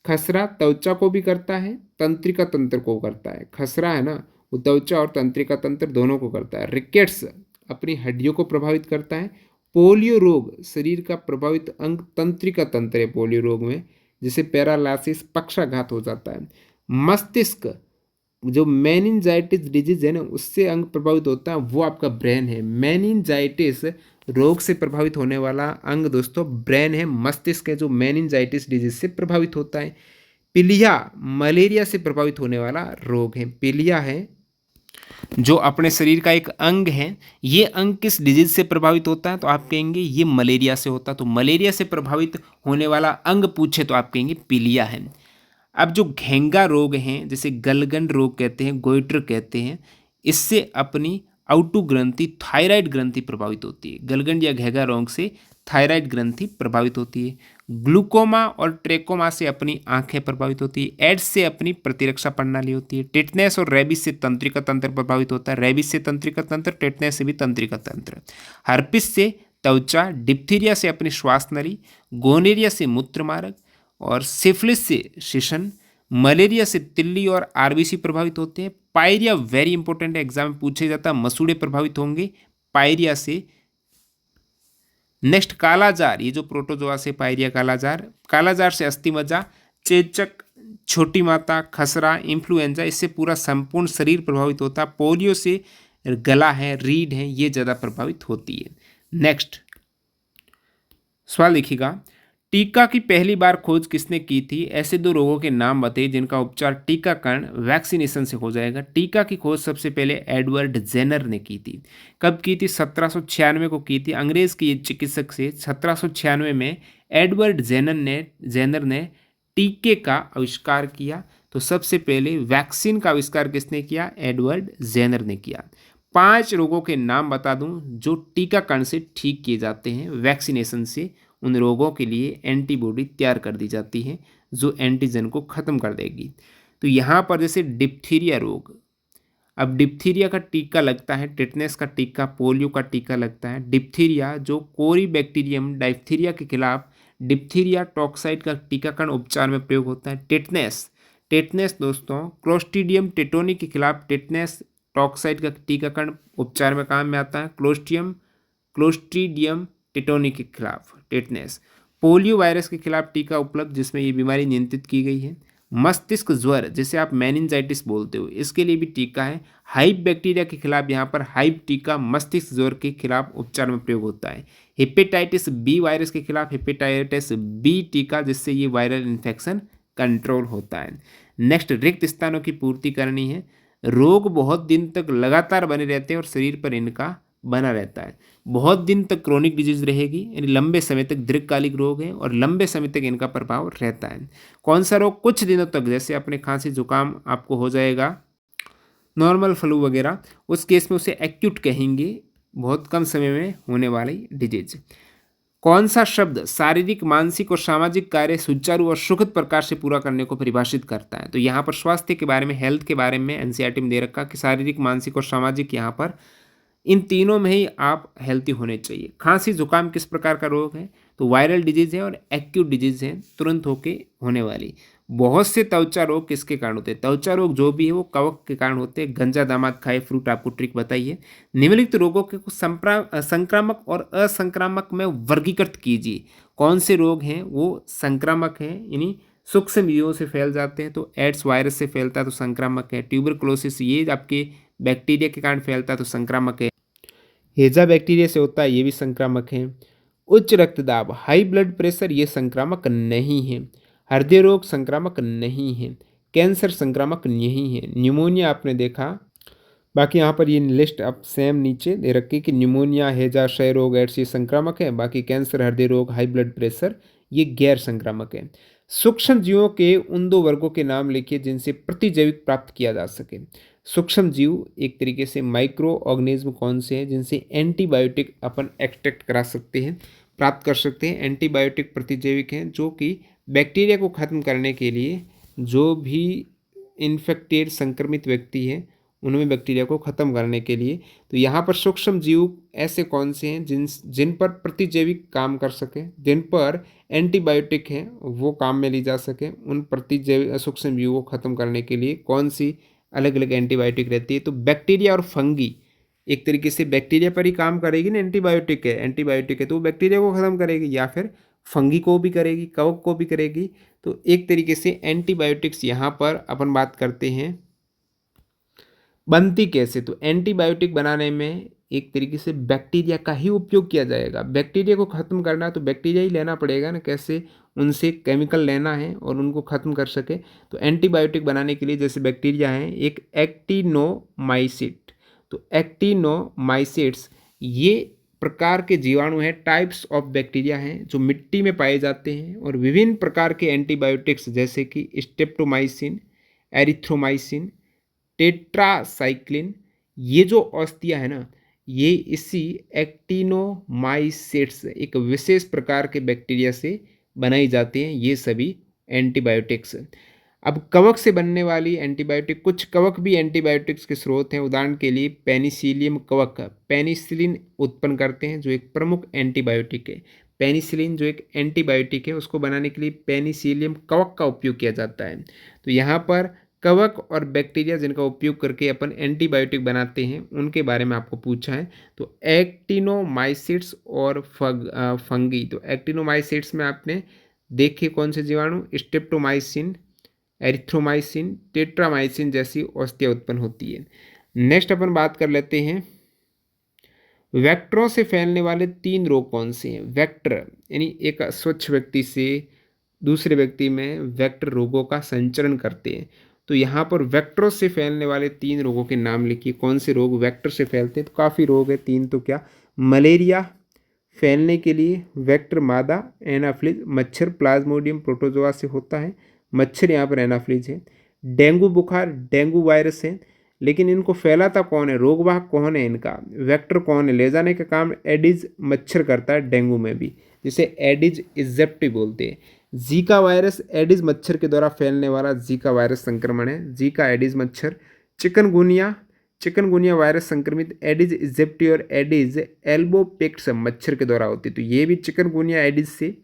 खसरा त्वचा को भी करता है, तंत्रिका तंत्र को करता है। खसरा है ना, वो त्वचा और तंत्रिका तंत्र दोनों को करता है। रिकेट्स अपनी हड्डियों को प्रभावित करता है। पोलियो रोग शरीर का प्रभावित अंग तंत्रिका तंत्र है। पोलियो रोग में जैसे पैरालासिस, पक्षाघात हो जाता है। मस्तिष्क, जो मेनिंजाइटिस डिजीज है ना, उससे अंग प्रभावित होता है, वो आपका ब्रेन है। मेनिंजाइटिस रोग से प्रभावित होने वाला अंग दोस्तों ब्रेन है, मस्तिष्क है, जो मेनिंजाइटिस डिजीज से प्रभावित होता है। पीलिया मलेरिया से प्रभावित होने वाला रोग है। पीलिया है जो अपने शरीर का एक अंग है, ये अंग किस डिजीज से प्रभावित होता है, तो आप कहेंगे ये मलेरिया से होता है। तो मलेरिया से प्रभावित होने वाला अंग पूछे तो आप कहेंगे पीलिया है। अब जो घेंगा रोग हैं, जैसे गलगंड रोग कहते हैं, गोइटर कहते हैं, इससे अपनी आउटू ग्रंथि, थायराइड ग्रंथि प्रभावित होती है। गलगंड या घेंगा रोग से थायराइड ग्रंथि प्रभावित होती है। ग्लूकोमा और ट्रेकोमा से अपनी आंखें प्रभावित होती है। एड्स से अपनी प्रतिरक्षा प्रणाली होती है। टिटनेस और रेबिस से तंत्रिका तंत्र प्रभावित होता है। रेबिस से तंत्रिका तंत्र, टिटनेस से भी तंत्रिका तंत्र। हर्पिस से त्वचा, डिप्थीरिया से अपनी श्वास नली, गोनेरिया से मूत्र मार्ग और सिफिलिस से शिशन, मलेरिया से तिल्ली और आरबीसी प्रभावित होते हैं। पायरिया वेरी इंपॉर्टेंट है, एग्जाम में पूछे जाता है, मसूड़े प्रभावित होंगे पायरिया से। नेक्स्ट कालाजार, ये जो प्रोटोजोआ से पायरिया कालाजार, कालाजार से अस्थिमज्जा, चेचक, छोटी माता, खसरा, इन्फ्लुएंजा, इससे पूरा संपूर्ण शरीर प्रभावित होता है। पोलियो से गला है, रीढ़ है, ये ज़्यादा प्रभावित होती है। नेक्स्ट सवाल देखिएगा, टीका की पहली बार खोज किसने की थी? ऐसे दो रोगों के नाम बताइए जिनका उपचार टीकाकरण वैक्सीनेशन से हो जाएगा। टीका की खोज सबसे पहले एडवर्ड जेनर ने की थी। कब की थी? 1796 को की थी। अंग्रेज के चिकित्सक से 1796 में एडवर्ड जेनर ने टीके का आविष्कार किया। तो सबसे पहले वैक्सीन का आविष्कार किसने किया? एडवर्ड जेनर ने किया। 5 रोगों के नाम बता दूं जो टीकाकरण से ठीक किए जाते हैं, वैक्सीनेशन से। उन रोगों के लिए एंटीबॉडी तैयार कर दी जाती है जो एंटीजन को ख़त्म कर देगी। तो यहाँ पर जैसे डिप्थीरिया रोग, अब डिप्थीरिया का टीका लगता है, टिटनेस का टीका, पोलियो का टीका लगता है। डिप्थीरिया जो कोरीबैक्टीरियम डायप्थीरिया के खिलाफ डिप्थीरिया टॉक्साइड का टीकाकरण उपचार में प्रयोग होता है। टेटनेस दोस्तों क्लोस्ट्रीडियम टेटोनी के खिलाफ टेटनेस टॉक्साइड का टीकाकरण उपचार में काम में आता है। क्लोस्ट्रीडियम टेटोनी के खिलाफ टेटनेस। पोलियो वायरस के खिलाफ टीका उपलब्ध जिसमें ये बीमारी नियंत्रित की गई है। मस्तिष्क ज्वर जिसे आप मेनिंजाइटिस बोलते हो, इसके लिए भी टीका है। हाइप बैक्टीरिया के खिलाफ यहाँ पर हाइप टीका मस्तिष्क ज्वर के खिलाफ उपचार में प्रयोग होता है। हेपेटाइटिस बी वायरस के खिलाफ हेपेटाइटिस बी टीका, जिससे ये वायरल इन्फेक्शन कंट्रोल होता है। नेक्स्ट, रिक्त स्थानों की पूर्ति करनी है। रोग बहुत दिन तक लगातार बने रहते हैं और शरीर पर इनका बना रहता है। बहुत दिन तक क्रोनिक डिजीज रहेगी, यानी लंबे समय तक दीर्घकालिक रोग है और लंबे समय तक इनका प्रभाव रहता है। कौन सा रोग? कुछ दिनों तक, जैसे अपने खांसी जुकाम आपको हो जाएगा, नॉर्मल फ्लू वगैरह, उस केस में उसे एक्यूट कहेंगे, बहुत कम समय में होने वाली डिजीज। कौन सा शब्द शारीरिक, मानसिक और सामाजिक कार्य सुचारू और सुखद प्रकार से पूरा करने को परिभाषित करता है? तो यहाँ पर स्वास्थ्य के बारे में, हेल्थ के बारे में एनसीईआरटी में दे रखा कि शारीरिक, मानसिक और सामाजिक, यहाँ पर इन तीनों में ही आप हेल्थी होने चाहिए। खांसी जुकाम किस प्रकार का रोग है? तो वायरल डिजीज है और एक्यूट डिजीज है, तुरंत होके होने वाली। बहुत से त्वचा रोग किसके कारण होते हैं? त्वचा रोग जो भी है वो कवक के कारण होते हैं। गंजा दामाद खाए फ्रूट, आपको ट्रिक बताइए। निम्नलिखित रोगों के कुछ संक्रामक और असंक्रामक में वर्गीकृत कीजिए। कौन से रोग हैं वो संक्रामक हैं, यानी सूक्ष्म जीवों से फैल जाते हैं, तो एड्स वायरस से फैलता है तो संक्रामक है। ट्यूबरकुलोसिस ये आपके बैक्टीरिया के कारण फैलता है तो संक्रामक है। हेजा बैक्टीरिया से होता है, ये भी संक्रामक है। उच्च रक्तदाब, हाई ब्लड प्रेशर, ये संक्रामक नहीं है। हृदय रोग संक्रामक नहीं है। कैंसर संक्रामक नहीं है। न्यूमोनिया आपने देखा, बाकी यहाँ पर ये लिस्ट आप सेम नीचे दे रखी कि न्यूमोनिया, हैजा, क्षय रोग, एड्स ये संक्रामक है। बाकी कैंसर, हृदय रोग, हाई ब्लड प्रेशर ये गैर संक्रामक है। सूक्ष्म जीवों के उन 2 वर्गों के नाम लिखिए जिनसे प्रतिजैविक प्राप्त किया जा सके। सूक्ष्म जीव एक तरीके से माइक्रो ऑर्गेनिज्म कौन से हैं जिनसे एंटीबायोटिक अपन एक्सट्रैक्ट करा सकते हैं, प्राप्त कर सकते हैं। एंटीबायोटिक प्रतिजैविक हैं जो कि बैक्टीरिया को ख़त्म करने के लिए जो भी इन्फेक्टेड संक्रमित व्यक्ति है उनमें बैक्टीरिया को ख़त्म करने के लिए। तो यहाँ पर सूक्ष्म जीव ऐसे कौन से हैं जिन पर प्रतिजैविक काम कर सके, जिन पर एंटीबायोटिक है वो काम में ली जा सके। उन प्रतिजैविक सूक्ष्म जीवों को ख़त्म करने के लिए कौन सी अलग अलग एंटीबायोटिक रहती है? तो बैक्टीरिया और फंगी, एक तरीके से बैक्टीरिया पर ही काम करेगी ना, एंटीबायोटिक है तो वो बैक्टीरिया को ख़त्म करेगी, या फिर फंगी को भी करेगी, कवक को भी करेगी। तो एक तरीके से एंटीबायोटिक्स यहाँ पर अपन बात करते हैं बनती कैसे। तो एंटीबायोटिक बनाने में एक तरीके से बैक्टीरिया का ही उपयोग किया जाएगा। बैक्टीरिया को ख़त्म करना है तो बैक्टीरिया ही लेना पड़ेगा ना, कैसे उनसे केमिकल लेना है और उनको ख़त्म कर सके। तो एंटीबायोटिक बनाने के लिए जैसे बैक्टीरिया हैं, एक एक्टिनोमाइसिट। तो एक्टिनोमाइसिट्स ये प्रकार के जीवाणु हैं, टाइप्स ऑफ बैक्टीरिया हैं जो मिट्टी में पाए जाते हैं। और विभिन्न प्रकार के एंटीबायोटिक्स जैसे कि स्ट्रेप्टोमाइसिन, एरिथ्रोमाइसिन, टेट्रासाइक्लिन, ये जो औषधियाँ है ना, ये इसी एक्टिनोमाइसिट्स एक विशेष प्रकार के बैक्टीरिया से बनाई जाती हैं, ये सभी एंटीबायोटिक्स। अब कवक से बनने वाली एंटीबायोटिक, कुछ कवक भी एंटीबायोटिक्स के स्रोत हैं। उदाहरण के लिए पेनिसिलियम कवक पेनिसिलिन उत्पन्न करते हैं जो एक प्रमुख एंटीबायोटिक है। पेनिसिलिन जो एक एंटीबायोटिक है उसको बनाने के लिए पेनिसिलियम कवक का उपयोग किया जाता है। तो यहाँ पर कवक और बैक्टीरिया जिनका उपयोग करके अपन एंटीबायोटिक बनाते हैं उनके बारे में आपको पूछा है। तो एक्टिनोमाइसिट्स और फंगी। तो एक्टिनोमाइसिट्स में आपने देखे कौन से जीवाणु, स्ट्रेप्टोमाइसिन, एरिथ्रोमाइसिन, टेट्रामाइसिन जैसी औषधियाँ उत्पन्न होती है। नेक्स्ट अपन बात कर लेते हैं वेक्टरों से फैलने वाले 3 रोग कौन से हैं। वेक्टर यानी एक स्वच्छ व्यक्ति से दूसरे व्यक्ति में वेक्टर रोगों का संचरण करते हैं। तो यहाँ पर वेक्टरों से फैलने वाले 3 रोगों के नाम लिखिए। कौन से रोग वेक्टर से फैलते हैं? तो काफ़ी रोग है, 3 तो क्या, मलेरिया फैलने के लिए वेक्टर मादा एनाफ्लिज, मच्छर प्लाज्मोडियम प्रोटोजोआ से होता है, मच्छर यहाँ पर एनाफ्लिज है। डेंगू बुखार डेंगू वायरस है, लेकिन इनको फैलाता कौन है, रोगवाहक कौन है, इनका वेक्टर कौन है? ले जाने का काम एडिज मच्छर करता है डेंगू में भी, जिसे एडिज इजिप्टी बोलते हैं। जीका वायरस एडिज मच्छर के द्वारा फैलने वाला जीका वायरस संक्रमण है, जीका एडिज मच्छर। चिकनगुनिया वायरस संक्रमित एडिज इजिप्टी और एडिज एल्बोपेक्ट्स मच्छर के द्वारा होती है। तो ये भी चिकनगुनिया एडिज से,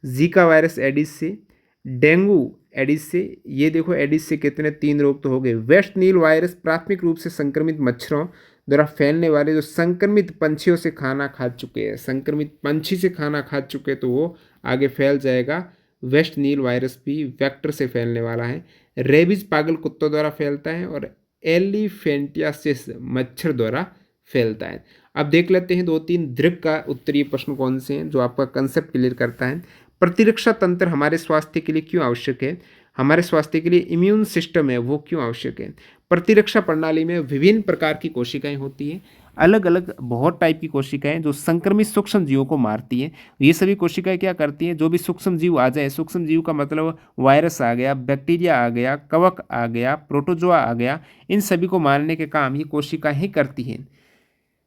जीका वायरस एडिज से, डेंगू एडिज से। ये देखो एडिज से कितने 3 रोग तो हो गए। वेस्ट नील वायरस प्राथमिक रूप से संक्रमित मच्छरों द्वारा फैलने वाले जो संक्रमित पंछियों से खाना खा चुके हैं, संक्रमित पंछी से खाना खा चुके हैं तो वो आगे फैल जाएगा। वेस्ट नील वायरस भी वेक्टर से फैलने वाला है। रेबीज पागल कुत्तों द्वारा फैलता है और एलिफेंटियासिस मच्छर द्वारा फैलता है। अब देख लेते हैं 2-3 दीर्घ का उत्तरीय प्रश्न कौन से हैं जो आपका कंसेप्ट क्लियर करता है। प्रतिरक्षा तंत्र हमारे स्वास्थ्य के लिए क्यों आवश्यक है? हमारे स्वास्थ्य के लिए इम्यून सिस्टम है वो क्यों आवश्यक है? प्रतिरक्षा प्रणाली में विभिन्न प्रकार की कोशिकाएं होती हैं, अलग अलग बहुत टाइप की कोशिकाएं जो संक्रमित सूक्ष्म जीवों को मारती हैं। ये सभी कोशिकाएं क्या करती हैं, जो भी सूक्ष्म जीव आ जाए, सूक्ष्म जीव का मतलब वायरस आ गया, बैक्टीरिया आ गया, कवक आ गया, प्रोटोजोआ आ गया, इन सभी को मारने के काम ये कोशिकाएं ही करती हैं।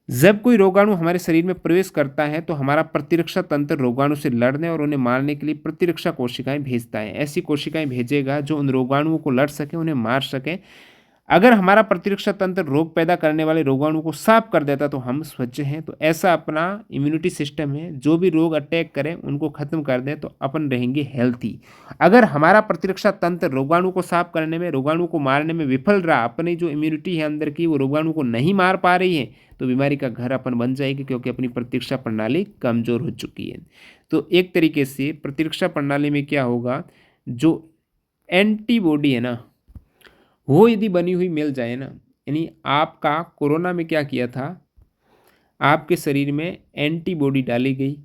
जब कोई रोगाणु हमारे शरीर में प्रवेश करता है तो हमारा प्रतिरक्षा तंत्र रोगाणु से लड़ने और उन्हें मारने के लिए प्रतिरक्षा कोशिकाएं भेजता है। ऐसी कोशिकाएं भेजेगा जो उन रोगाणुओं को लड़ सके, उन्हें मार सके। अगर हमारा प्रतिरक्षा तंत्र रोग पैदा करने वाले रोगाणु को साफ कर देता तो हम स्वच्छ हैं। तो ऐसा अपना इम्यूनिटी सिस्टम है, जो भी रोग अटैक करें उनको खत्म कर दें तो अपन रहेंगे हेल्थी। अगर हमारा प्रतिरक्षा तंत्र रोगाणु को साफ करने में, रोगाणु को मारने में विफल रहा, अपनी जो इम्यूनिटी है अंदर की वो रोगाणु को नहीं मार पा रही है, तो बीमारी का घर अपन बन जाएगी, क्योंकि अपनी प्रतिरक्षा प्रणाली कमज़ोर हो चुकी है। तो एक तरीके से प्रतिरक्षा प्रणाली में क्या होगा, जो एंटीबॉडी है ना वो यदि बनी हुई मिल जाए ना, यानी आपका कोरोना में क्या किया था, आपके शरीर में एंटीबॉडी डाली गई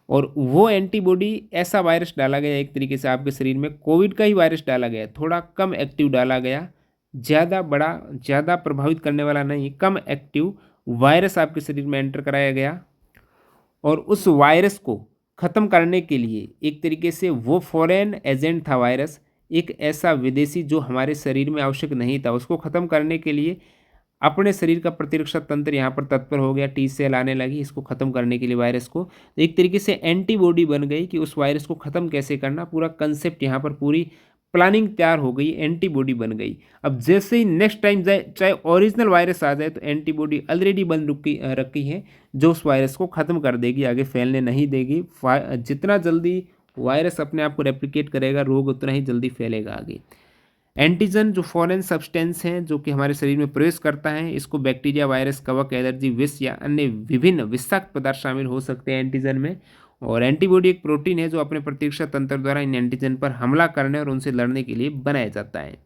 और वो एंटीबॉडी ऐसा वायरस डाला गया, एक तरीके से आपके शरीर में कोविड का ही वायरस डाला गया, थोड़ा कम एक्टिव डाला गया, ज़्यादा बड़ा ज़्यादा प्रभावित करने वाला नहीं, कम एक्टिव वायरस आपके शरीर में एंटर कराया गया। और उस वायरस को ख़त्म करने के लिए एक तरीके से वो फॉरेन एजेंट था वायरस, एक ऐसा विदेशी जो हमारे शरीर में आवश्यक नहीं था, उसको ख़त्म करने के लिए अपने शरीर का प्रतिरक्षा तंत्र यहाँ पर तत्पर हो गया, टी सेल आने लगी इसको ख़त्म करने के लिए वायरस को। तो एक तरीके से एंटीबॉडी बन गई कि उस वायरस को ख़त्म कैसे करना, पूरा कंसेप्ट यहाँ पर पूरी प्लानिंग तैयार हो गई, एंटीबॉडी बन गई। अब जैसे ही नेक्स्ट टाइम जाए, चाहे ओरिजिनल वायरस आ जाए, तो एंटीबॉडी ऑलरेडी बन रखी है, जो उस वायरस को ख़त्म कर देगी, आगे फैलने नहीं देगी। जितना जल्दी वायरस अपने आप को रेप्लिकेट करेगा, रोग उतना ही जल्दी फैलेगा आगे। एंटीजन जो फॉरेन सब्सटेंस हैं जो कि हमारे शरीर में प्रवेश करता है, इसको बैक्टीरिया, वायरस, कवक, एलर्जी, विष या अन्य विभिन्न विषाक्त पदार्थ शामिल हो सकते हैं एंटीजन में। और एंटीबॉडी एक प्रोटीन है जो अपने प्रतिरक्षा तंत्र द्वारा इन एंटीजन पर हमला करने और उनसे लड़ने के लिए बनाया जाता है।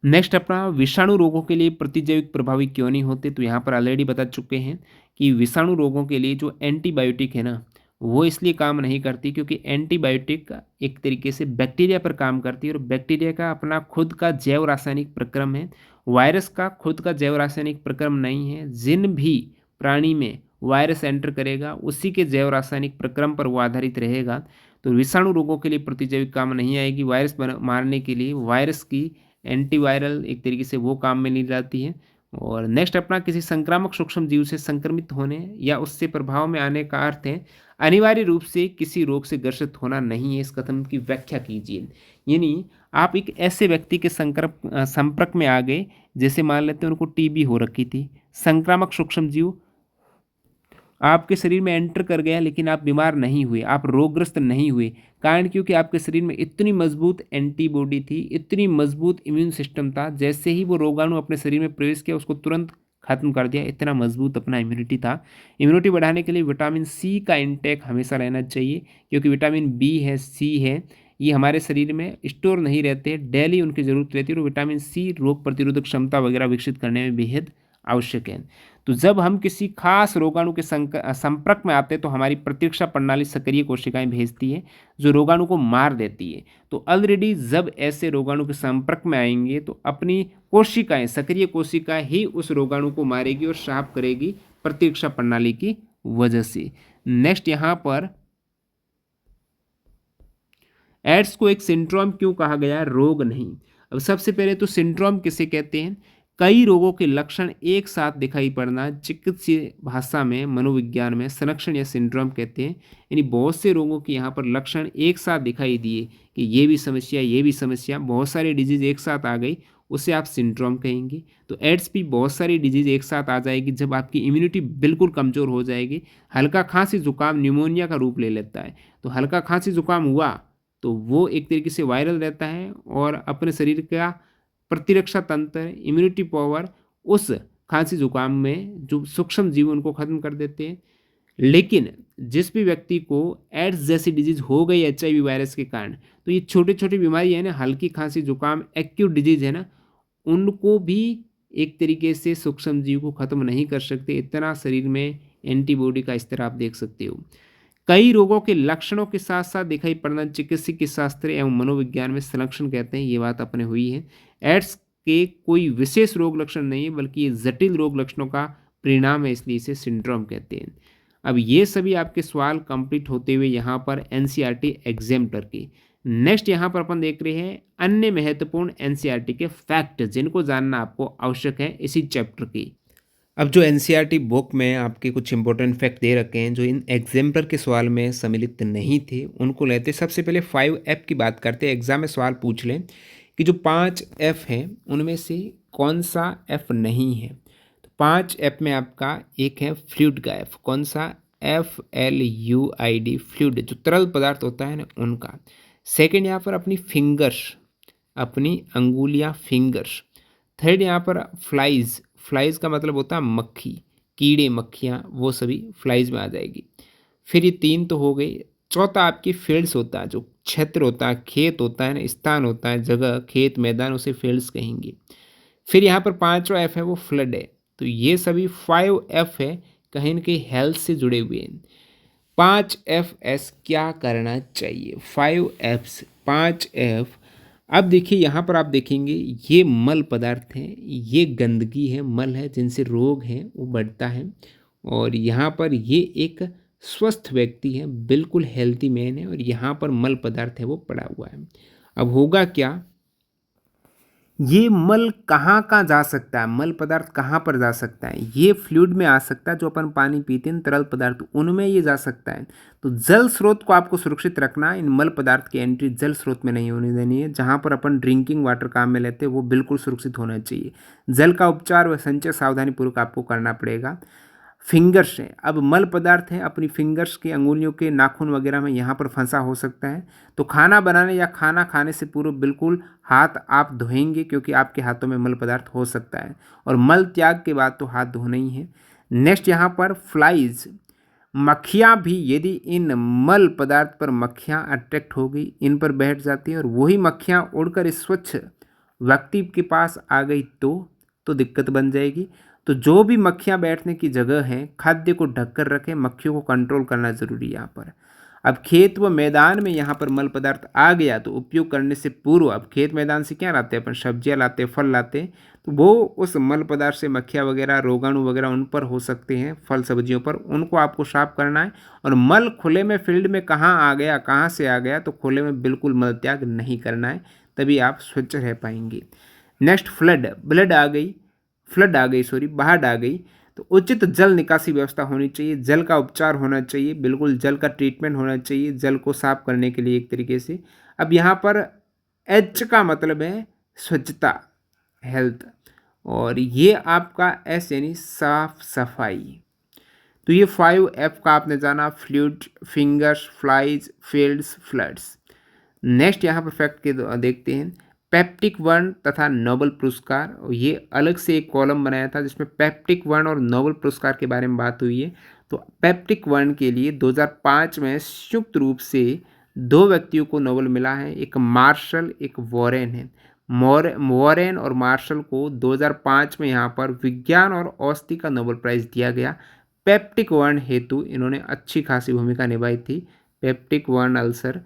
नेक्स्ट अपना विषाणु रोगों के लिए प्रतिजैविक प्रभावी क्यों नहीं होते, तो यहाँ पर ऑलरेडी बता चुके हैं कि विषाणु रोगों के लिए जो एंटीबायोटिक है ना, वो इसलिए काम नहीं करती क्योंकि एंटीबायोटिक एक तरीके से बैक्टीरिया पर काम करती है, और बैक्टीरिया का अपना खुद का जैव रासायनिक प्रक्रम है। वायरस का खुद का जैव रासायनिक प्रक्रम नहीं है। जिन भी प्राणी में वायरस एंटर करेगा, उसी के जैव रासायनिक प्रक्रम पर वो आधारित रहेगा। तो विषाणु रोगों के लिए प्रतिजैविक काम नहीं आएगी। वायरस मारने के लिए वायरस की एंटीवायरल एक तरीके से वो काम में ली जाती है। और नेक्स्ट अपना किसी संक्रामक सूक्ष्म जीव से संक्रमित होने या उससे प्रभाव में आने का अर्थ है अनिवार्य रूप से किसी रोग से ग्रसित होना नहीं है। इस कथन की व्याख्या कीजिए। यानी आप एक ऐसे व्यक्ति के संपर्क में आ गए, जैसे मान लेते हैं उनको टीबी हो रखी थी, संक्रामक सूक्ष्म जीव आपके शरीर में एंटर कर गया, लेकिन आप बीमार नहीं हुए, आप रोगग्रस्त नहीं हुए। कारण क्योंकि आपके शरीर में इतनी मजबूत एंटीबॉडी थी, इतनी मजबूत इम्यून सिस्टम था, जैसे ही वो रोगाणु अपने शरीर में प्रवेश किया उसको तुरंत खत्म कर दिया। इतना मजबूत अपना इम्यूनिटी था। इम्यूनिटी बढ़ाने के लिए विटामिन सी का इंटेक हमेशा रहना चाहिए, क्योंकि विटामिन बी है, सी है, ये हमारे शरीर में स्टोर नहीं रहते, डेली उनकी ज़रूरत रहती है। और विटामिन सी रोग प्रतिरोधक क्षमता वगैरह विकसित करने में बेहद आवश्यक है। तो जब हम किसी खास रोगाणु के संपर्क में आते हैं, तो हमारी प्रतिरक्षा प्रणाली सक्रिय कोशिकाएं भेजती है जो रोगाणु को मार देती है। तो ऑलरेडी जब ऐसे रोगाणु के संपर्क में आएंगे, तो अपनी कोशिकाएं, सक्रिय कोशिकाएं ही उस रोगाणु को मारेगी और साफ करेगी प्रतिरक्षा प्रणाली की वजह से। नेक्स्ट यहाँ पर एड्स को एक सिंड्रोम क्यों कहा गया, रोग नहीं। अब सबसे पहले तो सिंड्रोम किसे कहते हैं? कई रोगों के लक्षण एक साथ दिखाई पड़ना चिकित्सीय भाषा में, मनोविज्ञान में संलक्षण या सिंड्रोम कहते हैं। यानी बहुत से रोगों के यहाँ पर लक्षण एक साथ दिखाई दिए कि ये भी समस्या, ये भी समस्या, बहुत सारी डिजीज एक साथ आ गई, उसे आप सिंड्रोम कहेंगे। तो एड्स भी बहुत सारी डिजीज एक साथ आ जाएगी जब आपकी इम्यूनिटी बिल्कुल कमज़ोर हो जाएगी। हल्का खांसी जुकाम न्यूमोनिया का रूप ले लेता है। तो हल्का खांसी जुकाम हुआ तो वो एक तरीके से वायरल रहता है, और अपने शरीर का प्रतिरक्षा तंत्र, इम्यूनिटी पावर उस खांसी जुकाम में जो सूक्ष्म जीव उनको खत्म कर देते हैं। लेकिन जिस भी व्यक्ति को एड्स जैसी डिजीज हो गई HIV वायरस के कारण, तो ये छोटी छोटी बीमारी है ना, हल्की खांसी जुकाम एक्यूट डिजीज है ना, उनको भी एक तरीके से सूक्ष्म जीव को खत्म नहीं कर सकते। इतना शरीर में एंटीबॉडी का स्तर आप देख सकते हो। कई रोगों के लक्षणों के साथ साथ दिखाई पड़ना चिकित्सीय शास्त्र एवं मनोविज्ञान में संलक्षण कहते हैं। ये बात अपने हुई है। एड्स के कोई विशेष रोग लक्षण नहीं है, बल्कि ये जटिल रोग लक्षणों का परिणाम है, इसलिए इसे सिंड्रोम कहते हैं। अब ये सभी आपके सवाल कंप्लीट होते हुए यहाँ पर NCERT एग्जाम्पलर की। नेक्स्ट यहाँ पर अपन देख रहे हैं अन्य महत्वपूर्ण NCERT के फैक्ट, जिनको जानना आपको आवश्यक है इसी चैप्टर की। अब जो NCERT बुक में आपके कुछ इंपॉर्टेंट फैक्ट दे रखे हैं जो इन एग्जाम्पलर के सवाल में सम्मिलित नहीं थे, उनको लेते। सबसे पहले 5F की बात करते हैं। एग्जाम में सवाल पूछ लें कि जो 5F हैं उनमें से कौन सा F नहीं है। तो 5F में आपका एक है फ्लूइड का F। कौन सा? FLUID, फ्लूइड, जो तरल पदार्थ होता है ना, उनका। सेकेंड यहाँ पर अपनी फिंगर्स, अपनी अंगुलियाँ, फिंगर्स। थर्ड यहाँ पर फ्लाइज, फ्लाइज का मतलब होता है मक्खी, कीड़े, मक्खियाँ, वो सभी फ्लाइज में आ जाएगी। फिर ये 3 तो हो गई। चौथा आपकी फील्ड्स होता है, जो क्षेत्र होता है, खेत होता है ना, स्थान होता है, जगह, खेत, मैदान, उसे फील्ड्स कहेंगे। फिर यहाँ पर 5वां F है, वो फ्लड है। तो ये सभी 5F है, कहीं ना कहीं हेल्थ से जुड़े हुए हैं। 5FS क्या करना चाहिए? 5Fs, 5F। अब देखिए यहाँ पर आप देखेंगे ये मल पदार्थ हैं, ये गंदगी है, मल है, जिनसे रोग है वो बढ़ता है। और यहाँ पर ये एक स्वस्थ व्यक्ति है, बिल्कुल हेल्थी मैन है, और यहाँ पर मल पदार्थ है वो पड़ा हुआ है। अब होगा क्या ये मल कहाँ कहाँ जा सकता है, मल पदार्थ कहाँ पर जा सकता है, ये फ्लूइड में आ सकता है, जो अपन पानी पीते हैं तरल पदार्थ उनमें ये जा सकता है। तो जल स्रोत को आपको सुरक्षित रखना है, इन मल पदार्थ की एंट्री जल स्रोत में नहीं होने देनी है। जहाँ पर अपन ड्रिंकिंग वाटर काम में लेते हैं वो बिल्कुल सुरक्षित होना चाहिए। जल का उपचार व संचय सावधानीपूर्वक आपको करना पड़ेगा। फिंगर्स है, अब मल पदार्थ है अपनी फिंगर्स के, अंगुलियों के नाखून वगैरह में यहाँ पर फंसा हो सकता है। तो खाना बनाने या खाना खाने से पूर्व बिल्कुल हाथ आप धोएंगे, क्योंकि आपके हाथों में मल पदार्थ हो सकता है। और मल त्याग के बाद तो हाथ धोना ही है। नेक्स्ट यहाँ पर फ्लाइज, मक्खियाँ भी यदि इन मल पदार्थ पर मक्खियाँ अट्रैक्ट हो गई, इन पर बैठ जाती हैं और वही मक्खियाँ उड़कर इस स्वच्छ व्यक्ति के पास आ गई तो दिक्कत बन जाएगी। तो जो भी मक्खियाँ बैठने की जगह है, खाद्य को ढककर रखें, मक्खियों को कंट्रोल करना ज़रूरी है यहाँ पर। अब खेत व मैदान में यहाँ पर मल पदार्थ आ गया तो उपयोग करने से पूर्व, अब खेत मैदान से क्या लाते हैं अपन, सब्जियाँ लाते हैं, फल लाते हैं, तो वो उस मल पदार्थ से मक्खियाँ वगैरह, रोगाणु वगैरह उन पर हो सकते हैं, फल सब्जियों पर, उनको आपको साफ करना है। और मल खुले में फील्ड में कहाँ आ गया, कहाँ से आ गया, तो खुले में बिल्कुल मल त्याग नहीं करना है, तभी आप स्वच्छ रह पाएंगे। नेक्स्ट फ्लड आ गई, बाढ़ आ गई, तो उचित जल निकासी व्यवस्था होनी चाहिए, जल का उपचार होना चाहिए, बिल्कुल जल का ट्रीटमेंट होना चाहिए, जल को साफ करने के लिए एक तरीके से। अब यहाँ पर एच का मतलब है स्वच्छता, हेल्थ, और ये आपका एस यानी साफ सफाई। तो ये 5F का आपने जाना, fluid, fingers, flies, fields, floods. Next यहाँ पर फैक्ट के देखते हैं, पेप्टिक वर्ण तथा नोबेल पुरस्कार, ये अलग से एक कॉलम बनाया था जिसमें पेप्टिक वर्ण और नोबेल पुरस्कार के बारे में बात हुई है। तो पेप्टिक वर्ण के लिए 2005 में संयुक्त रूप से 2 व्यक्तियों को नोबेल मिला है, एक मार्शल, एक वॉरेन है। वॉरेन और मार्शल को 2005 में यहाँ पर विज्ञान और औषधि का नोबेल प्राइज दिया गया। पेप्टिक वर्ण हेतु इन्होंने अच्छी खासी भूमिका निभाई थी। पेप्टिक वर्ण अल्सर,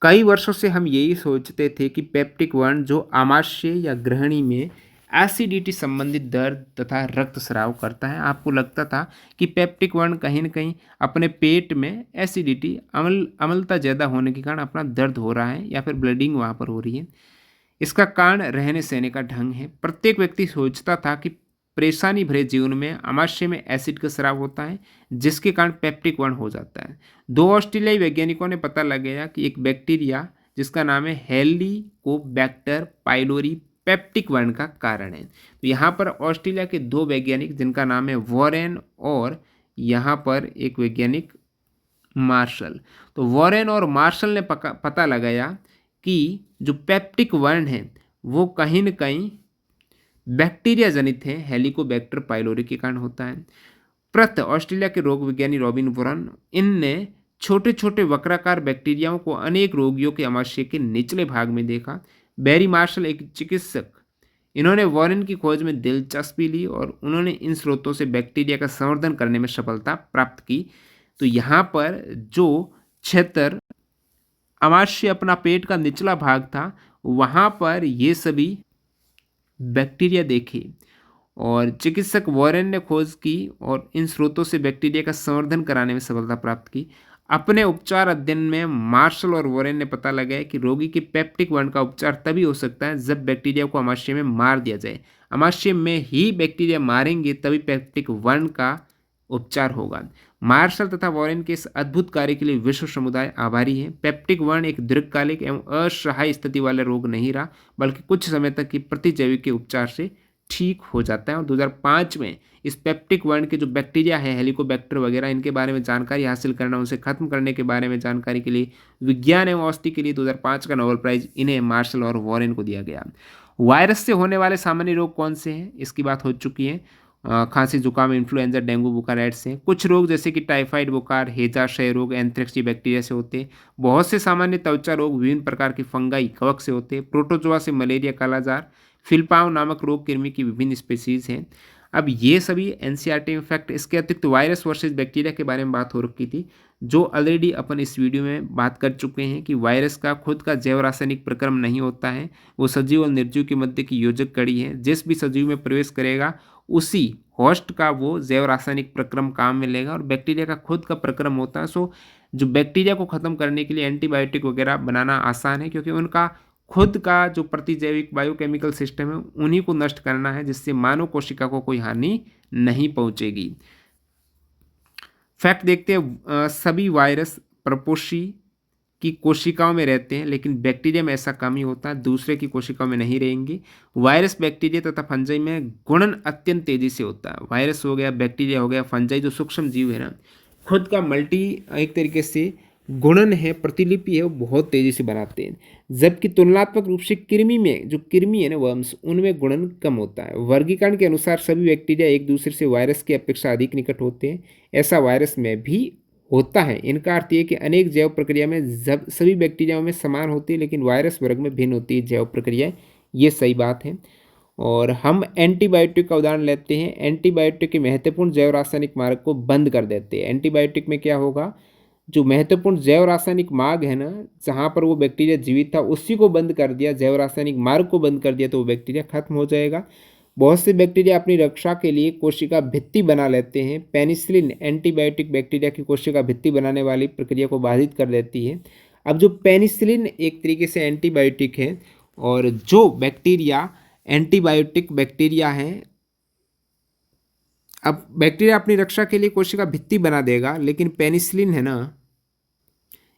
कई वर्षों से हम यही सोचते थे कि पेप्टिक वर्ण जो आमाशय या ग्रहणी में एसिडिटी संबंधित दर्द तथा रक्तस्राव करता है, आपको लगता था कि पेप्टिक वर्ण कहीं न कहीं अपने पेट में एसिडिटी, अम्लता ज़्यादा होने के कारण अपना दर्द हो रहा है या फिर ब्लीडिंग वहाँ पर हो रही है। इसका कारण रहने सहने का ढंग है। प्रत्येक व्यक्ति सोचता था कि परेशानी भरे जीवन में आमाशय में एसिड का स्राव होता है, जिसके कारण पेप्टिक वर्ण हो जाता है। 2 ऑस्ट्रेलियाई वैज्ञानिकों ने पता लगाया कि एक बैक्टीरिया जिसका नाम है हेलिकोबैक्टर पाइलोरी पेप्टिक वर्ण का कारण है। तो यहाँ पर ऑस्ट्रेलिया के 2 वैज्ञानिक जिनका नाम है वॉरेन और यहाँ पर एक वैज्ञानिक मार्शल, तो वॉरेन और मार्शल ने पता लगाया कि जो पेप्टिक वर्ण है वो कहीं न कहीं बैक्टीरिया जनित है, हेलिकोबैक्टर पाइलोरी के कारण होता है। ऑस्ट्रेलिया के रोग विज्ञानी रॉबिन वॉरेन, इनने छोटे छोटे वक्राकार बैक्टीरियाओं को अनेक रोगियों के आमाशय के निचले भाग में देखा। बैरी मार्शल एक चिकित्सक, इन्होंने वॉरेन की खोज में दिलचस्पी ली और उन्होंने इन स्रोतों से बैक्टीरिया का संवर्धन करने में सफलता प्राप्त की। तो यहाँ पर जो क्षेत्र आमाशय अपना पेट का निचला भाग था, वहाँ पर ये सभी बैक्टीरिया देखे और चिकित्सक वॉरेन ने खोज की और इन स्रोतों से बैक्टीरिया का संवर्धन कराने में सफलता प्राप्त की। अपने उपचार अध्ययन में मार्शल और वॉरेन ने पता लगाया कि रोगी के पेप्टिक वर्ण का उपचार तभी हो सकता है जब बैक्टीरिया को आमाशय में मार दिया जाए। आमाशय में ही बैक्टीरिया मारेंगे तभी पेप्टिक वर्ण का उपचार होगा। मार्शल तथा वॉरेन के इस अद्भुत कार्य के लिए विश्व समुदाय आभारी है। पेप्टिक वर्ण एक दीर्घकालिक एवं असहाय स्थिति वाला रोग नहीं रहा, बल्कि कुछ समय तक की प्रतिजैविक के उपचार से ठीक हो जाता है। और 2005 में इस पेप्टिक वर्ण के जो बैक्टीरिया है, हेलिकोबैक्टर वगैरह, इनके बारे में जानकारी हासिल करना, उनसे खत्म करने के बारे में जानकारी के लिए विज्ञान एवं औषधि के लिए 2005 का नोबेल प्राइज इन्हें, मार्शल और वॉरेन को दिया गया। वायरस से होने वाले सामान्य रोग कौन से हैं, इसकी बात हो चुकी है। खांसी, जुकाम, इन्फ्लुएंजा, डेंगू बुखार एड्स हैं। कुछ रोग जैसे कि टाइफाइड बुखार, हैजा, क्षय रोग, एंथ्रेक्स बैक्टीरिया से होते हैं। बहुत से सामान्य त्वचा रोग विभिन्न प्रकार की फंगाई, कवक से होते हैं। प्रोटोजोआ से मलेरिया, कालाजार, फिलपाव नामक रोग कृमि की विभिन्न स्पीसीज हैं। अब ये सभी एनसीईआरटी में फैक्ट। इसके अतिरिक्त वायरस वर्सेस बैक्टीरिया के बारे में बात हो रखी थी, जो ऑलरेडी अपन इस वीडियो में बात कर चुके हैं कि वायरस का खुद का जैव रासायनिक प्रक्रम नहीं होता है, वो सजीव और निर्जीव के मध्य की योजक कड़ी है। जिस भी सजीव में प्रवेश करेगा उसी होस्ट का वो जैव रासायनिक प्रक्रम काम में लेगा, और बैक्टीरिया का खुद का प्रक्रम होता है। सो जो बैक्टीरिया को ख़त्म करने के लिए एंटीबायोटिक वगैरह बनाना आसान है, क्योंकि उनका खुद का जो प्रतिजैविक बायोकेमिकल सिस्टम है उन्हीं को नष्ट करना है, जिससे मानव कोशिका को कोई हानि नहीं पहुंचेगी। फैक्ट देखते हैं, सभी वायरस परपोषी की कोशिकाओं में रहते हैं, लेकिन बैक्टीरिया में ऐसा कम ही होता है, दूसरे की कोशिकाओं में नहीं रहेंगे। वायरस, बैक्टीरिया तथा फंजाई में गुणन अत्यंत तेजी से होता है। वायरस हो गया, बैक्टीरिया हो गया, फंजाई जो सूक्ष्म जीव है ना, खुद का मल्टी एक तरीके से गुणन है, प्रतिलिपि है, वो बहुत तेजी से बनाते हैं। जबकि तुलनात्मक रूप से कृमि में, जो कृमि है ना वर्म्स, उनमें गुणन कम होता है। वर्गीकरण के अनुसार सभी बैक्टीरिया एक दूसरे से वायरस की अपेक्षा अधिक निकट होते हैं। ऐसा वायरस में भी होता है। इनका अर्थ ये कि अनेक जैव प्रक्रिया में जब सभी बैक्टीरियाओं में समान होती है, लेकिन वायरस वर्ग में भिन्न होती है जैव प्रक्रियाएं। ये सही बात है। और हम एंटीबायोटिक का उदाहरण लेते हैं। एंटीबायोटिक के महत्वपूर्ण जैव रासायनिक मार्ग को बंद कर देते हैं। एंटीबायोटिक में क्या होगा, जो महत्वपूर्ण जैव रासायनिक मार्ग है ना, जहाँ पर वो बैक्टीरिया जीवित था, उसी को बंद कर दिया, जैव रासायनिक मार्ग को बंद कर दिया, तो वो बैक्टीरिया खत्म हो जाएगा। बहुत से बैक्टीरिया अपनी रक्षा के लिए कोशिका भित्ति बना लेते हैं। पेनिसिलिन एंटीबायोटिक बैक्टीरिया की कोशिका भित्ति बनाने वाली प्रक्रिया को बाधित कर देती है। अब जो पेनिसिलिन एक तरीके से एंटीबायोटिक है, और जो बैक्टीरिया एंटीबायोटिक बैक्टीरिया हैं, अब बैक्टीरिया अपनी रक्षा के लिए कोशिका भित्ति बना देगा, लेकिन पेनिसिलिन है ना,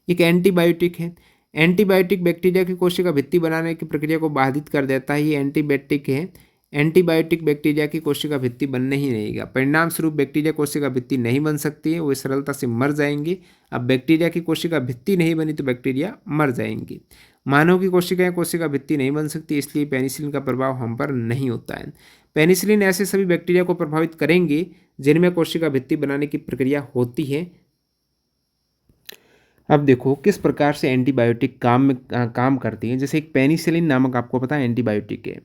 एक एंटीबायोटिक है। एंटीबायोटिक बैक्टीरिया की कोशिका भित्ति बनाने की प्रक्रिया को बाधित कर देता है। ये एंटीबायोटिक है। एंटीबायोटिक बैक्टीरिया की कोशिका भित्ति बनने ही नहीं देगा। परिणाम स्वरूप बैक्टीरिया कोशिका भित्ति नहीं बन सकती है, वो सरलता से मर जाएंगे। अब बैक्टीरिया की कोशिका भित्ति नहीं बनी तो बैक्टीरिया मर जाएंगे। मानव की कोशिकाएं कोशिका भित्ति नहीं बन सकती, इसलिए पेनिसिलिन का प्रभाव हम पर नहीं होता है। पेनिसिलिन ऐसे सभी बैक्टीरिया को प्रभावित करेंगे जिनमें कोशिका भित्ति बनाने की प्रक्रिया होती है। अब देखो किस प्रकार से एंटीबायोटिक काम करती है। जैसे एक पेनिसिलिन नामक, आपको पता है, एंटीबायोटिक है।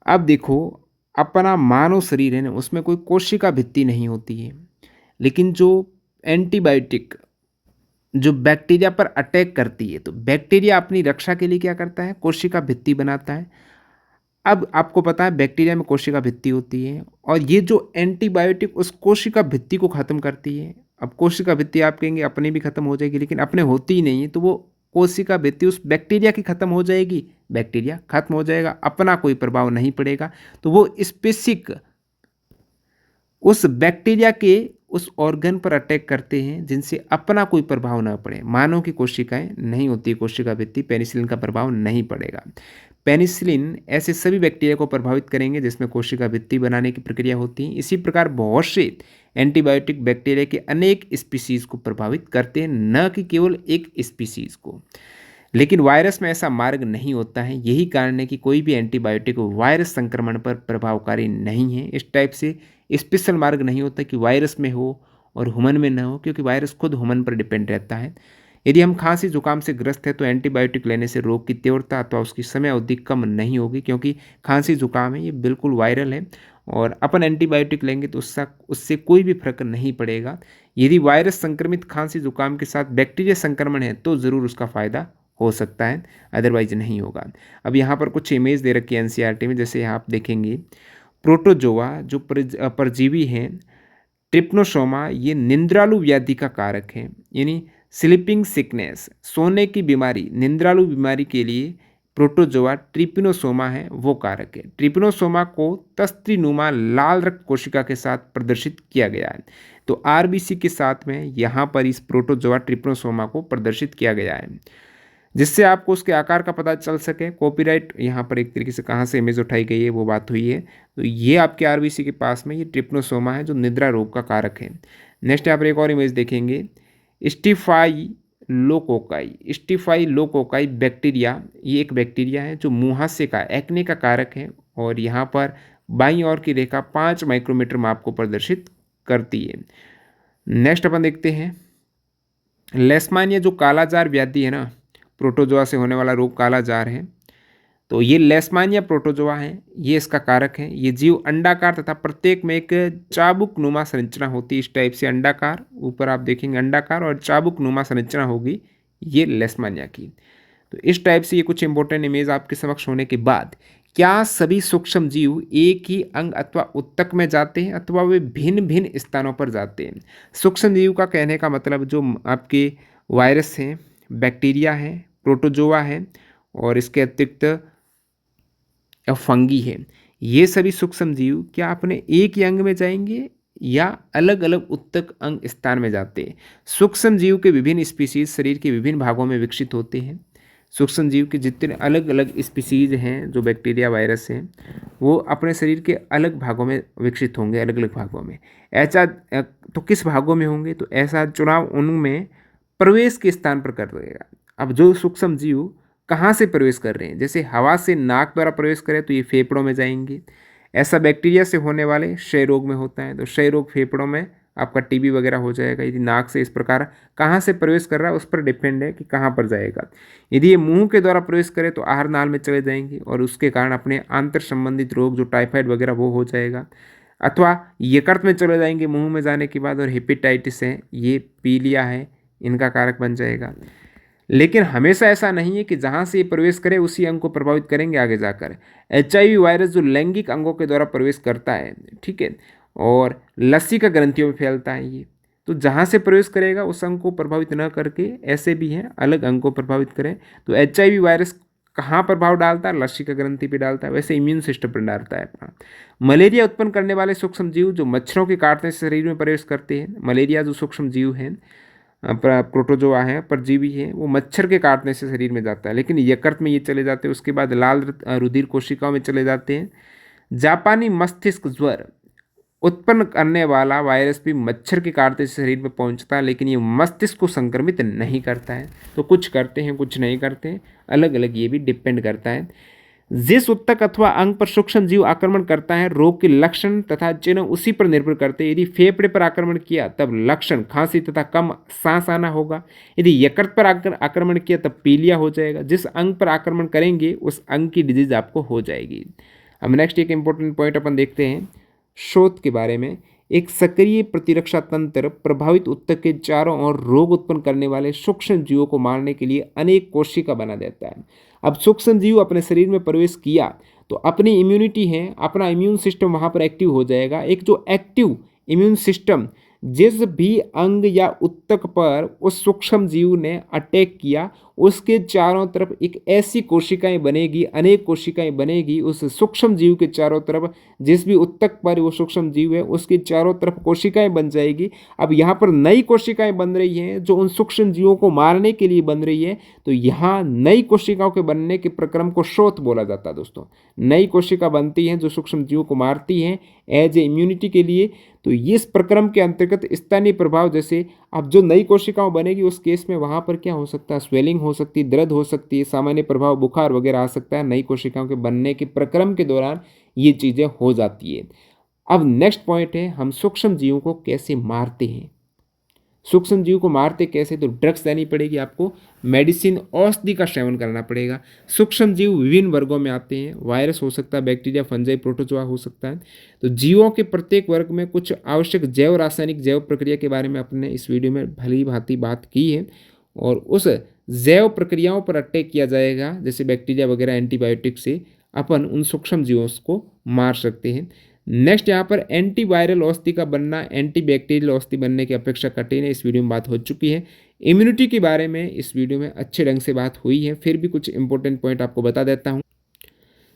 अब देखो, अपना मानव शरीर है ना, उसमें कोई कोशिका भित्ति नहीं होती है, लेकिन जो एंटीबायोटिक जो बैक्टीरिया पर अटैक करती है, तो बैक्टीरिया अपनी रक्षा के लिए क्या करता है, कोशिका भित्ति बनाता है। अब आपको पता है बैक्टीरिया में कोशिका भित्ति होती है, और ये जो एंटीबायोटिक उस कोशिका भित्ति को ख़त्म करती है। अब कोशिका भित्ति आप कहेंगे अपने भी खत्म हो जाएगी, लेकिन अपने होती ही नहीं है, तो वो कोशिका भित्ति उस बैक्टीरिया की खत्म हो जाएगी, बैक्टीरिया खत्म हो जाएगा, अपना कोई प्रभाव नहीं पड़ेगा। तो वो स्पेसिफिक उस बैक्टीरिया के उस ऑर्गन पर अटैक करते हैं जिनसे अपना कोई प्रभाव ना पड़े। मानव की कोशिकाएं नहीं होती कोशिका भित्ति, पेनिसिलिन का प्रभाव नहीं पड़ेगा। पेनिसिलिन ऐसे सभी बैक्टीरिया को प्रभावित करेंगे जिसमें कोशिका भित्ति बनाने की प्रक्रिया होती है। इसी प्रकार बहुत से एंटीबायोटिक बैक्टीरिया के अनेक स्पीसीज को प्रभावित करते हैं, न कि केवल एक स्पीसीज को। लेकिन वायरस में ऐसा मार्ग नहीं होता है। यही कारण है कि कोई भी एंटीबायोटिक वायरस संक्रमण पर प्रभावकारी नहीं है। इस टाइप से स्पेशल मार्ग नहीं होता कि वायरस में हो और ह्यूमन में न हो, क्योंकि वायरस खुद ह्यूमन पर डिपेंड रहता है। यदि हम खांसी जुकाम से ग्रस्त है तो एंटीबायोटिक लेने से रोग की तीव्रता अथवा उसकी समय अवधि कम नहीं होगी, क्योंकि खांसी जुकाम है ये बिल्कुल वायरल है, और अपन एंटीबायोटिक लेंगे तो उससे कोई भी फर्क नहीं पड़ेगा। यदि वायरस संक्रमित खांसी जुकाम के साथ बैक्टीरिया संक्रमण है तो ज़रूर उसका फ़ायदा हो सकता है, अदरवाइज नहीं होगा। अब यहाँ पर कुछ इमेज दे रखी है एनसीईआरटी में। जैसे यहाँ आप देखेंगे प्रोटोजोआ जो परजीवी हैं, ट्रिप्नोसोमा ये निंद्रालु व्याधि का कारक है, यानी स्लीपिंग सिकनेस, सोने की बीमारी, निंद्रालु बीमारी के लिए प्रोटोजोआ ट्रिप्नोसोमा है वो कारक है। ट्रिप्नोसोमा को तस्त्रीनुमा लाल रक्त कोशिका के साथ प्रदर्शित किया गया है। तो आरबीसी के साथ में यहाँ पर इस प्रोटोजोआ ट्रिप्नोसोमा को प्रदर्शित किया गया है, जिससे आपको उसके आकार का पता चल सके। कॉपीराइट यहाँ पर एक तरीके से कहाँ से इमेज उठाई गई है वो बात हुई है। तो ये आपके आरबीसी के पास में ये ट्रिप्नोसोमा है जो निद्रा रोग का कारक है। नेक्स्ट यहाँ पर एक और इमेज देखेंगे, स्टिफाई लोकोकाई बैक्टीरिया, ये एक बैक्टीरिया है जो मुहासे का एक्ने का कारक है, और यहाँ पर बाईं ओर की रेखा 5 माइक्रोमीटर माप को प्रदर्शित करती है। नेक्स्ट अपन देखते हैं लेशमानिया जो कालाजार व्याधि है ना, प्रोटोजोआ से होने वाला रोग कालाजार है। तो ये लेशमानिया प्रोटोजोआ है, ये इसका कारक है। ये जीव अंडाकार तथा प्रत्येक में एक चाबुक नुमा संरचना होती है। इस टाइप से अंडाकार, ऊपर आप देखेंगे अंडाकार और चाबुक नुमा संरचना होगी ये लेशमानिया की। तो इस टाइप से ये कुछ इंपॉर्टेंट इमेज आपके समक्ष होने के बाद, क्या सभी सूक्ष्म जीव एक ही अंग अथवा उत्तक में जाते हैं अथवा वे भिन्न भिन्न स्थानों पर जाते हैं? सूक्ष्म जीव का कहने का मतलब जो आपके वायरस हैं, बैक्टीरिया हैं, प्रोटोजोआ है, और इसके अतिरिक्त फंगी है। ये सभी सूक्ष्म जीव क्या अपने एक ही अंग में जाएंगे या अलग अलग उत्तक अंग स्थान में जाते हैं। सूक्ष्म जीव के विभिन्न स्पीसीज शरीर के विभिन्न भागों में विकसित होते हैं। सूक्ष्म जीव के जितने अलग अलग स्पीसीज हैं, जो बैक्टीरिया वायरस हैं, वो अपने शरीर के अलग भागों में विकसित होंगे, अलग अलग भागों में। ऐसा तो किस भागों में होंगे, तो ऐसा चुनाव उनमें प्रवेश के स्थान पर कर देगा। अब जो सूक्ष्म जीव कहाँ से प्रवेश कर रहे हैं, जैसे हवा से नाक द्वारा प्रवेश करें तो ये फेफड़ों में जाएंगे। ऐसा बैक्टीरिया से होने वाले क्षय रोग में होता है, तो क्षय रोग फेफड़ों में आपका टीबी वगैरह हो जाएगा। यदि नाक से इस प्रकार कहाँ से प्रवेश कर रहा है उस पर डिपेंड है कि कहाँ पर जाएगा। यदि ये मुंह के द्वारा प्रवेश करे तो आहार नाल में चले जाएंगे और उसके कारण अपने आंतर संबंधित रोग जो टाइफाइड वगैरह वो हो जाएगा। अथवा यकृत में चले जाएंगे मुंह में जाने के बाद, और हेपेटाइटिस है, ये पीलिया है, इनका कारक बन जाएगा। लेकिन हमेशा ऐसा नहीं है कि जहाँ से ये प्रवेश करे उसी अंग को प्रभावित करेंगे आगे जाकर। एचआईवी वायरस जो लैंगिक अंगों के द्वारा प्रवेश करता है, ठीक है, और लसिका ग्रंथियों में फैलता है ये, तो जहाँ से प्रवेश करेगा उस अंग को प्रभावित न करके ऐसे भी हैं अलग अंग को प्रभावित करें। तो एचआईवी वायरस कहाँ प्रभाव डालता है, लसिका ग्रंथि पे डालता है, वैसे इम्यून सिस्टम पर डालता है अपना। मलेरिया उत्पन्न करने वाले सूक्ष्म जीव जो मच्छरों के काटने से शरीर में प्रवेश करते हैं। मलेरिया जो सूक्ष्म जीव हैं, प्रोटोजोआ है, परजीवी है, वो मच्छर के काटने से शरीर में जाता है, लेकिन यकृत में ये चले जाते हैं, उसके बाद लाल रुधिर कोशिकाओं में चले जाते हैं। जापानी मस्तिष्क ज्वर उत्पन्न करने वाला वायरस भी मच्छर के काटने से शरीर में पहुंचता है, लेकिन ये मस्तिष्क को संक्रमित नहीं करता है। तो कुछ करते हैं, कुछ नहीं करते हैं, अलग अलग ये भी डिपेंड करता है। जिस उत्तक अथवा अंग पर सूक्ष्म जीव आक्रमण करता है, रोग के लक्षण तथा चिन्ह उसी पर निर्भर करते हैं। यदि फेफड़े पर आक्रमण किया तब लक्षण खांसी तथा कम सांस आना होगा। यदि यकृत पर आक्रमण किया तब पीलिया हो जाएगा। जिस अंग पर आक्रमण करेंगे उस अंग की डिजीज आपको हो जाएगी। अब नेक्स्ट एक इंपॉर्टेंट पॉइंट अपन देखते हैं शोथ के बारे में। एक सक्रिय प्रतिरक्षा तंत्र प्रभावित उत्तक के चारों ओर रोग उत्पन्न करने वाले सूक्ष्म जीवों को मारने के लिए अनेक कोशिका बना देता है। अब सूक्ष्म जीव अपने शरीर में प्रवेश किया तो अपनी इम्यूनिटी है, अपना इम्यून सिस्टम वहाँ पर एक्टिव हो जाएगा। एक जो एक्टिव इम्यून सिस्टम जिस भी अंग या उत्तक पर उस सूक्ष्म जीव ने अटैक किया उसके चारों तरफ एक ऐसी कोशिकाएं बनेगी, अनेक कोशिकाएं बनेगी उस सूक्ष्म जीव के चारों तरफ। जिस भी उत्तक पर वो सूक्ष्म जीव है उसके चारों तरफ कोशिकाएं बन जाएगी। अब यहाँ पर नई कोशिकाएं बन रही हैं जो उन सूक्ष्म जीवों को मारने के लिए बन रही है। तो यहाँ नई कोशिकाओं के बनने के प्रक्रम को शोथ बोला जाता है दोस्तों। नई कोशिका बनती हैं जो सूक्ष्म जीवों को मारती हैं एज ए इम्यूनिटी के लिए। तो इस प्रक्रम के अंतर्गत स्थानीय प्रभाव, जैसे अब जो नई कोशिकाओं बनेगी उस केस में वहाँ पर क्या हो सकता है, स्वेलिंग हो सकती है, दर्द हो सकती है, सामान्य प्रभाव बुखार वगैरह आ सकता है। नई कोशिकाओं के बनने के प्रक्रम के दौरान ये चीज़ें हो जाती है। अब नेक्स्ट पॉइंट है हम सूक्ष्म जीवों को कैसे मारते हैं। सूक्ष्म जीव को मारते कैसे, तो ड्रग्स देनी पड़ेगी आपको, मेडिसिन औषधि का सेवन करना पड़ेगा। सूक्ष्म जीव विभिन्न वर्गों में आते हैं, वायरस हो सकता है, बैक्टीरिया, फंजाई, प्रोटोजोआ हो सकता है। तो जीवों के प्रत्येक वर्ग में कुछ आवश्यक जैव रासायनिक जैव प्रक्रिया के बारे में अपने इस वीडियो में भली भांति बात की है, और उस जैव प्रक्रियाओं पर अटैक किया जाएगा। जैसे बैक्टीरिया वगैरह एंटीबायोटिक से अपन उन सूक्ष्म जीवों को मार सकते हैं। नेक्स्ट यहाँ पर एंटीवायरल औषधि का बनना एंटीबैक्टीरियल औषधि बनने की अपेक्षा कठिन है, इस वीडियो में बात हो चुकी है। इम्यूनिटी के बारे में इस वीडियो में अच्छे ढंग से बात हुई है, फिर भी कुछ इंपॉर्टेंट पॉइंट आपको बता देता हूँ।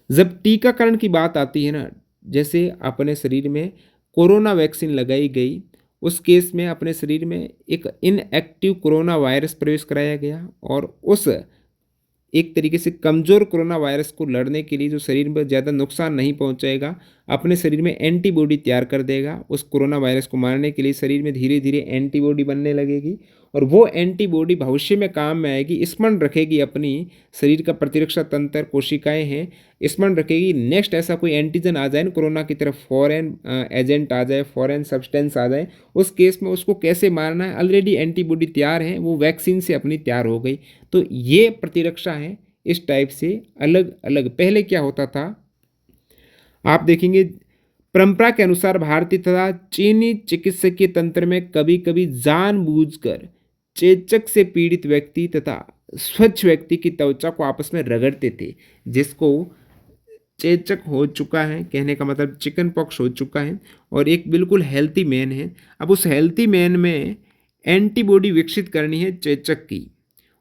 जब टीकाकरण की बात आती है ना, जैसे अपने शरीर में कोरोना वैक्सीन लगाई गई, उस केस में अपने शरीर में एक इनएक्टिव कोरोना वायरस प्रवेश कराया गया और उस एक तरीके से कमज़ोर कोरोना वायरस को लड़ने के लिए जो शरीर में ज़्यादा नुकसान नहीं पहुंचाएगा, अपने शरीर में एंटीबॉडी तैयार कर देगा। उस कोरोना वायरस को मारने के लिए शरीर में धीरे धीरे एंटीबॉडी बनने लगेगी और वो एंटीबॉडी भविष्य में काम में आएगी। स्मरण रखेगी अपनी शरीर का प्रतिरक्षा तंत्र, कोशिकाएं हैं, स्मरण रखेगी। नेक्स्ट ऐसा कोई एंटीजन आ जाए ना कोरोना की तरफ, फॉरेन एजेंट आ जाए, फॉरेन सब्सटेंस आ जाए, उस केस में उसको कैसे मारना है, ऑलरेडी एंटीबॉडी तैयार है, वो वैक्सीन से अपनी तैयार हो गई। तो ये प्रतिरक्षा है इस टाइप से अलग अलग। पहले क्या होता था आप देखेंगे, परंपरा के अनुसार भारतीय तथा चीनी चिकित्सकीय तंत्र में कभी कभी जानबूझकर चेचक से पीड़ित व्यक्ति तथा स्वच्छ व्यक्ति की त्वचा को आपस में रगड़ते थे। जिसको चेचक हो चुका है, कहने का मतलब चिकन पॉक्स हो चुका है, और एक बिल्कुल हेल्थी मैन है। अब उस हेल्थी मैन में एंटीबॉडी विकसित करनी है चेचक की,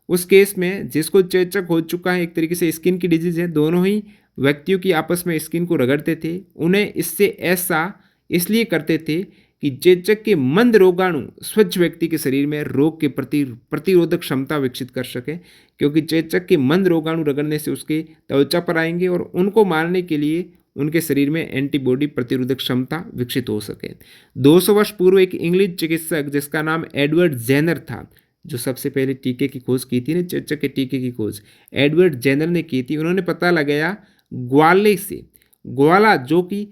उस केस में जिसको चेचक हो चुका है, एक तरीके से स्किन की डिजीज है, दोनों ही व्यक्तियों की आपस में स्किन को रगड़ते थे, उन्हें इससे ऐसा इसलिए करते थे कि चेचक के मंद रोगाणु स्वच्छ व्यक्ति के शरीर में रोग के प्रति प्रतिरोधक क्षमता विकसित कर सके, क्योंकि चेचक के मंद रोगाणु रगड़ने से उसके त्वचा पर आएंगे और उनको मारने के लिए उनके शरीर में एंटीबॉडी प्रतिरोधक क्षमता विकसित हो सके। 200 वर्ष पूर्व एक इंग्लिश चिकित्सक जिसका नाम एडवर्ड जेनर था, जो सबसे पहले टीके की खोज की थी ना, चेचक के टीके की खोज एडवर्ड जेनर ने की थी। उन्होंने पता लगाया ग्वाले से, ग्वाला जो कि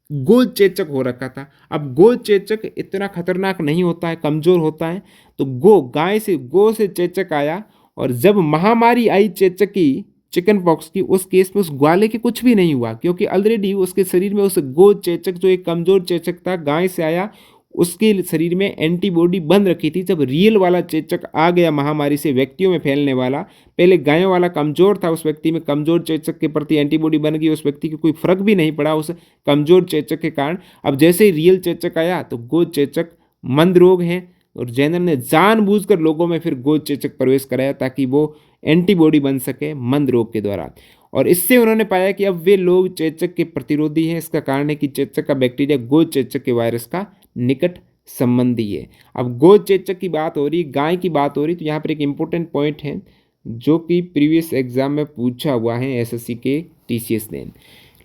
गोल चेचक हो रखा था। अब गोल चेचक इतना खतरनाक नहीं होता है, कमजोर होता है, तो गाय से गो से चेचक आया। और जब महामारी आई चेचक की, चिकन पॉक्स की, उस केस में उस ग्वाले के कुछ भी नहीं हुआ, क्योंकि ऑलरेडी उसके शरीर में उस गो चेचक जो एक कमजोर चेचक था गाय से आया, उसके शरीर में एंटीबॉडी बन रखी थी। जब रियल वाला चेचक आ गया महामारी से व्यक्तियों में फैलने वाला, पहले गायों वाला कमजोर था, उस व्यक्ति में कमजोर चेचक के प्रति एंटीबॉडी बन गई, उस व्यक्ति को कोई फर्क भी नहीं पड़ा उस कमजोर चेचक के कारण। अब जैसे ही रियल चेचक आया तो गो चेचक मंद रोग है, और जेनर ने जानबूझकर लोगों में फिर गो चेचक प्रवेश कराया ताकि वो एंटीबॉडी बन सके मंद रोग के द्वारा। और इससे उन्होंने पाया कि अब वे लोग चेचक के प्रतिरोधी हैं। इसका कारण है कि चेचक का बैक्टीरिया गो चेचक के वायरस का निकट संबंधी है। अब गो चेचक की बात हो रही, गाय की बात हो रही, तो यहाँ पर एक इंपॉर्टेंट पॉइंट है जो कि प्रीवियस एग्जाम में पूछा हुआ है एसएससी के टीसीएस ने।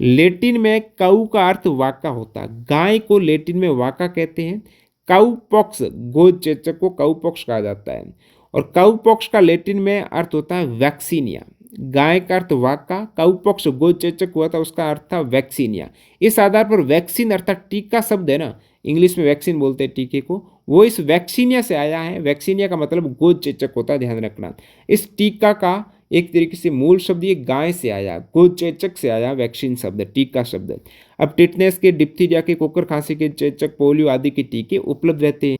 लेटिन में काऊ का अर्थ वाका होता है, गाय को लेटिन में वाका कहते हैं। काऊ पॉक्स, गो चेचक को काऊ पॉक्स कहा जाता है, और काऊ पॉक्स का लेटिन में अर्थ होता है वैक्सीनिया। गाय का अर्थ वाका, काऊ पॉक्स गो चेचक हुआ था, उसका अर्थ था वैक्सीनिया। इस आधार पर वैक्सीन अर्थात टीका शब्द है ना, इंग्लिश में वैक्सीन बोलते हैं टीके को, वो इस वैक्सीनिया से आया है। वैक्सीनिया का मतलब गो चेचक होता है, ध्यान रखना। इस टीका का एक तरीके से मूल शब्द ये गाय से आया, गो चेचक से आया वैक्सीन शब्द, टीका शब्द। अब टिटनेस के, डिप्थीरिया के, कोकर खांसी के, चेचक, पोलियो आदि के टीके उपलब्ध रहते हैं।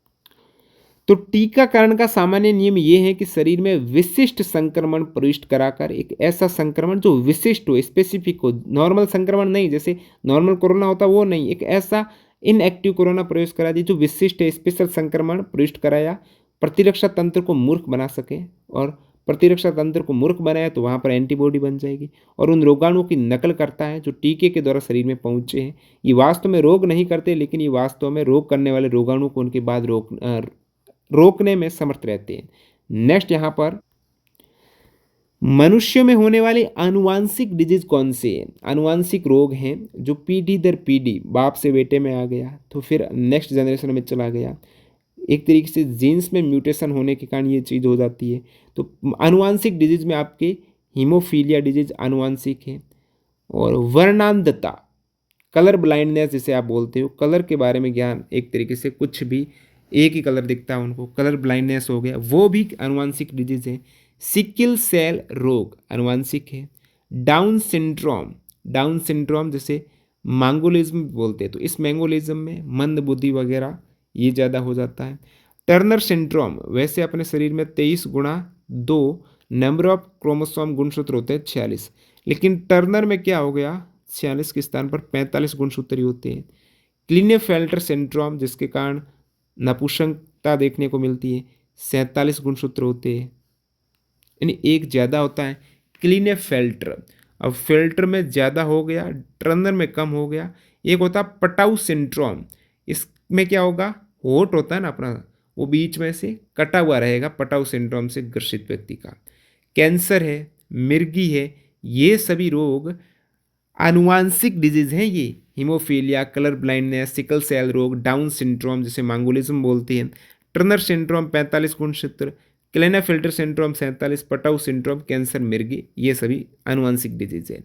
तो टीकाकरण का सामान्य नियम ये है कि शरीर में विशिष्ट संक्रमण प्रविष्ट कराकर, एक ऐसा संक्रमण जो विशिष्ट हो, स्पेसिफिक हो, नॉर्मल संक्रमण नहीं, जैसे नॉर्मल कोरोना होता वो नहीं, एक ऐसा इनएक्टिव कोरोना प्रवेश करा दी जो विशिष्ट है, स्पेशल संक्रमण प्रविष्ट कराया, प्रतिरक्षा तंत्र को मूर्ख बना सके। और प्रतिरक्षा तंत्र को मूर्ख बनाया तो वहाँ पर एंटीबॉडी बन जाएगी, और उन रोगाणुओं की नकल करता है जो टीके के द्वारा शरीर में पहुँचे हैं। ये वास्तव में रोग नहीं करते, लेकिन ये वास्तव में रोग करने वाले रोगाणुओं को उनके बाद रोकने में समर्थ रहते हैं। नेक्स्ट यहाँ पर मनुष्यों में होने वाले आनुवांशिक डिजीज कौन से हैं? आनुवांशिक रोग हैं जो पीढ़ी दर पीढ़ी बाप से बेटे में आ गया तो फिर नेक्स्ट जनरेशन में चला गया, एक तरीके से जीन्स में म्यूटेशन होने के कारण ये चीज़ हो जाती है। तो आनुवांशिक डिजीज में आपके हीमोफीलिया डिजीज आनुवांशिक है, और वर्णांधता, कलर ब्लाइंडनेस जिसे आप बोलते हो, कलर के बारे में ज्ञान, एक तरीके से कुछ भी एक ही कलर दिखता है उनको, कलर ब्लाइंडनेस हो गया, वो भी आनुवांशिक डिजीज है। सिकल सेल रोग आनुवांशिक है। डाउन सिंड्रोम, डाउन सिंड्रोम जैसे मांगोलिज्म बोलते हैं, तो इस मैंगोलिज्म में मंद बुद्धि वगैरह ये ज़्यादा हो जाता है। टर्नर सिंड्रोम, वैसे अपने शरीर में 23×2 नंबर ऑफ क्रोमोसोम गुणसूत्र होते हैं 46, लेकिन टर्नर में क्या हो गया, 46 के स्थान पर 45 गुणसूत्र ही होते हैं। क्लिनेफेल्टर सिंड्रोम जिसके कारण नपुंसकता देखने को मिलती है, 47 गुणसूत्र होते हैं, यानी एक ज़्यादा होता है क्लिनेफेल्टर। अब फिल्टर में ज़्यादा हो गया, टर्नर में कम हो गया। एक होता है पटाऊ सिंड्रोम, इसमें क्या होगा, होठ होता है ना अपना, वो बीच में से कटा हुआ रहेगा, पटाऊ सिंड्रोम से ग्रसित व्यक्ति का। कैंसर है, मिर्गी है, ये सभी रोग आनुवांशिक डिजीज हैं। ये haemophilia, colour blindness, sickle cell रोग, डाउन सिंड्रोम जिसे मांगोलिज्म बोलते हैं, टर्नर सिंड्रोम 45 गुणसूत्र, Klinefelter syndrome 47, Patau syndrome, cancer, मिर्गी, ये सभी आनुवांशिक डिजीज है।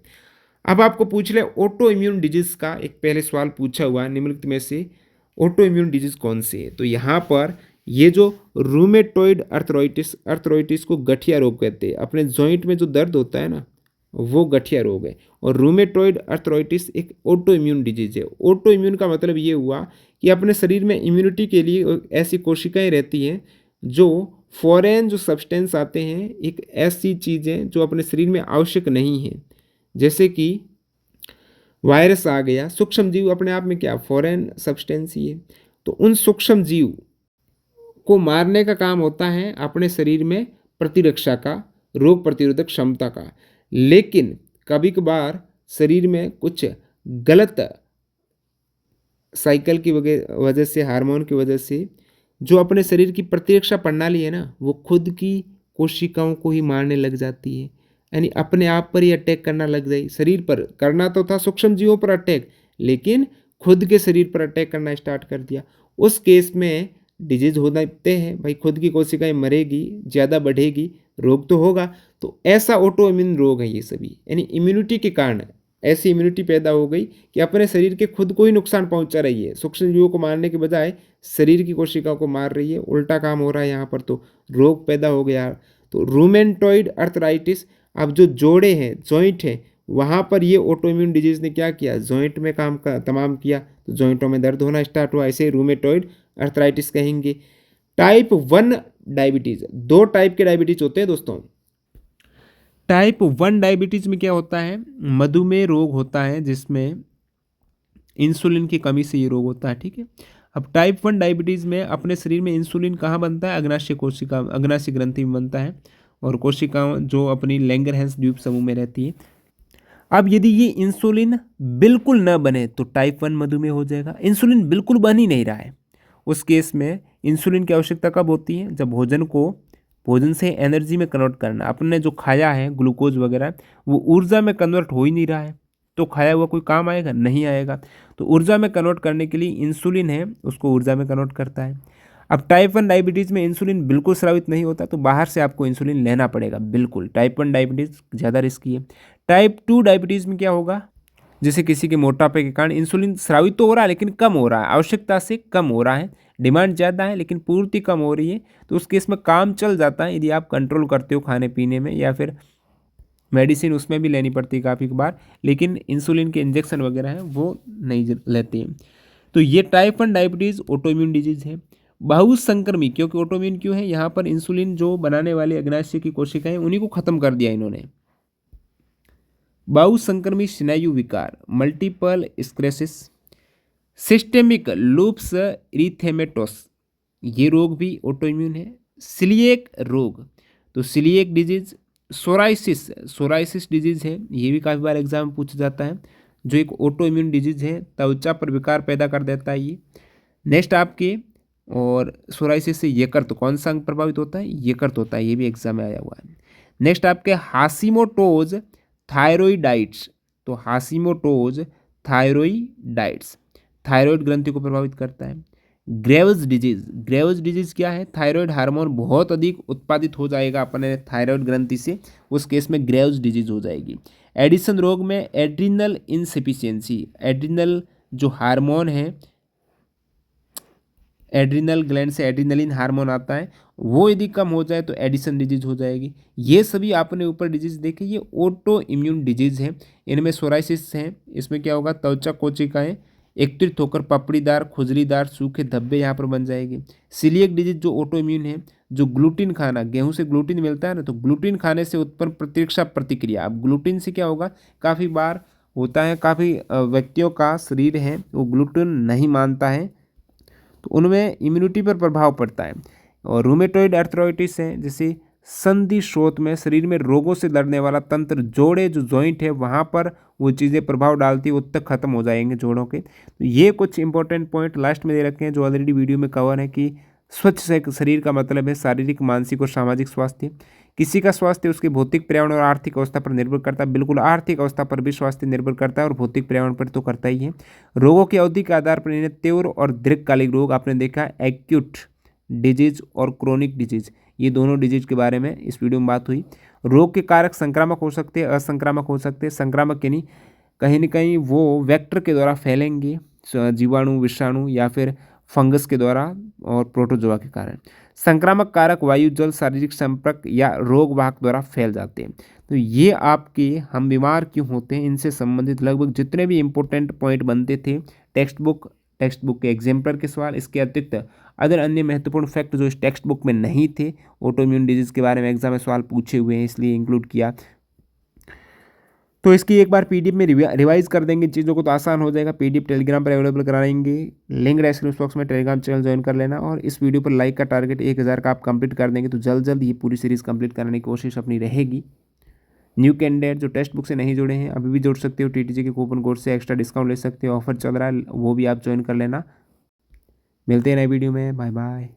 अब आपको पूछ ले ऑटो इम्यून डिजीज का एक पहले सवाल पूछा हुआ, निम्नलिखित में से ऑटो इम्यून डिजीज कौन से है? तो यहाँ पर ये जो रूमेटॉइड अर्थराइटिस, अर्थराइटिस को गठिया रोग कहते हैं, अपने जॉइंट में जो दर्द होता है ना वो गठिया रोग है। और रूमेटॉइड अर्थराइटिस एक ऑटो इम्यून डिजीज है। ऑटो इम्यून का मतलब ये हुआ कि अपने शरीर में इम्यूनिटी के लिए ऐसी कोशिकाएं रहती हैं जो फॉरेन जो सब्सटेंस आते हैं, एक ऐसी चीज़ें जो अपने शरीर में आवश्यक नहीं है, जैसे कि वायरस आ गया, सूक्ष्म जीव अपने आप में क्या फॉरेन सब्सटेंस ही है, तो उन सूक्ष्म जीव को मारने का काम होता है अपने शरीर में प्रतिरक्षा का, रोग प्रतिरोधक क्षमता का। लेकिन कभी कभार शरीर में कुछ गलत साइकिल की वजह से, हार्मोन की वजह से जो अपने शरीर की प्रतिरक्षा प्रणाली है ना, वो खुद की कोशिकाओं को ही मारने लग जाती है। यानी अपने आप पर ही अटैक करना लग जाए। शरीर पर करना तो था सूक्ष्म जीवों पर अटैक, लेकिन खुद के शरीर पर अटैक करना स्टार्ट कर दिया। उस केस में डिजीज होते हैं भाई, खुद की कोशिकाएं मरेगी, ज़्यादा बढ़ेगी, रोग तो होगा। तो ऐसा ऑटो इम्यून रोग है ये सभी, यानी इम्यूनिटी के कारण ऐसी इम्यूनिटी पैदा हो गई कि अपने शरीर के खुद को ही नुकसान पहुंचा रही है। सूक्ष्म जीवों को मारने के बजाय शरीर की कोशिकाओं को मार रही है, उल्टा काम हो रहा है यहाँ पर। तो रोग पैदा हो गया। तो रूमेटॉइड अर्थराइटिस, अब जो जोड़े हैं, जॉइंट हैं, वहाँ पर ये ऑटो इम्यून डिजीज ने क्या किया, जॉइंट में काम का तमाम किया, तो जॉइंटों में दर्द होना स्टार्ट हुआ। ऐसे रूमेटॉइड अर्थराइटिस कहेंगे। टाइप 1 डायबिटीज, 2 टाइप के डायबिटीज होते हैं दोस्तों। टाइप 1 डायबिटीज में क्या होता है, मधुमेह रोग होता है जिसमें इंसुलिन की कमी से ये रोग होता है, ठीक है। अब टाइप 1 डायबिटीज में अपने शरीर में इंसुलिन कहाँ बनता है, अग्नाशय कोशिका, अग्नाशय ग्रंथि में बनता है, और कोशिकाओं जो अपनी लैंगरहैंस द्वीप समूह में रहती है। अब यदि ये इंसुलिन बिल्कुल न बने तो टाइप 1 मधुमेह हो जाएगा। इंसुलिन बिल्कुल बन ही नहीं रहा है, उस केस में इंसुलिन की आवश्यकता कब होती है, जब भोजन से एनर्जी में कन्वर्ट करना, अपने जो खाया है ग्लूकोज वगैरह, वो ऊर्जा में कन्वर्ट हो ही नहीं रहा है, तो खाया हुआ कोई काम आएगा, नहीं आएगा। तो ऊर्जा में कन्वर्ट करने के लिए इंसुलिन है, उसको ऊर्जा में कन्वर्ट करता है। अब टाइप 1 डायबिटीज़ में इंसुलिन बिल्कुल स्रावित नहीं होता, तो बाहर से आपको इंसुलिन लेना पड़ेगा। बिल्कुल टाइप 1 डायबिटीज़ ज़्यादा रिस्की है। टाइप 2 डायबिटीज़ में क्या होगा, जैसे किसी के मोटापे के कारण इंसुलिन स्रावित तो हो रहा है लेकिन कम हो रहा है, आवश्यकता से कम हो रहा है, डिमांड ज़्यादा है लेकिन पूर्ति कम हो रही है, तो उस केस में काम चल जाता है यदि आप कंट्रोल करते हो खाने पीने में, या फिर मेडिसिन उसमें भी लेनी पड़ती है काफ़ी बार, लेकिन इंसुलिन के इंजेक्शन वगैरह हैं वो नहीं लेते हैं। तो ये टाइप 1 डायबिटीज़ ऑटोइम्यून डिजीज़ है। बहुसंक्रमी, क्योंकि ऑटोइम्यून क्यों है, यहाँ पर इंसुलिन जो बनाने वाले अग्नाशय की कोशिकाएं उन्हीं को खत्म कर दिया इन्होंने। बहुसंक्रमी स्नायु विकार, मल्टीपल स्क्लेरोसिस, सिस्टेमिक लूप्स इरिथेमेटोस, ये रोग भी ऑटोइम्यून है। सिलिएक रोग, तो सिलिएक डिजीज, सोराइसिस डिजीज है, ये भी काफ़ी बार एग्जाम में पूछा जाता है, जो एक ऑटोइम्यून डिजीज है, त्वचा पर विकार पैदा कर देता है ये। नेक्स्ट आपके, और सोराइसिस से यकृत, कौन सा अंग प्रभावित होता है, यकृत होता है, ये भी एग्जाम में आया हुआ है। नेक्स्ट आपके हाशिमोटोज थायरोइडाइट्स, तो हाशिमोटोज थायरोइडाइट्स थायराइड ग्रंथि को प्रभावित करता है। ग्रेव्स डिजीज क्या है, थायराइड हार्मोन बहुत अधिक उत्पादित हो जाएगा अपने थायराइड ग्रंथि से, उस केस में ग्रेव्स डिजीज हो जाएगी। एडिसन रोग में एड्रिनल इनसफिशियंसी, एड्रिनल जो हार्मोन है, एड्रिनल ग्लैंड से एड्रिनलिन हार्मोन आता है, वो यदि कम हो जाए तो एडिसन डिजीज हो जाएगी। ये सभी आपने ऊपर डिजीज देखे, ये ऑटो इम्यून डिजीज है। इनमें सोराइसिस है, इसमें क्या होगा, त्वचा कोशिकाएं एकत्रित होकर पपड़ीदार, खुजलीदार, सूखे धब्बे यहाँ पर बन जाएगी। सिलिएक डिजीज जो ऑटो इम्यून है, जो ग्लूटीन खाना, गेहूं से ग्लूटीन मिलता है ना, तो ग्लूटीन खाने से उत्पन्न प्रतिरक्षा प्रतिक्रिया। अब ग्लूटीन से क्या होगा, काफ़ी बार होता है, काफ़ी व्यक्तियों का शरीर है वो ग्लूटीन नहीं मानता है, तो उनमें इम्यूनिटी पर प्रभाव पड़ता है। और रूमेटॉइड अर्थराइटिस है, जैसे संधि स्रोत में शरीर में रोगों से लड़ने वाला तंत्र, जोड़े जो जॉइंट है वहाँ पर वो चीज़ें प्रभाव डालती है, वो तक खत्म हो जाएंगे जोड़ों के। तो ये कुछ इंपॉर्टेंट पॉइंट लास्ट में दे रखे हैं जो ऑलरेडी वीडियो में कवर है, कि स्वच्छ से शरीर का मतलब है शारीरिक, मानसिक और सामाजिक स्वास्थ्य। किसी का स्वास्थ्य उसके भौतिक, पर्यावरण और आर्थिक अवस्था पर निर्भर करता है। बिल्कुल आर्थिक अवस्था पर भी स्वास्थ्य निर्भर करता है और भौतिक पर्यावरण पर तो करता ही है। रोगों की अवधि के आधार पर इन्हें तीव्र और दीर्घकालिक रोग, आपने देखा एक्यूट डिजीज और क्रोनिक डिजीज, ये दोनों डिजीज के बारे में इस वीडियो में बात हुई। रोग के कारक संक्रामक हो सकते हैं, असंक्रामक हो सकते हैं। संक्रामक यानी कहीं न कहीं वो वेक्टर के द्वारा फैलेंगे, जीवाणु, विषाणु या फिर फंगस के द्वारा और प्रोटोजोआ के कारण। संक्रामक कारक वायु, जल, शारीरिक संपर्क या रोग वाहक द्वारा फैल जाते हैं। तो ये आपके हम बीमार क्यों होते हैं, इनसे संबंधित लगभग जितने भी इम्पोर्टेंट पॉइंट बनते थे टेक्स्ट बुक के एग्जाम्पलर के सवाल, इसके अतिरिक्त अदर अन्य महत्वपूर्ण फैक्ट जो इस टेक्स्ट बुक में नहीं थे, ऑटोइम्यून डिजीज के बारे में एग्जाम में सवाल पूछे हुए हैं, इसलिए इंक्लूड किया। तो इसकी एक बार पीडीएफ में रिवाइज कर देंगे चीज़ों को तो आसान हो जाएगा। पीडीएफ टेलीग्राम पर अवेलेबल कराएंगे, लिंक डिस्क्रिप्शन बॉक्स में टेलीग्राम चैनल ज्वाइन कर लेना। और इस वीडियो पर लाइक का टारगेट 1000 का आप कंप्लीट कर देंगे तो जल्द जल्द ये पूरी सीरीज़ कंप्लीट करने की कोशिश अपनी रहेगी। न्यू कैंडिडेट जो टेक्स्ट बुक से नहीं जुड़े हैं अभी भी जुड़ सकते हो, टीटीजे के कूपन कोड से एक्स्ट्रा डिस्काउंट ले सकते हो, ऑफर चल रहा है वो भी आप ज्वाइन कर लेना। मिलते हैं नए वीडियो में, बाय बाय।